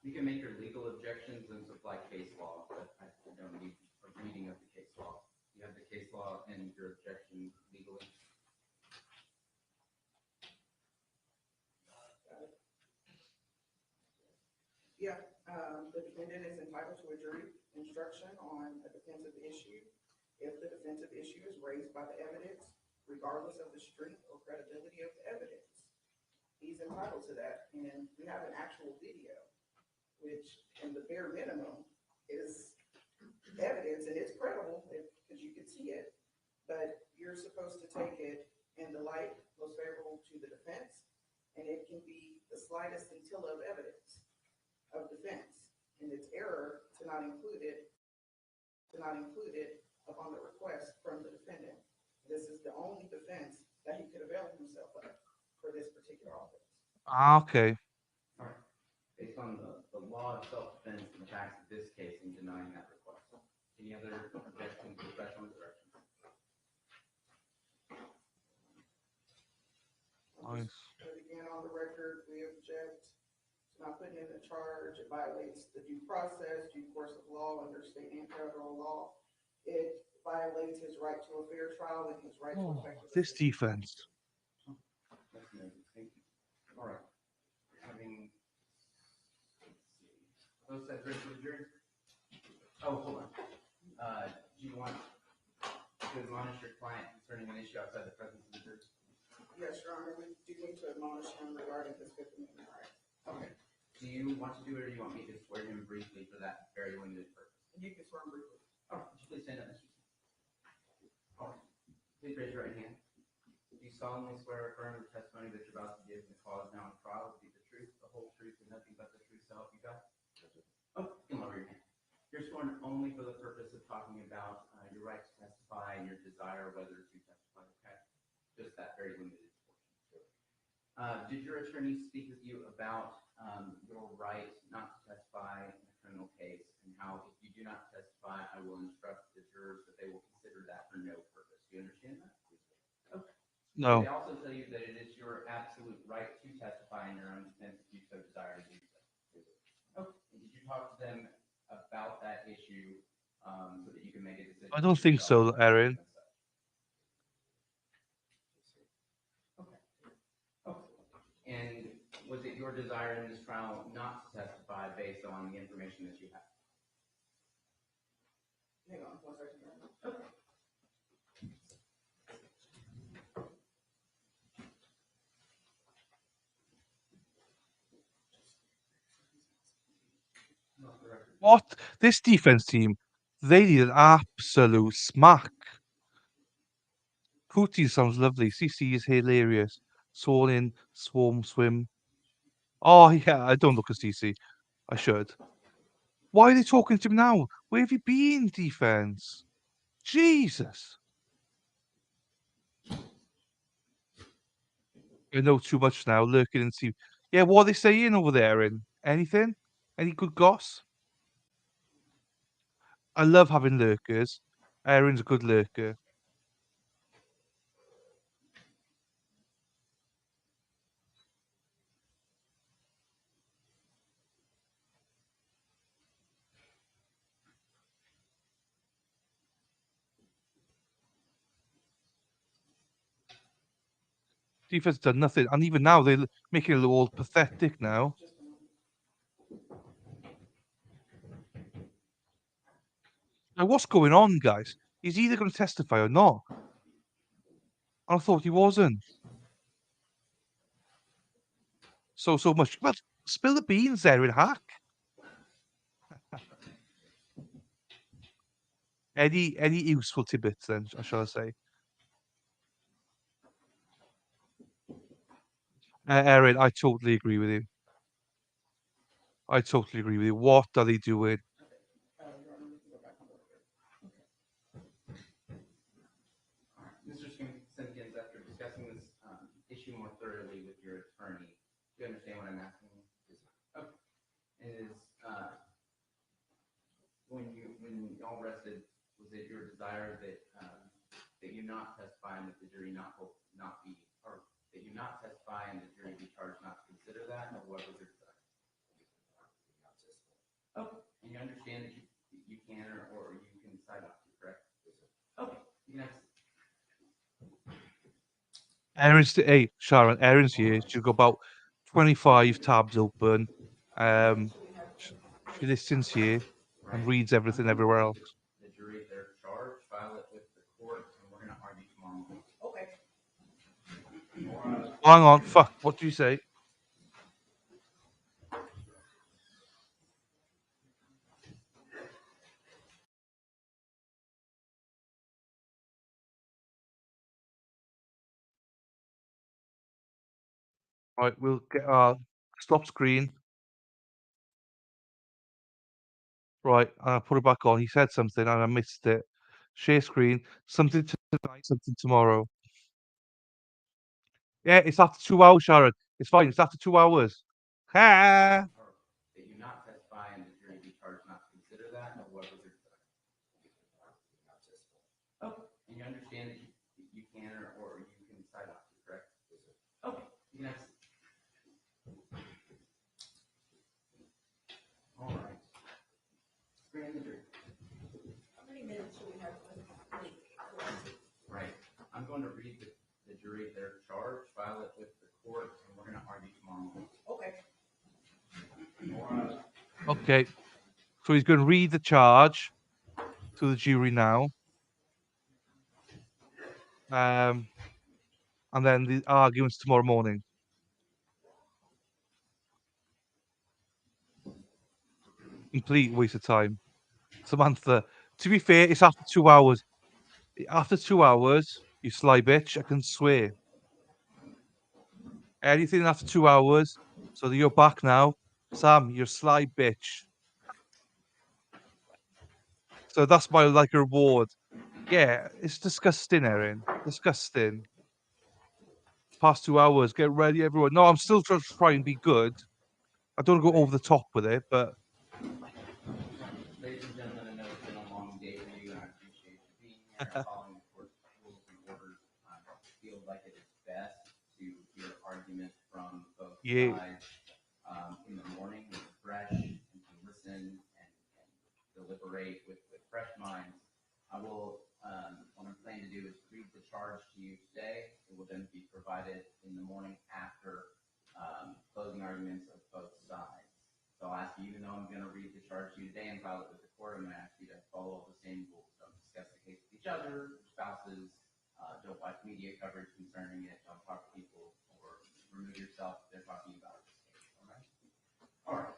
You can make your legal objections and supply case law, but I don't need a reading of the case law. You have the case law and your objection legally. Yeah, the defendant is entitled to a jury instruction on a defensive issue if the defensive issue is raised by the evidence, regardless of the strength or credibility of the evidence. He's entitled to that, and we have an actual video, which, in the bare minimum, is evidence, and it's credible, because you can see it, but you're supposed to take it in the light most favorable to the defense, and it can be the slightest scintilla of evidence of defense, and it's error to not include it upon the request from the defendant. This is the only defense that he could avail himself of for this particular offense. Okay. All right. Based on the law of self-defense and the facts of this case in denying that request. Any other objections or special instructions? Nice. But again, on the record, we object to not putting in the charge. It violates the due process, due course of law under state and federal law. It violates his right to a fair trial and his right to Oh, effective this defense. That's amazing. Thank you. All right. Having, let's see. Those sets ready for the jury? Oh, hold on. Do you want to admonish your client concerning an issue outside the presence of the jury? Yes, Your Honor, we do need to admonish him regarding his Fifth Amendment right. Okay. Do you want to do it, or do you want me to swear him briefly for that very limited purpose? You can swear him briefly. Oh, would you please stand up, Mr. All right. Please raise your right hand. Do you solemnly swear or affirm the testimony that you're about to give in the cause now in trial will be the truth, the whole truth, and nothing but the truth, so help you God? Oh, you can lower your hand. You're sworn only for the purpose of talking about your right to testify and your desire whether to testify, okay? Just that very limited portion. Did your attorney speak with you about your right not to testify in a criminal case, and how if you do not testify, I will instruct the jurors that they will consider that for no purpose? Do you understand that? Okay. No. They also tell you that it is your absolute right to testify in your own defense if you so desire to do so. Okay. Did you talk to them about that issue so that you can make a decision? I don't think so, Erin. And was it your desire in this trial not to testify based on the information that you have? Hang on, one second. Okay. What? This defense team, they need an absolute smack. Poutine sounds lovely. CC is hilarious. Sworn in, swarm swim. Oh, yeah, I don't look at CC. I should. Why are they talking to him now? Where have you been, defense? Jesus. I know too much now, lurking and see. Yeah, what are they saying over there, Erin? Anything? Any good goss? I love having lurkers. Erin's a good lurker. Defense done nothing, and even now they're making it look all pathetic now. Now, what's going on, guys? He's either going to testify or not. I thought he wasn't. So much. Well, spill the beans there in hack. Any useful tidbits then, shall I say? Erin, I totally agree with you. I totally agree with you. What are they doing? Mr. Simpkins, after discussing this issue more thoroughly with your attorney, do you understand what I'm asking you? Okay. Is when y'all rested, was it your desire that that you not testify and that the jury not be, or that you not testify and the jury be charged not to consider that, or what was your desire? Okay. And you understand that you can or you can decide not to, correct? Okay. You can have. Hey, Sharon, Erin's here. She's got about 25 tabs open. She listens here and reads everything everywhere else. The jury, their charge, file it with the court, and we're going to argue tomorrow morning. Okay. Hang on, fuck. What do you say? Right, we'll get our stop screen. Right, I'll put it back on. He said something and I missed it. Share screen. Something tonight, something tomorrow. Yeah, it's after 2 hours, Sharon. It's fine. It's after 2 hours. Ha! That you not testify and the jury be charged not to consider that, or what was your desire? Okay. And you understand that you can or you can decide not to, correct? Okay. You can have. All right. Screen the jury. How many minutes should we have? Right. I'm going to read the jury their charge, file it with the court, and we're going to argue tomorrow morning. Okay. Okay. So he's going to read the charge to the jury now. And then the arguments tomorrow morning. Complete waste of time. Samantha, to be fair, it's after 2 hours. After 2 hours, you sly bitch, I can swear. Anything after 2 hours, so that you're back now. Sam, you're sly bitch. So that's my like reward. Yeah, it's disgusting, Erin. Disgusting. Past 2 hours, get ready, everyone. No, I'm still trying to try and be good. I don't want to go over the top with it, but Ladies and gentlemen, I know it's been a long day for you, and I appreciate you being here and following the court's rules and orders. I feel like it is best to hear arguments from both sides in the morning with fresh and to listen and deliberate with fresh minds. I will, what I'm planning to do is read the charge to you today. It will then be provided in the morning after closing arguments of both sides. So I'll ask you, even though I'm going to read the charge to you today and file it with the court, I'm going to ask you to follow the same rules. Don't discuss the case with each other, spouses, don't watch media coverage concerning it, don't talk to people, or remove yourself if they're talking about this case. All right? All right.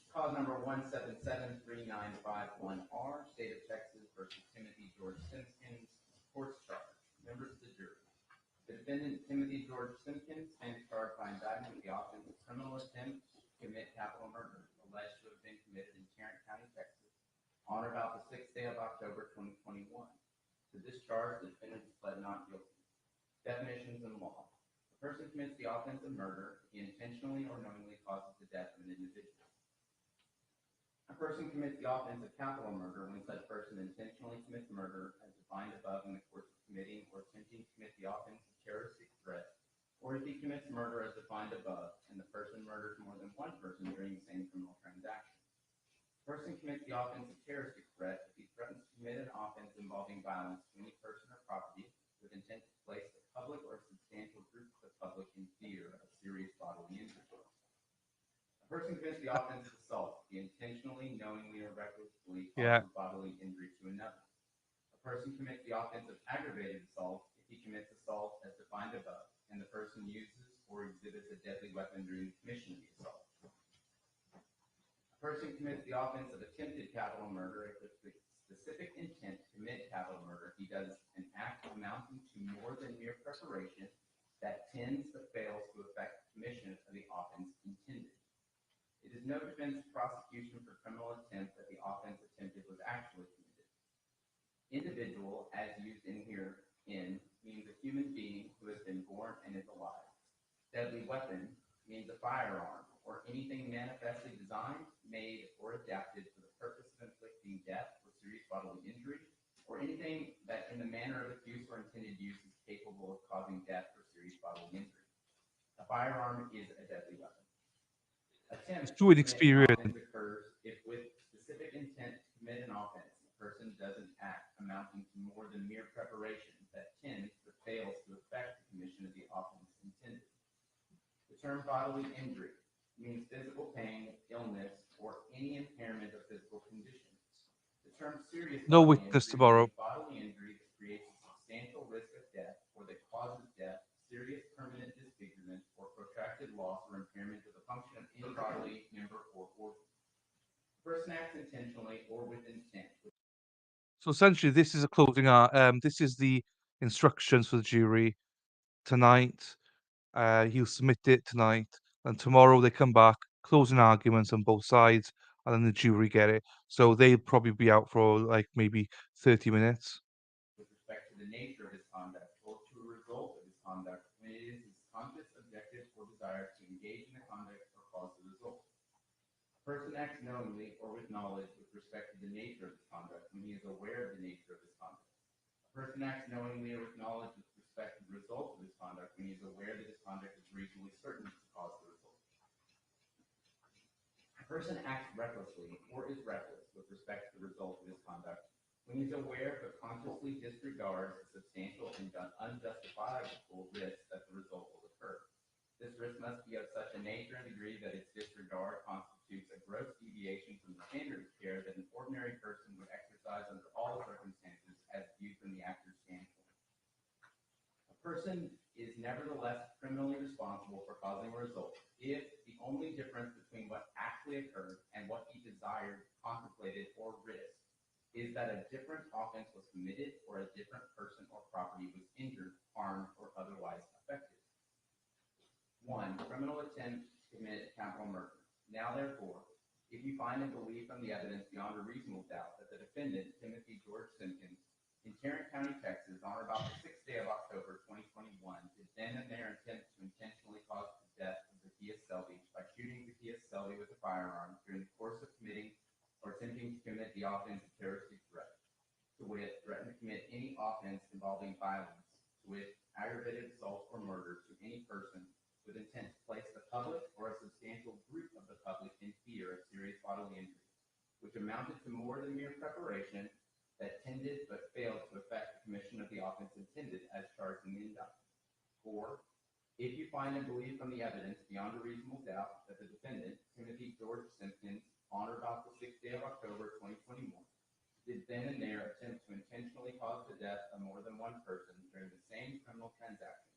Cause number 1773951R, State of Texas versus Timothy George Simpkins, court's charge. Members of the jury. The defendant, Timothy George Simpkins, stands charged by indictment with the offense of criminal attempt to commit capital murder, alleged to have been committed in Tarrant County, Texas, on or about the 6th day of October 2021. To this charge, the defendant has pled not guilty. Definitions in law. A person commits the offense of murder if he intentionally or knowingly causes the death of an individual. A person commits the offense of capital murder when such person intentionally commits murder as defined above in the course of committing or attempting to commit the offense of terroristic threat, or if he commits murder as defined above and the person murders more than one person during the same criminal transaction. A person commits the offense of terroristic threat if he threatens to commit an offense involving violence to any person or property with intent to place the public or a substantial group of the public in fear of serious bodily injury. A person commits the offense of assault if he intentionally, knowingly, or recklessly causes bodily injury to another. A person commits the offense of aggravated assault if he commits assault as defined above, and the person uses or exhibits a deadly weapon during the commission of the assault. A person commits the offense of attempted capital murder if with the specific intent to commit capital murder, he does an act amounting to more than mere preparation that tends but fails to effect the commission of the offense intended. It is is no defense prosecution for criminal attempt that the offense attempted was actually committed. Individual, as used in here, means a human being who has been born and is alive. Deadly weapon means a firearm or anything manifestly designed, made, or adapted for the purpose of inflicting death or serious bodily injury, or anything that in the manner of its use or intended use is capable of causing death or serious bodily injury. A firearm is a deadly weapon. Attempt It's too to commit an offense inexperienced. occurs if with specific intent to commit an offense, the person does an act amounting to more than mere preparation that tends but fails to effect the commission of the offense intended. The term bodily injury means physical pain, illness, or any impairment of physical condition. The term serious No bodily witness injury tomorrow. means bodily injury that creates a substantial risk of death or that causes death, serious permanent disfigurement, or protracted loss or impairment of the function of any bodily member or organ. The person acts intentionally or with intent. So essentially, this is a closing this is the instructions for the jury tonight. He'll submit it tonight, and tomorrow they come back, closing arguments on both sides, and then the jury get it. So they'll probably be out for like maybe 30 minutes. With respect to the nature of his conduct or to a result of his conduct when it is his conscious objective or desire to engage in the conduct or cause the result. A person acts knowingly or with knowledge with respect to the nature of his conduct when he is aware of the nature of his conduct. A person acts knowingly or with knowledge with respect to the result of his conduct when he is aware that his conduct is reasonably certain to cause the result. A person acts recklessly or is reckless with respect to the result of his conduct when he is aware but consciously disregards the substantial and unjustifiable risk that the result will occur. This risk must be of such a nature and degree that its disregard constitutes a gross deviation from the standard of care that an ordinary person would exercise under all circumstances as viewed from the actor's standpoint. A person is nevertheless criminally responsible for causing a result if the only difference between what actually occurred and what he desired, contemplated, or risked is that a different offense was committed or a different person or property was injured, harmed, or otherwise affected. 1. Criminal attempt to commit capital murder. Now, therefore, if you find and believe from the evidence beyond a reasonable doubt that the defendant, Timothy George Simpkins, in Tarrant County, Texas, on or about the 6th day of October 2021, did then and there attempt to intentionally cause the death of Zacchaeus Selby by shooting Zacchaeus Selby with a firearm during the course of committing or attempting to commit the offense of terroristic threat, to wit, threaten to commit any offense involving violence, to wit, aggravated assault or murder to any person with intent to place the public or a substantial group of the public in fear of serious bodily injury, which amounted to more than mere preparation that tended but failed to effect the commission of the offense intended as charged in the indictment. 4. If you find and believe from the evidence beyond a reasonable doubt that the defendant, Timothy George Simpkins, on or about the 6th day of October 2021, did then and there attempt to intentionally cause the death of more than one person during the same criminal transaction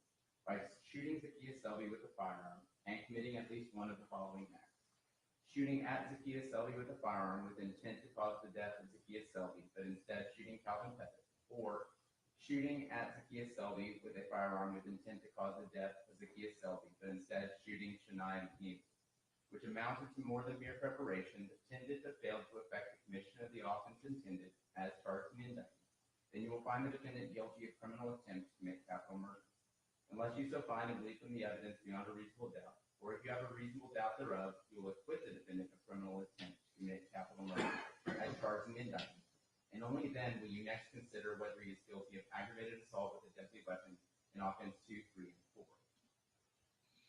by shooting Zacchaeus Selby with a firearm and committing at least one of the following acts. Shooting at Zacchaeus Selby with a firearm with intent to cause the death of Zacchaeus Selby, but instead shooting Calvin Pettit. Or shooting at Zacchaeus Selby with a firearm with intent to cause the death of Zacchaeus Selby, but instead shooting Shania McNeil, which amounted to more than mere preparation that tended but failed to effect the commission of the offense intended as charged in the indictment, then you will find the defendant guilty of criminal attempt to commit capital murder. Unless you so find and believe from the evidence beyond a reasonable doubt, or if you have a reasonable doubt thereof, you will acquit the defendant of criminal attempt to commit capital murder as charged in the indictment. And only then will you next consider whether he is guilty of aggravated assault with a deadly weapon in offense 2, 3, and 4.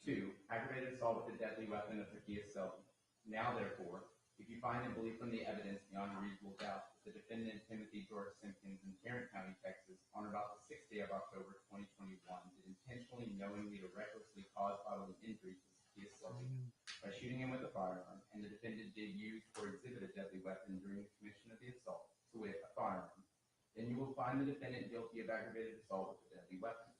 2. Aggravated assault with a deadly weapon of Zacchaeus Selby. Now, therefore, if you find and believe from the evidence beyond a reasonable doubt that the defendant, Timothy George Simpkins, in Tarrant County, Texas, on or about the 6th day of October 2021, did intentionally, knowingly, or recklessly cause bodily injury to Zacchaeus Selby by shooting him with a firearm, and the defendant did use or exhibit a deadly weapon during the commission of the assault, to wit, a firearm, then you will find the defendant guilty of aggravated assault with a deadly weapon.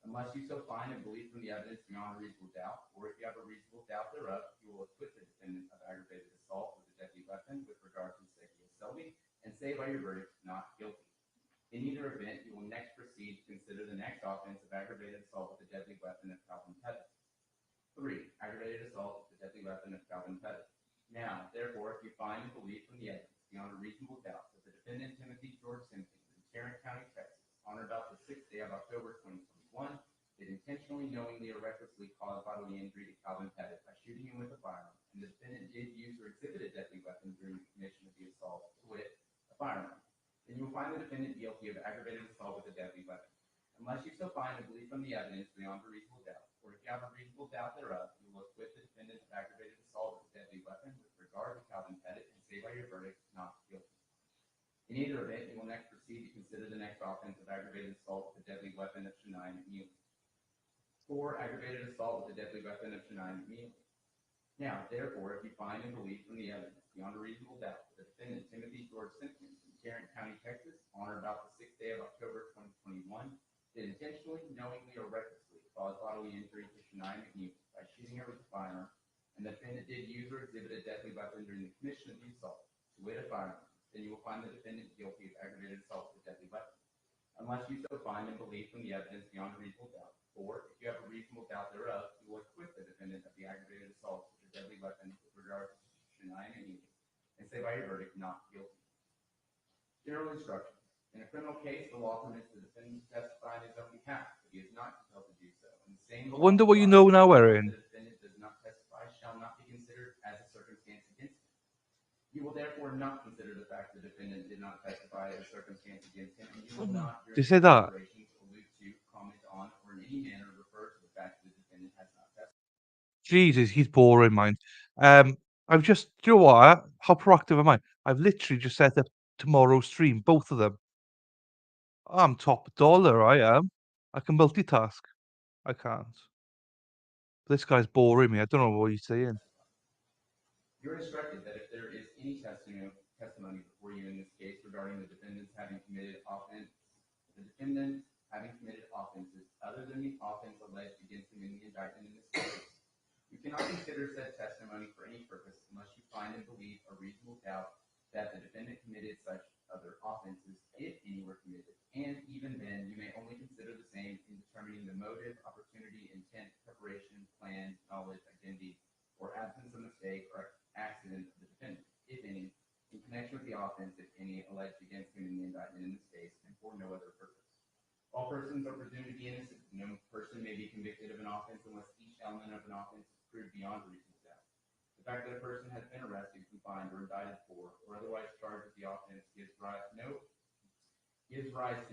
Unless you so find and believe from the evidence beyond a reasonable doubt, or if you have a reasonable doubt thereof, you will acquit the defendant of aggravated assault with a deadly weapon with regard to Zacchaeus Selby, and say by your verdict, not guilty. In either event, you will next proceed to consider the next offense of aggravated assault with a deadly weapon of Calvin Pettit. 3. Aggravated assault with a deadly weapon of Calvin Pettit. Now, therefore, if you find and believe from the evidence beyond a reasonable doubt that the defendant Timothy George Simpkins in Tarrant County, Texas, on or about the 6th day of October 2021, did intentionally, knowingly, or recklessly cause bodily injury to Calvin Pettit by shooting him with a firearm, and the defendant did use or exhibit a deadly weapon during the commission of the assault, to wit, a firearm, then you will find the defendant guilty of aggravated assault with a deadly weapon. Unless you so find and believe from the evidence beyond a reasonable doubt, or if you have a reasonable doubt thereof, you will acquit the defendant of aggravated assault with a deadly weapon with regard to Calvin Pettit and say by your verdict not guilty. In either event, you will next proceed to consider the next offense of aggravated assault with a deadly weapon of Shania McNeely. 4. Aggravated assault with a deadly weapon of Shania McNeely. Now, therefore, if you find and believe from the evidence beyond a reasonable doubt that the defendant Timothy George Simpkins in Tarrant County, Texas, on or about the 6th day of October 2021, did intentionally, knowingly, or recklessly cause bodily injury to Shania McNeely by shooting her with a firearm, and the defendant did use or exhibit a deadly weapon during the commission of the assault, to wit, a firearm, then you will find the defendant guilty of aggravated assault with a deadly weapon. Unless you so find and believe from the evidence beyond a reasonable doubt, or if you have a reasonable doubt thereof, you will acquit the defendant of the aggravated assault with a deadly weapon with regard to Shania McNeely, and say by your verdict not guilty. General instructions. In a criminal case, the law permits the defendant to testify on his own behalf, but he is not compelled to do so. And the same I law wonder what you applies know now, when Erin. the defendant does not testify shall not be considered as a circumstance against him. You will therefore not consider the fact the defendant did not testify as a circumstance against him, and you will not, Did you during say the that? deliberations, allude to, comment on, or in any manner refer to the fact that the defendant has not testified. Jesus, he's boring, mind. I've just, do you know what? How proactive am I? I've literally just set up tomorrow's stream, both of them. I'm top dollar, I am. I can multitask. I can't. This guy's boring me. I don't know what he's saying. You're instructed that if there is any testimony before you in this case regarding the defendants having committed offenses other than the offense alleged against him in the indictment in this case, you cannot consider said testimony for any purpose unless you find and believe a reasonable doubt that the defendant committed such other offenses, if any were committed. And even then, you may only consider the same in determining the motive, opportunity, intent, preparation, plan, knowledge, identity, or absence of mistake or accident of the defendant, if any, in connection with the offense, if any, alleged against him in the indictment in this case, and for no other purpose. All persons are presumed to be innocent. No person may be convicted of an offense unless each element of an offense is proved beyond a reasonable doubt. The fact that a person has been arrested, confined, or indicted for, or otherwise charged with the offense gives rise to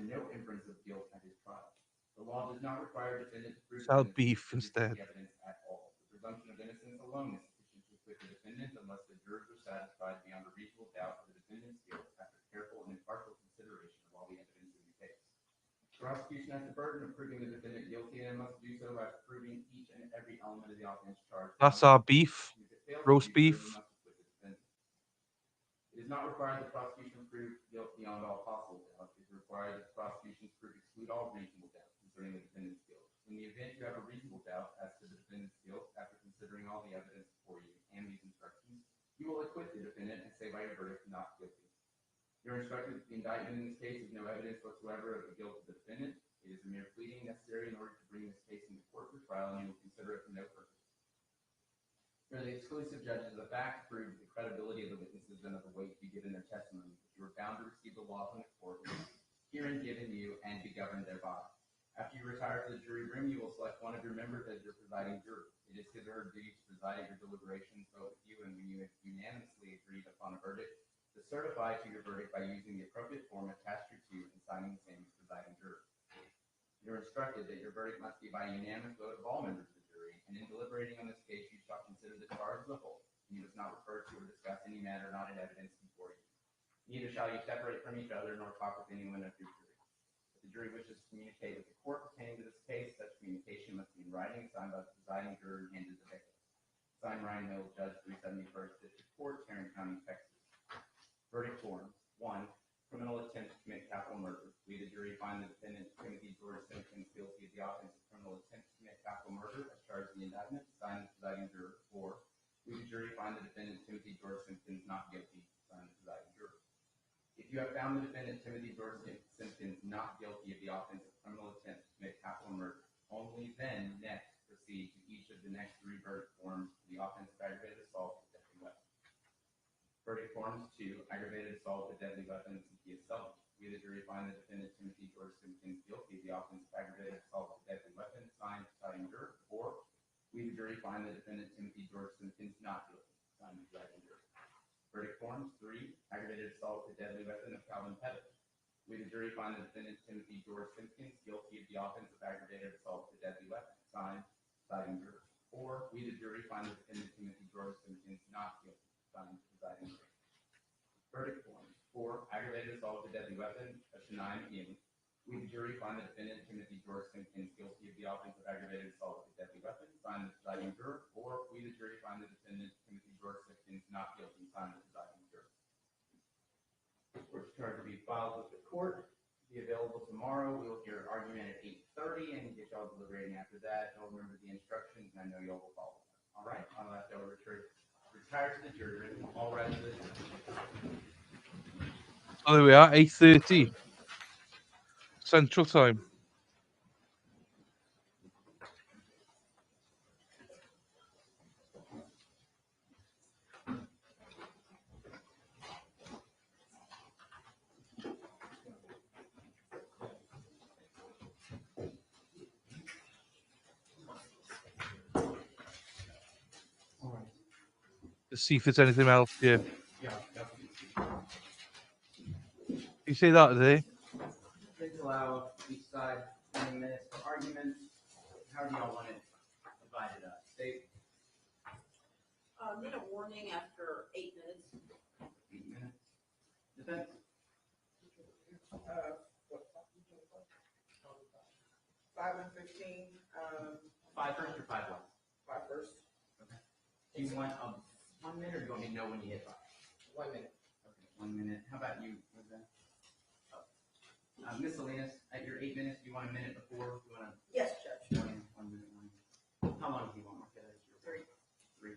no inference of guilt at his trial. The law does not require a defendant to prove Sell innocence beef or produce instead. the evidence at all. The presumption of innocence alone is sufficient to acquit the defendant unless the jurors are satisfied beyond a reasonable doubt of the defendant's guilt after careful and impartial consideration of all the evidence in the case. The prosecution has the burden of proving the defendant guilty and must do so by proving each and every element of the offense charged. That's our beef. If it fails to Roast do so, you beef. must acquit the defendant. It is not required that the prosecution prove guilt beyond all possible doubt. It is required that the prosecution's proof exclude all reasonable doubt concerning the defendant's guilt. In the event you have a reasonable doubt as to the defendant's guilt after considering all the evidence before you and these instructions, you will acquit the defendant and say by your verdict not guilty. You're instructed that the indictment in this case is no evidence whatsoever of the guilt of the defendant. It is a mere pleading necessary in order to bring this case into court for trial, and you will consider it for no purpose. You're the exclusive judges of the fact, prove the credibility of the witnesses and of the weight to be given their testimony. You are bound to receive the law from the court, herein given you, and be governed thereby. After you retire to the jury room, you will select one of your members as your presiding juror. It is his or her duty to preside at your deliberations, vote with you, and when you have unanimously agreed upon a verdict, to certify to your verdict by using the appropriate form attached to and signing the same as presiding juror. You're instructed that your verdict must be by unanimous vote of all members of the jury, and in deliberating on this case, you shall consider the charge as a whole. You must not refer to or discuss any matter not in evidence before you. Neither shall you separate from each other nor talk with anyone of your jury. If the jury wishes to communicate with the court pertaining to this case, such communication must be in writing, signed by the presiding juror and handed to the victim. Signed, Ryan Mills, Judge, 371st District Court, Tarrant County, Texas. Verdict forms. 1. Criminal attempt to commit capital murder. We, the jury, find the defendant, Timothy George Simpkins, guilty of the offense of criminal attempt to commit capital murder as charged in the indictment. Signed, the presiding juror. 4. We, the jury, find the defendant, Timothy George Simpkins, not guilty. Signed, the presiding juror. If you have found the defendant, Timothy George Simpkins, not guilty of the offense of criminal attempt to commit capital murder, only then next proceed to each of the next 3 verdict forms for the offense of aggravated assault with deadly weapon. forms 2, aggravated assault with deadly weapon, Cynthia Sullivan. We, the jury, find the defendant Timothy George Simpkins guilty of the offense of aggravated assault with deadly weapon, signed, deciding juror. Or we, the jury, find the defendant Timothy George Simpkins not guilty, signed, deciding juror. Verdict forms 3, aggravated assault with deadly weapon of Calvin Pettit. We, the jury, find the defendant Timothy George Simpkins guilty of the offense of aggravated assault with deadly weapon, signed, deciding juror. Or we, the jury, find the defendant Timothy George Simpkins not guilty, signed, deciding juror. Verdict forms 4, aggravated assault with deadly weapon of Shania McNeely. We, the jury, find the defendant Timothy George Simpkins guilty of the offense of aggravated assault with deadly weapon, signed, the deciding juror. Or we, the jury, find the defendant Timothy George Simpkins not guilty, signed, the deciding juror. Court's charge will be filed with the court, be available tomorrow. We will hear argument at 8:30 and get y'all deliberating after that. Y'all remember the instructions, and I know y'all will follow them. All right, I'll ask y'all to retire to the jury room. All rise to the jury. Oh, there we are, 8:30 Central Time. To see if there's anything else here. You say that, did Please allow each side 20 minutes for argument. How do y'all want it divided up? State. Need a warning after 8 minutes. 8 minutes. Defense. 5 and 15. 5 first or 5 last? 5 first. Okay. Do you want 1 minute, or do you want me to know when you hit 5? 1 minute. Okay, 1 minute. How about you? Miscellaneous, at your 8 minutes, do you want a minute before? Do you want to? Yes, Judge. 1 minute, 1 minute. How long do you want? Okay, that's your 3. 3.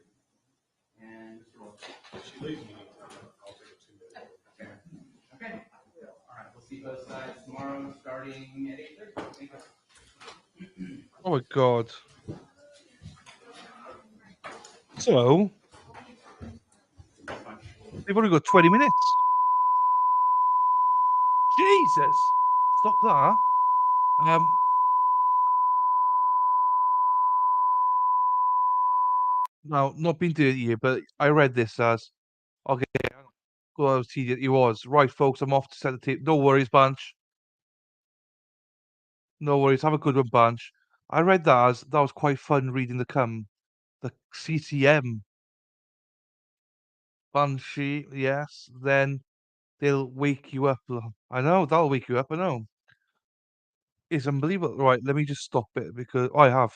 And Mr. Wilson. She leaves me, I'll take it 2 minutes. Okay. Okay. All right, we'll see both sides tomorrow, starting at 8:30. Thank you. Oh my God. So, they've only got 20 minutes. Jesus! Stop that. Now, not being dirty here, but I read this as, okay, well, I was tedious. He was. Right, folks, I'm off to set the tape. No worries, Bunch. No worries. Have a good one, Bunch. I read that as, that was quite fun reading the CCM. Banshee, yes. Then they'll wake you up. I know, that'll wake you up, I know. It's unbelievable. Right, let me just stop it because I have.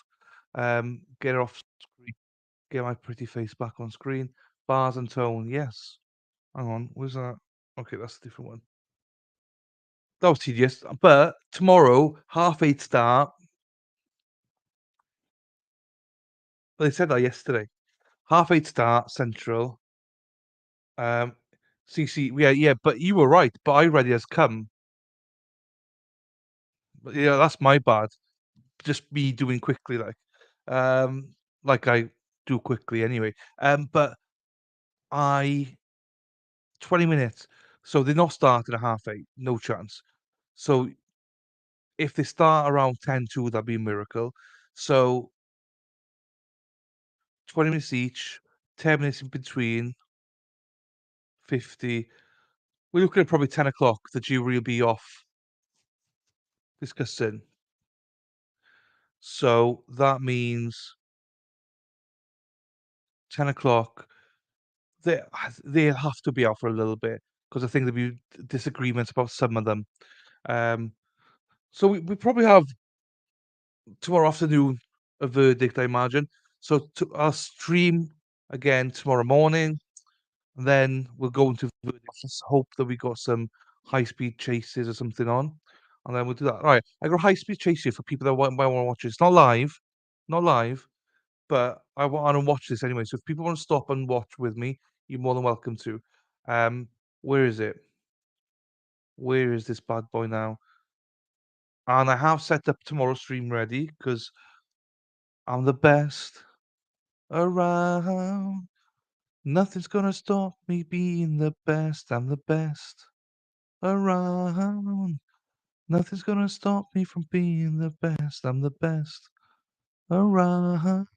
Get it off screen. Get my pretty face back on screen. Bars and tone, yes. Hang on, where's that? Okay, that's a different one. That was tedious. But tomorrow, 8:30 start. Well, they said that yesterday. 8:30 start, Central. CC, yeah, but you were right. But I read it as come. But yeah, that's my bad. Just me doing quickly, like I do quickly anyway. But I 20 minutes. So they're not starting at 8:30, no chance. So if they start around 10 to, that'd be a miracle. So 20 minutes each, 10 minutes in between, 50. We're looking at probably 10 o'clock. The jury will be off discussing. So that means 10 o'clock. They have to be out for a little bit because I think there'll be disagreements about some of them. So we probably have tomorrow afternoon a verdict, I imagine. So I'll stream again tomorrow morning. And then we'll go into verdicts. Let's hope that we got some high speed chases or something on. And then we'll do that. All right. I got high speed chase here for people that might want to watch it. It's not live, but I want to watch this anyway. So if people want to stop and watch with me, you're more than welcome to. Where is it? Where is this bad boy now? And I have set up tomorrow's stream ready because I'm the best around. Nothing's gonna stop me being the best. I'm the best around. Nothing's gonna stop me from being the best. I'm the best around.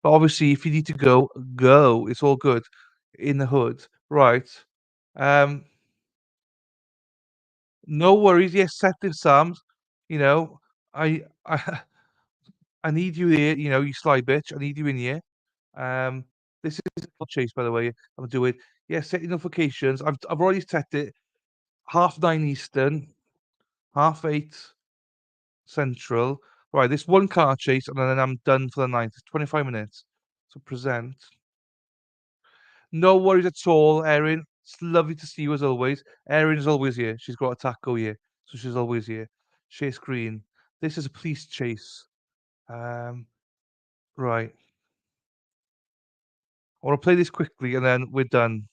But obviously, if you need to go, go. It's all good in the hood, right? Um, no worries. Yes, set the Psalms. You know, I I need you here. You know, you sly bitch. I need you in here. This is a chase, by the way. I'm doing. Yeah, set your notifications. I've already set it 9:30 Eastern, 8:30 Central. Right, this one car chase, and then I'm done for the night. It's 25 minutes. So present. No worries at all, Erin. It's lovely to see you as always. Erin is always here. She's got a taco here, so she's always here. Share screen. This is a police chase. Right. I want to play this quickly, and then we're done.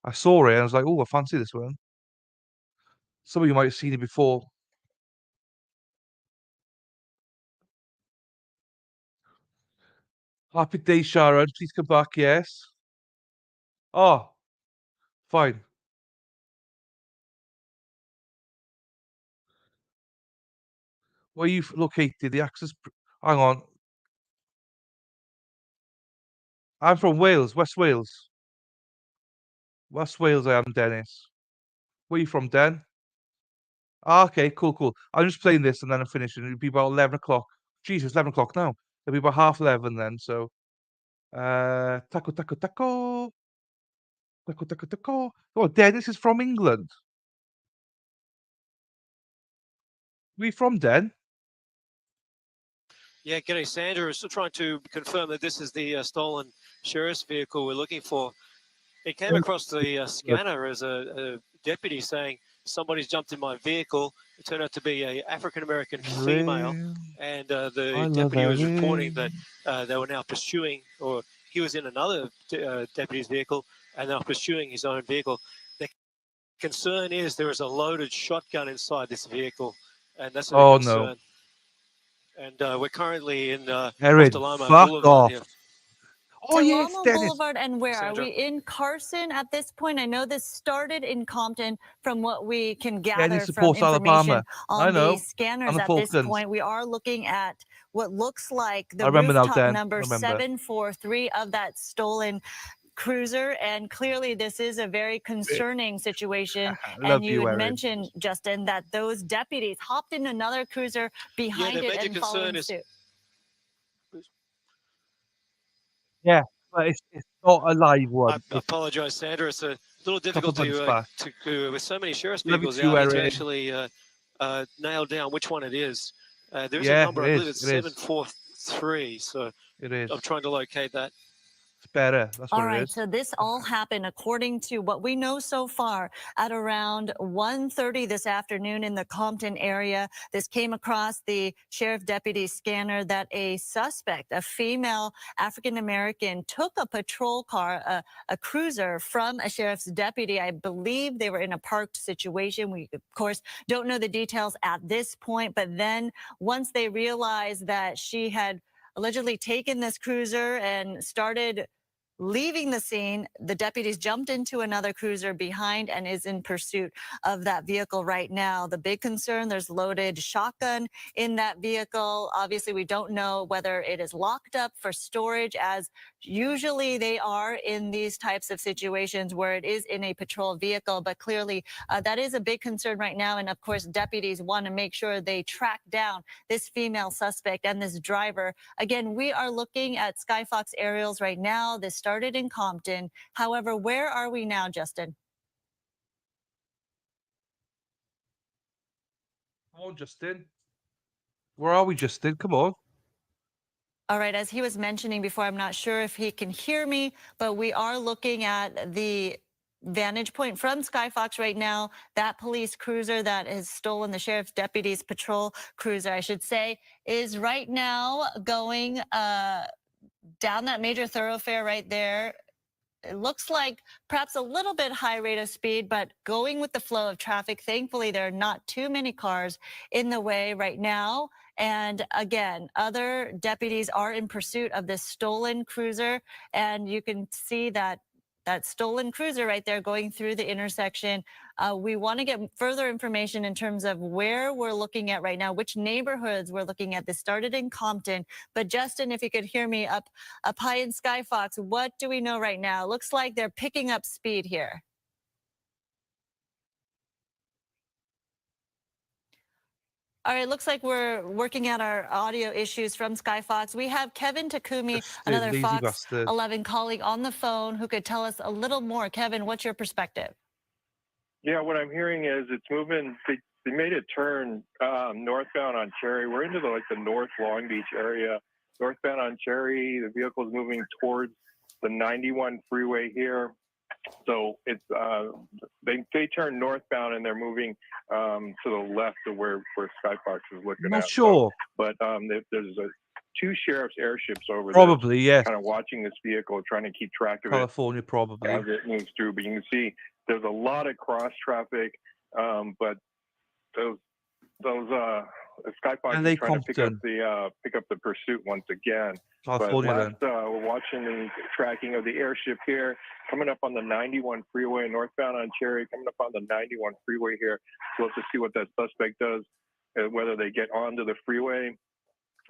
I saw it, and I was like, "Oh, I fancy this one." Some of you might have seen it before. Happy day, Sharon. Please come back. Yes. Oh, fine. Where you located? The access. Hang on. I'm from Wales, West Wales. West Wales, I am, Dennis. Where you from, Den? Ah, okay, cool, cool. I'm just playing this and then I'm finishing. It'll be about 11 o'clock. Jesus, 11 o'clock now. It'll be about 11:30 then. So, taco, taco, taco. Taco, taco, taco. Oh, Dennis is from England. Where you from, Den? Yeah, g'day, Sandra. We're still trying to confirm that this is the stolen sheriff's vehicle we're looking for. It came across the scanner as a deputy saying, somebody's jumped in my vehicle. It turned out to be a African-American female. And the deputy was reporting that they were now pursuing, or he was in another deputy's vehicle, and they were pursuing his own vehicle. The concern is there is a loaded shotgun inside this vehicle, and that's a Oh, concern. no. And we're currently in off Erin, Delamo fuck Boulevard off. here. Oh, yes, Delamo Dennis. Boulevard, and where are Sandra. we in Carson at this point? I know this started in Compton from what we can gather Dennis from supports information Alabama. I on the know. scanners And the at this Falcons. point. We are looking at what looks like the I remember now, rooftop Dan. I number remember. 743 of that stolen cruiser, and clearly this is a very concerning situation. Love And you you, had Erin. mentioned, Justin, that those deputies hopped in another cruiser behind the it major and concern following is suit. Yeah, but it's not a live one. I apologize, Sandra. It's a little Couple difficult months back. to with so many sheriff's Love you vehicles too, out here to Erin. actually nail down which one it is. There is a Yeah, number, it I believe is. it's It is. 743. So It is. I'm trying to locate that. It's better. That's All what it right, is. so this all happened according to what we know so far at around 1:30 this afternoon in the Compton area. This came across the sheriff deputy scanner that a suspect, a female African-American, took a patrol car, a cruiser from a sheriff's deputy. I believe they were in a parked situation. We, of course, don't know the details at this point, but then once they realized that she had allegedly taken this cruiser and started leaving the scene, the deputies jumped into another cruiser behind and is in pursuit of that vehicle right now. The big concern, there's loaded shotgun in that vehicle. Obviously, we don't know whether it is locked up for storage, as usually they are in these types of situations where it is in a patrol vehicle. But clearly, that is a big concern right now. And of course, deputies want to make sure they track down this female suspect and this driver. Again, we are looking at Skyfox aerials right now. This started in Compton. However, where are we now, Justin? Come on, Justin. Where are we, Justin? Come on. All right, as he was mentioning before, I'm not sure if he can hear me, but we are looking at the vantage point from Skyfox right now. That police cruiser that has stolen the sheriff's deputy's patrol cruiser, I should say, is right now going down that major thoroughfare right there. it looks like perhaps a little bit high rate of speed, but going with the flow of traffic. Thankfully, there are not too many cars in the way right now. And again, other deputies are in pursuit of this stolen cruiser. And you can see that stolen cruiser right there going through the intersection. We want to get further information in terms of where we're looking at right now, which neighborhoods we're looking at. This started in Compton. But Justin, if you could hear me up high in Sky Fox, what do we know right now? Looks like they're picking up speed here. All right, looks like we're working out our audio issues from Sky Fox. We have Kevin Takumi, another lazy Fox bastard. 11 colleague on the phone who could tell us a little more. Kevin, what's your perspective? Yeah, what I'm hearing is it's moving. They made a turn northbound on Cherry. We're into the North Long Beach area. Northbound on Cherry, the vehicle's moving towards the 91 freeway here. So it's they turn northbound and they're moving to the left of where Skyfox is looking Not at. sure. But there's two sheriff's airships over Probably, there, yes. kind of watching this vehicle, trying to keep track of California, probably. it as it moves through. But you can see there's a lot of cross traffic, but those Skyfox And is they trying to pick up the pursuit once again. California, But we're watching the tracking of the airship here, coming up on the 91 freeway, northbound on Cherry, coming up on the 91 freeway here. So let's just see what that suspect does, whether they get onto the freeway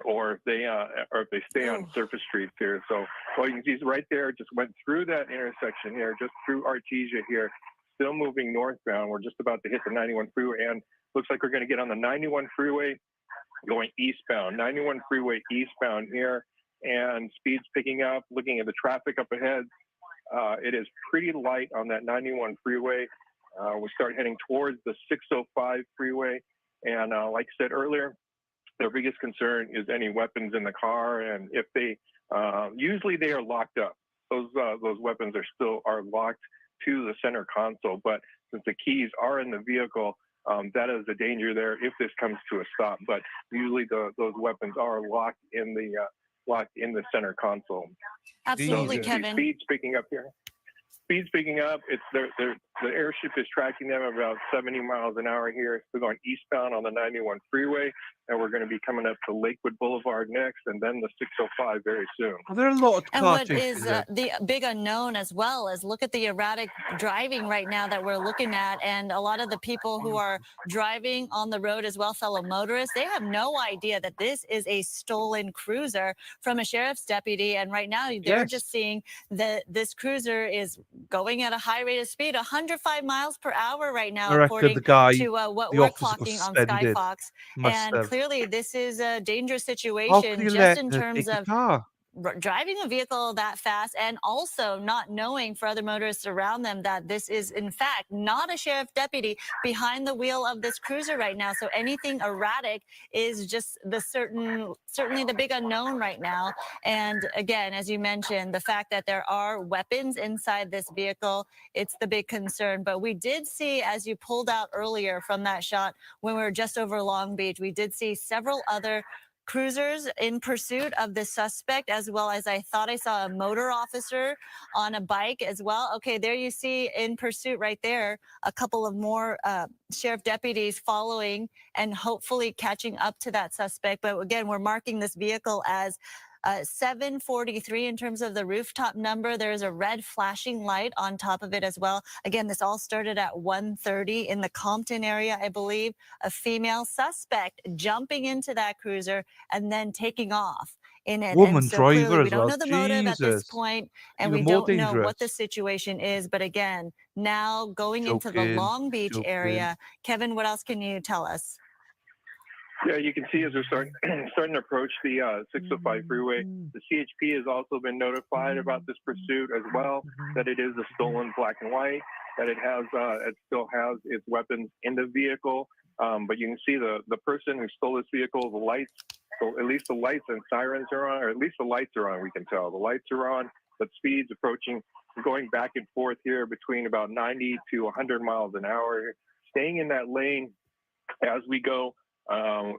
or if they stay on surface streets here. So well, you can see right there, just went through that intersection here, just through Artesia here, still moving northbound. We're just about to hit the 91 freeway, and looks like we're going to get on the 91 freeway going eastbound. 91 freeway eastbound here, and speed's picking up. Looking at the traffic up ahead, it is pretty light on that 91 freeway. We start heading towards the 605 freeway, and like I said earlier, their biggest concern is any weapons in the car, and if they usually they are locked up. Those weapons are locked to the center console, but since the keys are in the vehicle, that is the danger there if this comes to a stop. But usually those weapons are locked in the center console. Absolutely, so Kevin. Speed's picking up here. Speed's picking up. It's the airship is tracking them about 70 miles an hour here. We're going eastbound on the 91 freeway, and we're going to be coming up to Lakewood Boulevard next, and then the 605 very soon. Are there a lot of And car what chases is there? the big unknown as well is look at the erratic driving right now that we're looking at. And a lot of the people who are driving on the road as well, fellow motorists, they have no idea that this is a stolen cruiser from a sheriff's deputy. And right now they're just seeing that this cruiser is going at a high rate of speed, 105 miles per hour right now, I reckon according the guy, to what the we're officer got clocking on suspended. Skyfox. Must And have. clearly this is a dangerous How can situation you just let in her terms take the of car? driving a vehicle that fast and also not knowing for other motorists around them that this is in fact not a sheriff deputy behind the wheel of this cruiser right now. So anything erratic is just certainly the big unknown right now. And again, as you mentioned, the fact that there are weapons inside this vehicle, it's the big concern. But we did see, as you pulled out earlier from that shot when we were just over Long Beach, we did see several other cruisers in pursuit of the suspect, as well as I thought I saw a motor officer on a bike as well. Okay, there you see in pursuit right there, a couple of more sheriff deputies following and hopefully catching up to that suspect. But again, we're marking this vehicle as 743 in terms of the rooftop number. There's a red flashing light on top of it as well. Again, this all started at 1:30 in the Compton area, I believe. A female suspect jumping into that cruiser and then taking off in it. Woman and so driver clearly we as don't well. know the motive at this Jesus. point, and Even we more don't know what the dangerous. situation is. But again, now going into the Joking, Long Beach area, Kevin, what else can you tell us? Yeah, you can see as we're starting to approach the 605 freeway, the CHP has also been notified about this pursuit as well, that it is a stolen black and white, that it still has its weapons in the vehicle. But you can see the person who stole this vehicle, the lights, so at least the lights and sirens are on, or at least the lights are on, we can tell. The lights are on, but speed's approaching, going back and forth here between about 90 to 100 miles an hour, staying in that lane as we go.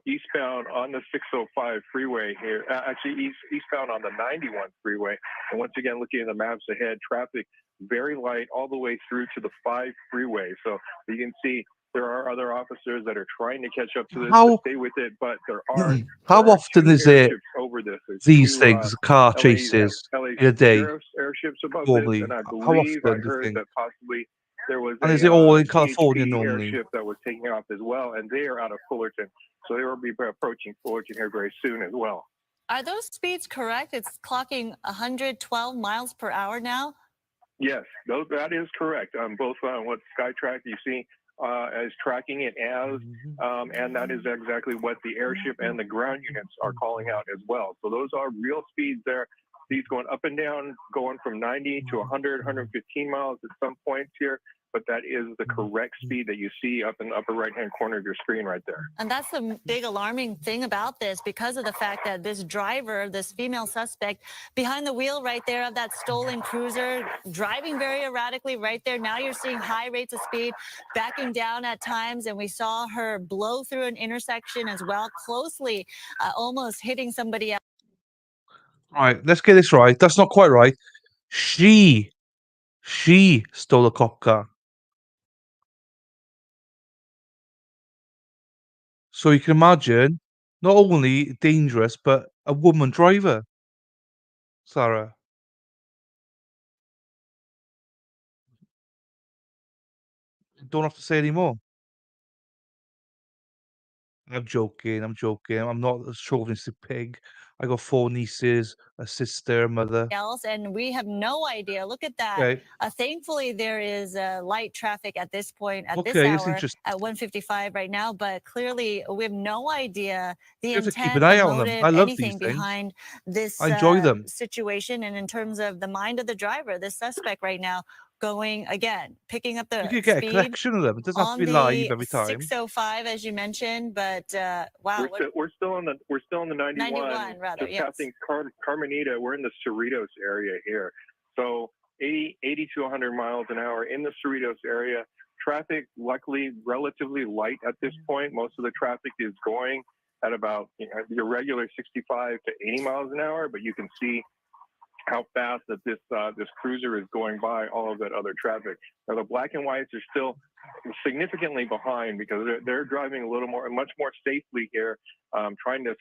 eastbound on the 605 freeway here, actually eastbound on the 91 freeway. And once again, looking at the maps ahead, traffic very light all the way through to the 5 freeway. So you can see there are other officers that are trying to catch up to this, to stay with it, but there are often two is it airships over this. There's these two things, car chases LA in a day? airships above this, Normally, and I how believe I often do you heard think? that possibly there was And a is it all in California CHP normally? airship that was taking off as well, and they are out of Fullerton, so they will be approaching Fullerton here very soon as well. Are those speeds correct? It's clocking 112 miles per hour now? Yes, that is correct. Both what SkyTrack you see is tracking it as, and that is exactly what the airship and the ground units are calling out as well. So those are real speeds there. Speeds going up and down, going from 90 to 100, 115 miles at some points here. But that is the correct speed that you see up in the upper right-hand corner of your screen right there. And that's the big alarming thing about this, because of the fact that this driver, this female suspect, behind the wheel right there of that stolen cruiser, driving very erratically right there. Now you're seeing high rates of speed, backing down at times, and we saw her blow through an intersection as well, closely, almost hitting somebody else. All right, let's get this right. That's not quite right. She stole a cop car. So you can imagine, not only dangerous, but a woman driver. Sarah. Don't have to say any more. I'm joking. I'm not a chauvinistic pig. I got 4 nieces, a sister, a mother. Else, and we have no idea. Look at that. Okay. Thankfully, there is light traffic at this point, at this Okay, it's hour, interesting. at 1:55 right now. But clearly, we have no idea the You have to keep intent, an the eye on them. motive, I love these anything things. behind this I enjoy them. situation. And in terms of the mind of the driver, this suspect right now, going again, picking up You the could get a speed collection of them. It doesn't have to on be live the every time. 605, as you mentioned. But wow, We're still on the 91. 91 rather, Just yes. passing Carmenita. We're in the Cerritos area here. So 80 to 100 miles an hour in the Cerritos area. Traffic, luckily, relatively light at this point. Most of the traffic is going at about your regular 65 to 80 miles an hour, but you can see how fast that this cruiser is going by all of that other traffic. Now the black and whites are still significantly behind because they're driving much more safely here, trying to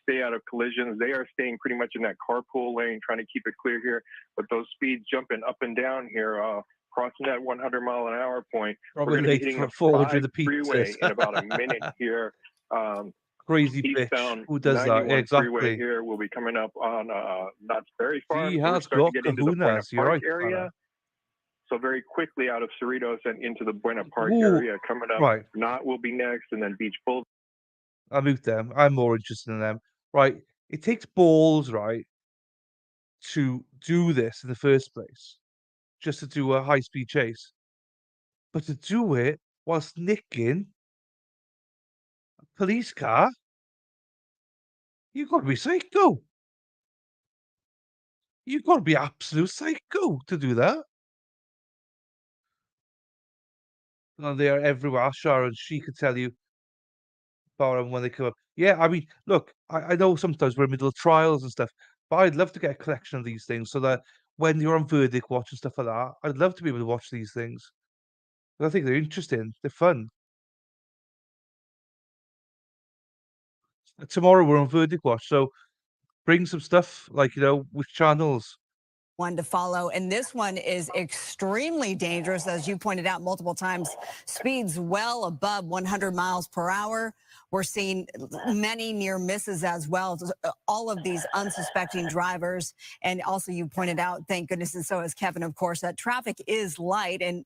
stay out of collisions. They are staying pretty much in that carpool lane, trying to keep it clear here. But those speeds jumping up and down here, crossing that 100 mile an hour point, Probably we're going to be late hitting for the 5 forwarding the freeway pizzas. in about a minute here. Crazy bitch. Eastbound Who does that? 91 freeway Exactly. here will be coming up on not very far. She We're has starting got to get into the Buena kahunas. You're Park right, area. Sarah. So very quickly out of Cerritos and into the Buena Park Ooh, area coming up. right. Knott will be next, and then Beach Boulevard. I'll mute them. I'm more interested in them. Right. It takes balls, right, to do this in the first place. Just to do a high-speed chase. But to do it whilst nicking a police car, you've got to be psycho. You've got to be absolute psycho to do that. And they are everywhere. Sharon, she could tell you about them when they come up. Yeah, I mean, look, I know sometimes we're in the middle of trials and stuff, but I'd love to get a collection of these things so that when you're on verdict watch and stuff like that, I'd love to be able to watch these things. I think they're interesting. They're fun. Tomorrow we're on verdict watch, so bring some stuff like which channels. One to follow, and this one is extremely dangerous, as you pointed out multiple times. Speeds well above 100 miles per hour. We're seeing many near misses as well. All of these unsuspecting drivers, and also you pointed out, thank goodness, and so has Kevin, of course, that traffic is light, and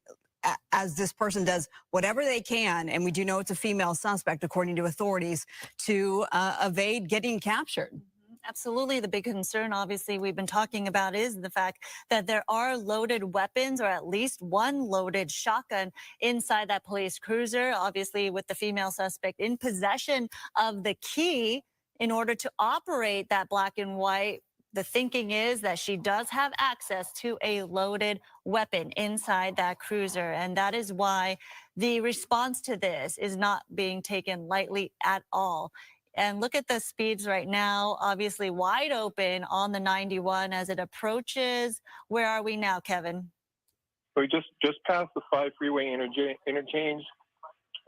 as this person does whatever they can, and we do know it's a female suspect, according to authorities, to evade getting captured. Absolutely. The big concern, obviously, we've been talking about is the fact that there are loaded weapons, or at least one loaded shotgun inside that police cruiser, obviously with the female suspect in possession of the key in order to operate that black and white the thinking is that she does have access to a loaded weapon inside that cruiser. And that is why the response to this is not being taken lightly at all. And look at the speeds right now, obviously wide open on the 91 as it approaches. Where are we now, Kevin? We just passed the 5 freeway interchange.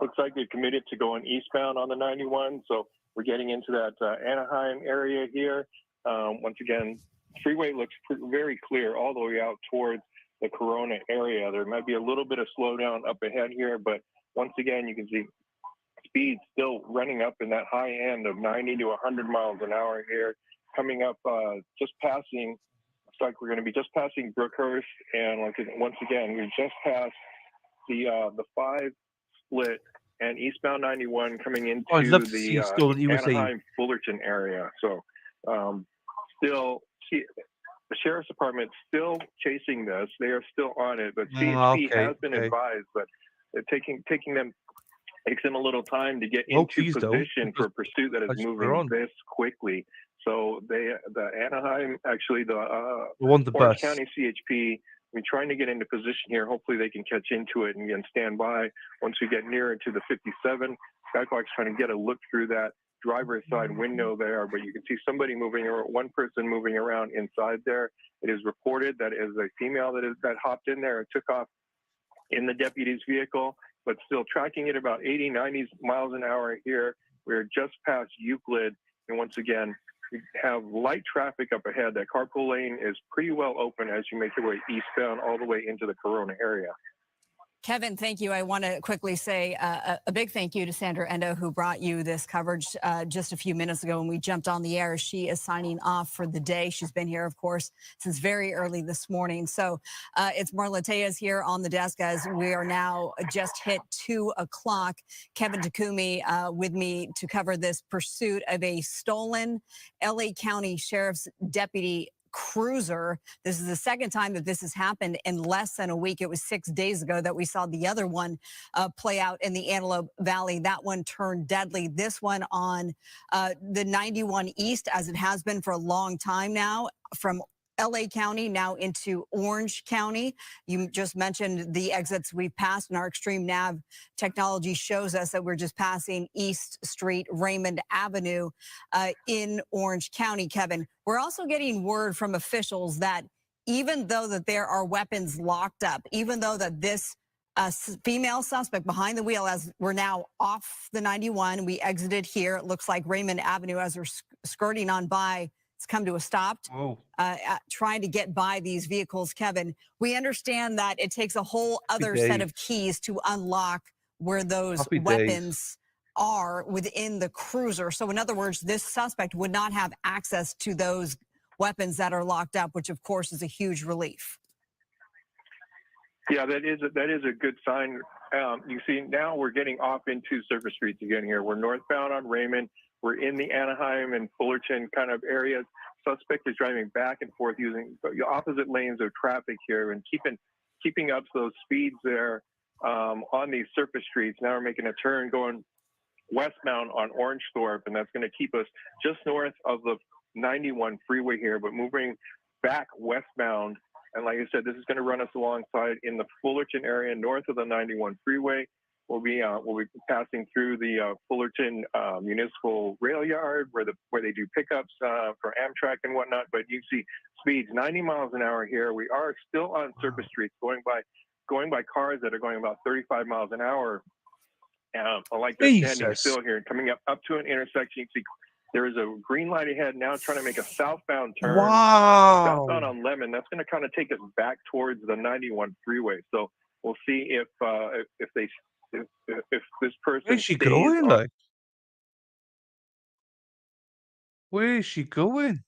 Looks like they're committed to going eastbound on the 91. So we're getting into that Anaheim area here. Once again, freeway looks very clear all the way out towards the Corona area. There might be a little bit of slowdown up ahead here, but once again, you can see speed still running up in that high end of 90 to 100 miles an hour here, coming up just passing. Looks like we're going to be just passing Brookhurst, and once again, we just passed the 5 split and eastbound 91 coming into I'd love to the see stolen USA. Anaheim Fullerton area. So still, the sheriff's department still chasing this. They are still on it, but CHP has been advised, but taking them takes them a little time to get into position for a pursuit that is moving this quickly. So the Anaheim, actually the Orange bus. County CHP, we're trying to get into position here. Hopefully they can catch into it and stand by. Once we get nearer to the 57, Skyclock's trying to get a look through that driver's side window there, but you can see somebody moving, or one person moving around inside there. It is reported that is a female that hopped in there and took off in the deputy's vehicle, but still tracking at about 80, 90 miles an hour here. We're just past Euclid, and once again, we have light traffic up ahead. That carpool lane is pretty well open as you make your way eastbound all the way into the Corona area. Kevin, thank you. I want to quickly say a big thank you to Sandra Endo, who brought you this coverage just a few minutes ago when we jumped on the air. She is signing off for the day. She's been here, of course, since very early this morning. So it's Marla Tejas here on the desk as we are now just hit 2 o'clock. Kevin Takumi with me to cover this pursuit of a stolen LA County Sheriff's deputy cruiser. This is the second time that this has happened in less than a week. It was 6 days ago that we saw the other one play out in the Antelope Valley. That one turned deadly. This one on the 91 East, as it has been for a long time now, from LA County now into Orange County. You just mentioned the exits we've passed, and our extreme nav technology shows us that we're just passing East Street, Raymond Avenue in Orange County, Kevin. We're also getting word from officials that even though that there are weapons locked up, even though that this female suspect behind the wheel, as we're now off the 91, we exited here. It looks like Raymond Avenue as we're skirting on by. It's come to a stop, trying to get by these vehicles, Kevin. We understand that it takes a whole other set of keys to unlock where those weapons are within the cruiser. So in other words, this suspect would not have access to those weapons that are locked up, which of course is a huge relief. Yeah, that is a good sign. You see, now we're getting off into surface streets again here. We're northbound on Raymond. We're in the Anaheim and Fullerton kind of areas. Suspect is driving back and forth using the opposite lanes of traffic here and keeping up those speeds there on these surface streets. Now we're making a turn going westbound on Orangethorpe, and that's going to keep us just north of the 91 freeway here, but moving back westbound. And like I said, this is going to run us alongside in the Fullerton area north of the 91 freeway. We'll be passing through the Fullerton Municipal Rail Yard where they do pickups for Amtrak and whatnot. But you see speeds 90 miles an hour here. We are still on surface streets going by cars that are going about 35 miles an hour. Like they're standing still here, coming up to an intersection. You see there is a green light ahead now, trying to make a southbound turn. Southbound on Lemon. That's going to kind of take us back towards the 91 freeway. So we'll see if this person. Where's she going? Like, where is she going?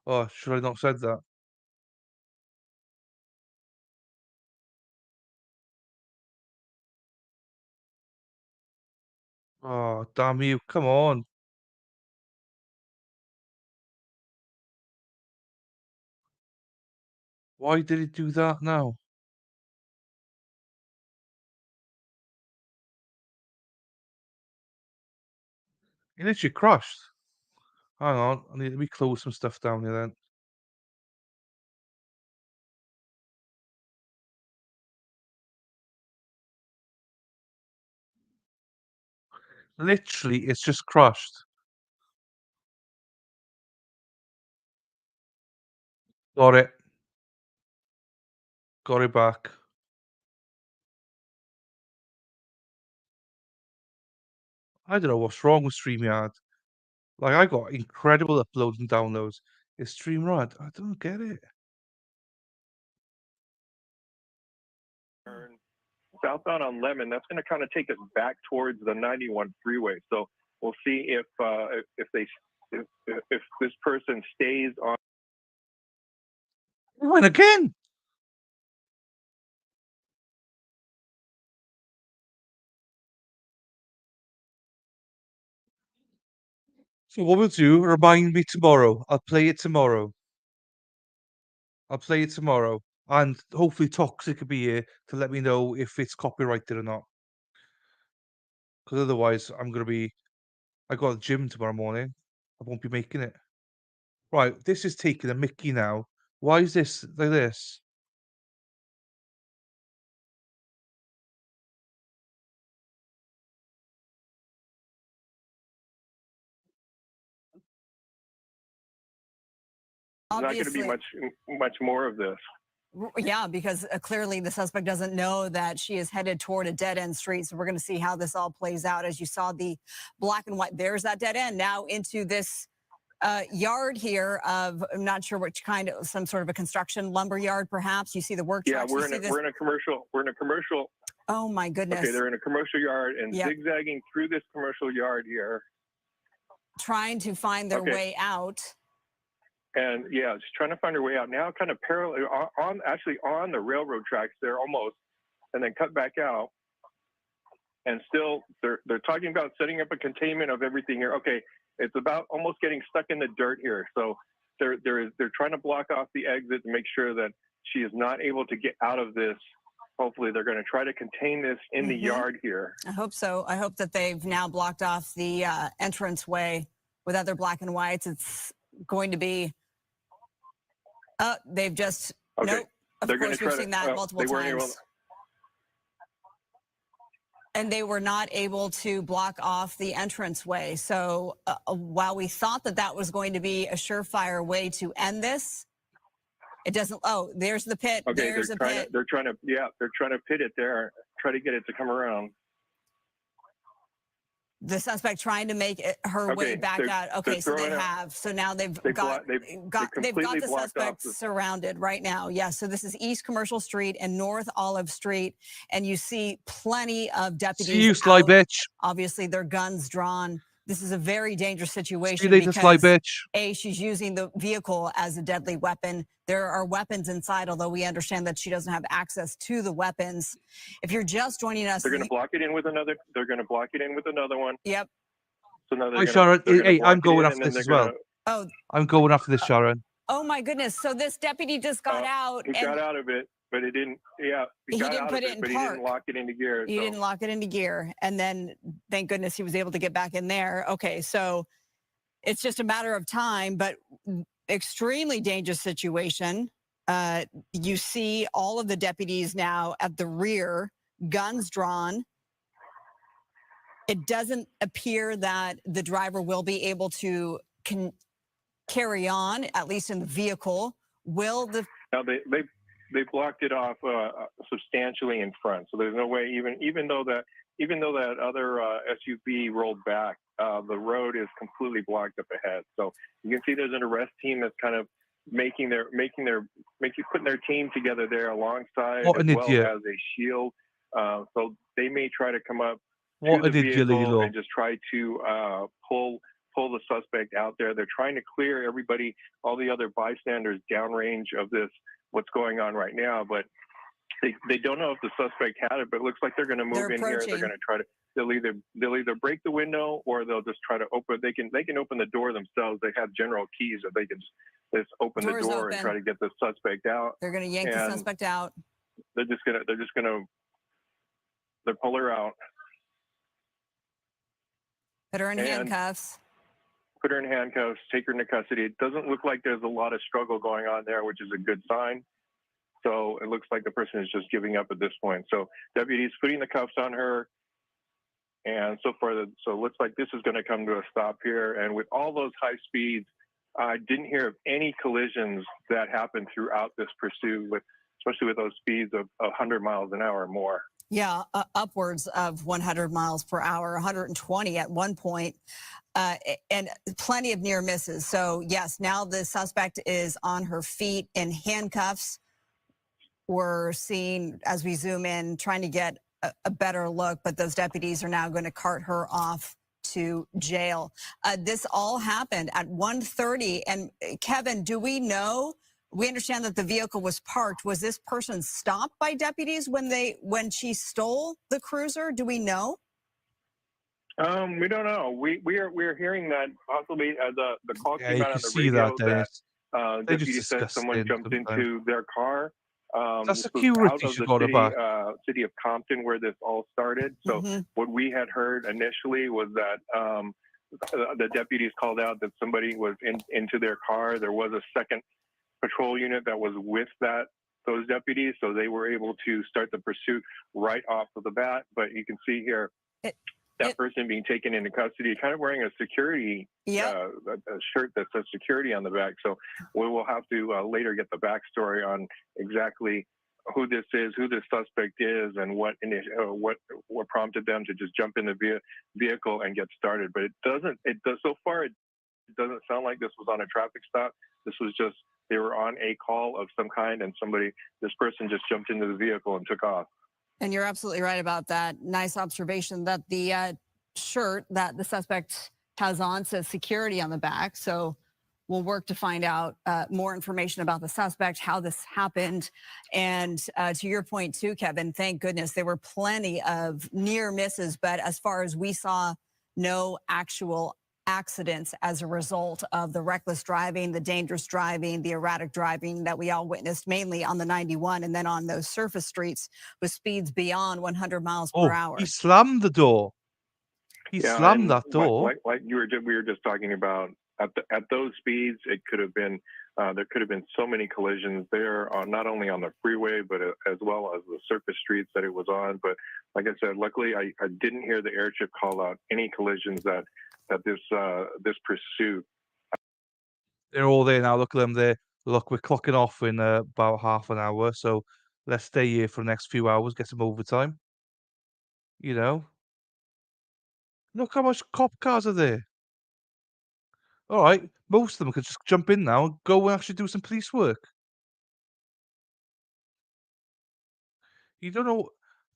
Oh, should I not said that? Oh, damn you! Come on. Why did it do that now? He literally crashed. Hang on, I need to close some stuff down here then. Literally, it's just crushed. Got it. Got it back. I don't know what's wrong with StreamYard. Like, I got incredible uploads and downloads. It's StreamYard. I don't get it. Southbound on Lemon, that's going to kind of take us back towards the 91 freeway. So we'll see if this person stays on. It went again. So what we'll do, remind me tomorrow. I'll play it tomorrow. I'll play it tomorrow. And hopefully Toxic will be here to let me know if it's copyrighted or not. Because otherwise, I got a gym tomorrow morning. I won't be making it. Right, this is taking a mickey now. Why is this like this? There's not going to be much more of this. Yeah, because clearly the suspect doesn't know that she is headed toward a dead-end street. So we're going to see how this all plays out. As you saw the black and white, there's that dead end now into this yard here of, I'm not sure which kind of, some sort of a construction lumber yard, perhaps. You see the work trucks. We're in a commercial. Oh my goodness. Okay, they're in a commercial yard and Yep. zigzagging through this commercial yard here. Trying to find their way out. And yeah, just trying to find her way out now, kind of parallel on the railroad tracks there almost, and then cut back out. And still, they're talking about setting up a containment of everything here. Okay, it's about almost getting stuck in the dirt here. So they're trying to block off the exit to make sure that she is not able to get out of this. Hopefully, they're going to try to contain this in the yard here. I hope so. I hope that they've now blocked off the entranceway with other black and whites. It's going to be. They've just. Okay. Nope. Of course, we've seen that multiple times. And they were not able to block off the entranceway. So while we thought that that was going to be a surefire way to end this, it doesn't. Oh, there's the pit. Okay, There's the pit. they're trying to pit it there, try to get it to come around. The suspect trying to make her way back out. Okay, so they have. So now they've got the suspect surrounded right now. Yes. So this is East Commercial Street and North Olive Street, and you see plenty of deputies. See you, sly bitch. Obviously, their guns drawn. This is a very dangerous situation. See you later, sly bitch. She's using the vehicle as a deadly weapon. There are weapons inside, although we understand that she doesn't have access to the weapons. If you're just joining us, they're going to block it in with another. They're going to block it in with another one. Yep. So now Hi, Sharon. Hey, I'm going after this as well. Oh. I'm going after this, Sharon. Oh my goodness! So this deputy just got out. He got out of it, but it didn't. Yeah, he didn't put it in but park. He didn't lock it into gear. He didn't lock it into gear, and then thank goodness he was able to get back in there. Okay, so it's just a matter of time, but extremely dangerous situation. You see all of the deputies now at the rear, guns drawn. It doesn't appear that the driver will be able to carry on, at least in the vehicle. Will the now they blocked it off substantially in front, so there's no way even though that other SUV rolled back, the road is completely blocked up ahead. So you can see there's an arrest team that's kind of putting their team together there alongside as well as a shield. So they may try to come up to the vehicle and just try to pull the suspect out there. They're trying to clear everybody, all the other bystanders downrange of this, what's going on right now. But they don't know if the suspect had it, but it looks like they're going to move in here. They're going to try to. They'll either break the window or they'll just try to open. They can open the door themselves. They have general keys that they can just open the door and try to get the suspect out. They're going to yank the suspect out. They're pull her out. Put her in handcuffs. put her in handcuffs, take her into custody. It doesn't look like there's a lot of struggle going on there, which is a good sign. So it looks like the person is just giving up at this point. So deputies putting the cuffs on her, and so far, so it looks like this is going to come to a stop here. And with all those high speeds, I didn't hear of any collisions that happened throughout this pursuit, especially with those speeds of 100 miles an hour or more. Yeah, upwards of 100 miles per hour, 120 at one point, and plenty of near misses. So yes, now the suspect is on her feet in handcuffs. We're seeing, as we zoom in, trying to get a better look, but those deputies are now going to cart her off to jail. This all happened at 1:30. And Kevin, do we know? We understand that the vehicle was parked. Was this person stopped by deputies when she stole the cruiser? Do we know? We don't know. We're hearing that possibly the call Yeah, came you out can on the see that, radio Dennis. that They're just deputy said someone disgusting jumped sometimes. into their car. That's This was security out of should the go to city, back. city of Compton, where this all started. So what we had heard initially was that the deputies called out that somebody was into their car. There was a second patrol unit that was with those deputies, so they were able to start the pursuit right off of the bat. But you can see here that person being taken into custody, kind of wearing a security a shirt that says security on the back. So we will have to later get the backstory on exactly who this is, who this suspect is, and what prompted them to just jump in the vehicle and get started. But so far it doesn't sound like this was on a traffic stop. This was just, they were on a call of some kind, and this person just jumped into the vehicle and took off. And you're absolutely right about that. Nice observation that the shirt that the suspect has on says security on the back. So we'll work to find out more information about the suspect, how this happened. And to your point too, Kevin, thank goodness there were plenty of near misses, but as far as we saw, no actual accidents as a result of the reckless driving, the dangerous driving, the erratic driving that we all witnessed mainly on the 91 and then on those surface streets with speeds beyond 100 miles per hour. He slammed the door. He slammed that door. Like we were just talking about, at those speeds, it could have been there could have been so many collisions there, not only on the freeway but as well as the surface streets that it was on. But like I said, luckily I didn't hear the airship call out any collisions that this pursuit. They're all there now. Look at them there. Look, we're clocking off in about half an hour, so let's stay here for the next few hours, get some overtime. You know, look how much cop cars are there. All right, most of them could just jump in now and go and actually do some police work. You don't know.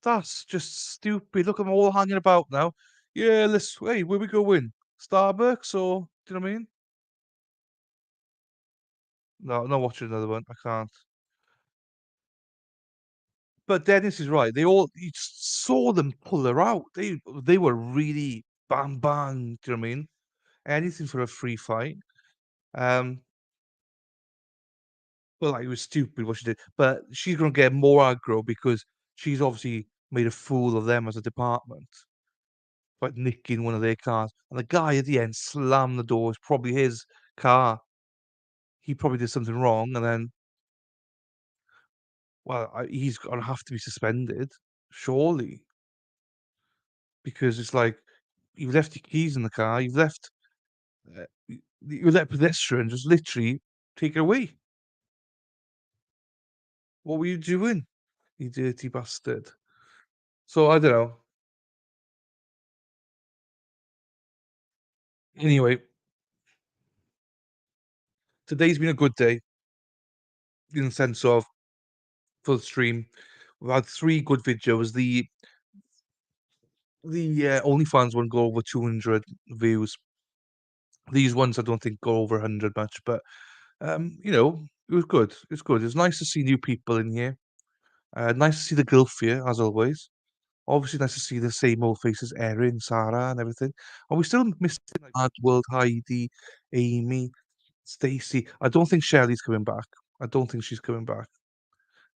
That's just stupid. Look at them all hanging about now. Yeah, hey, where we going? Starbucks or do you know what I mean? No, I'm not watching another one. I can't. But Dennis is right. You saw them pull her out. They were really bang bang. Do you know what I mean? Anything for a free fight. Um, well, like it was stupid what she did. But she's gonna get more aggro because she's obviously made a fool of them as a department. Like nicking one of their cars. And the guy at the end slammed the door. It's probably his car. He probably did something wrong, and then, well, he's gonna have to be suspended, surely, because it's like you've left your keys in the car. You've left. You let pedestrian just literally take it away. What were you doing, you dirty bastard? So I don't know. Anyway, today's been a good day in the sense of for the stream. We've had 3 good videos. The OnlyFans one go over 200 views. These ones I don't think go over 100 much, but it was good. It's good. It's nice to see new people in here. Nice to see the Gulf here, as always. Obviously, nice to see the same old faces, Erin, Sarah, and everything. Are we still missing like Mad World, Heidi, Amy, Stacey? I don't think Shelley's coming back. I don't think she's coming back.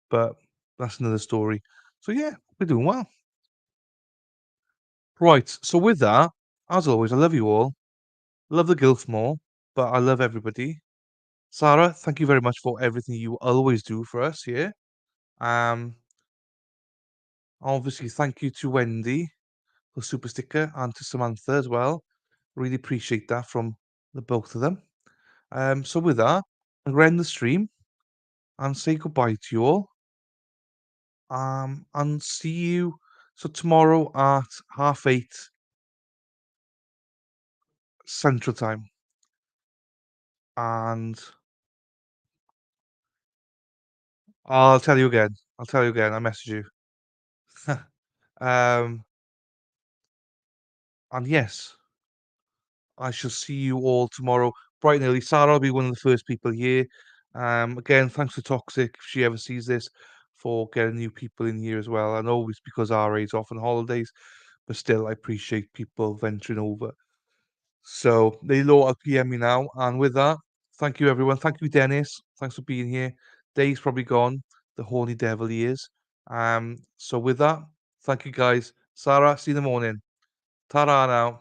But that's another story. So yeah, we're doing well. Right. So with that, as always, I love you all. Love the Gilf more, but I love everybody. Sarah, thank you very much for everything you always do for us here. Obviously, thank you to Wendy for Super Sticker and to Samantha as well. Really appreciate that from the both of them. So with that, I'm going to end the stream and say goodbye to you all. And see you tomorrow at 8:30 Central Time. And I'll tell you again. I message you. um, and yes, I shall see you all tomorrow bright and early. Sarah will be one of the first people here. Again, thanks to Toxic, if she ever sees this, for getting new people in here as well. I know it's because RA's off on holidays, but still, I appreciate people venturing over. So they know I'll PM me now. And with that, thank you everyone. Thank you, Dennis. Thanks for being here. Dave's probably gone. The horny devil he is. So with that, thank you guys. Sarah, see you in the morning. Ta-ra now.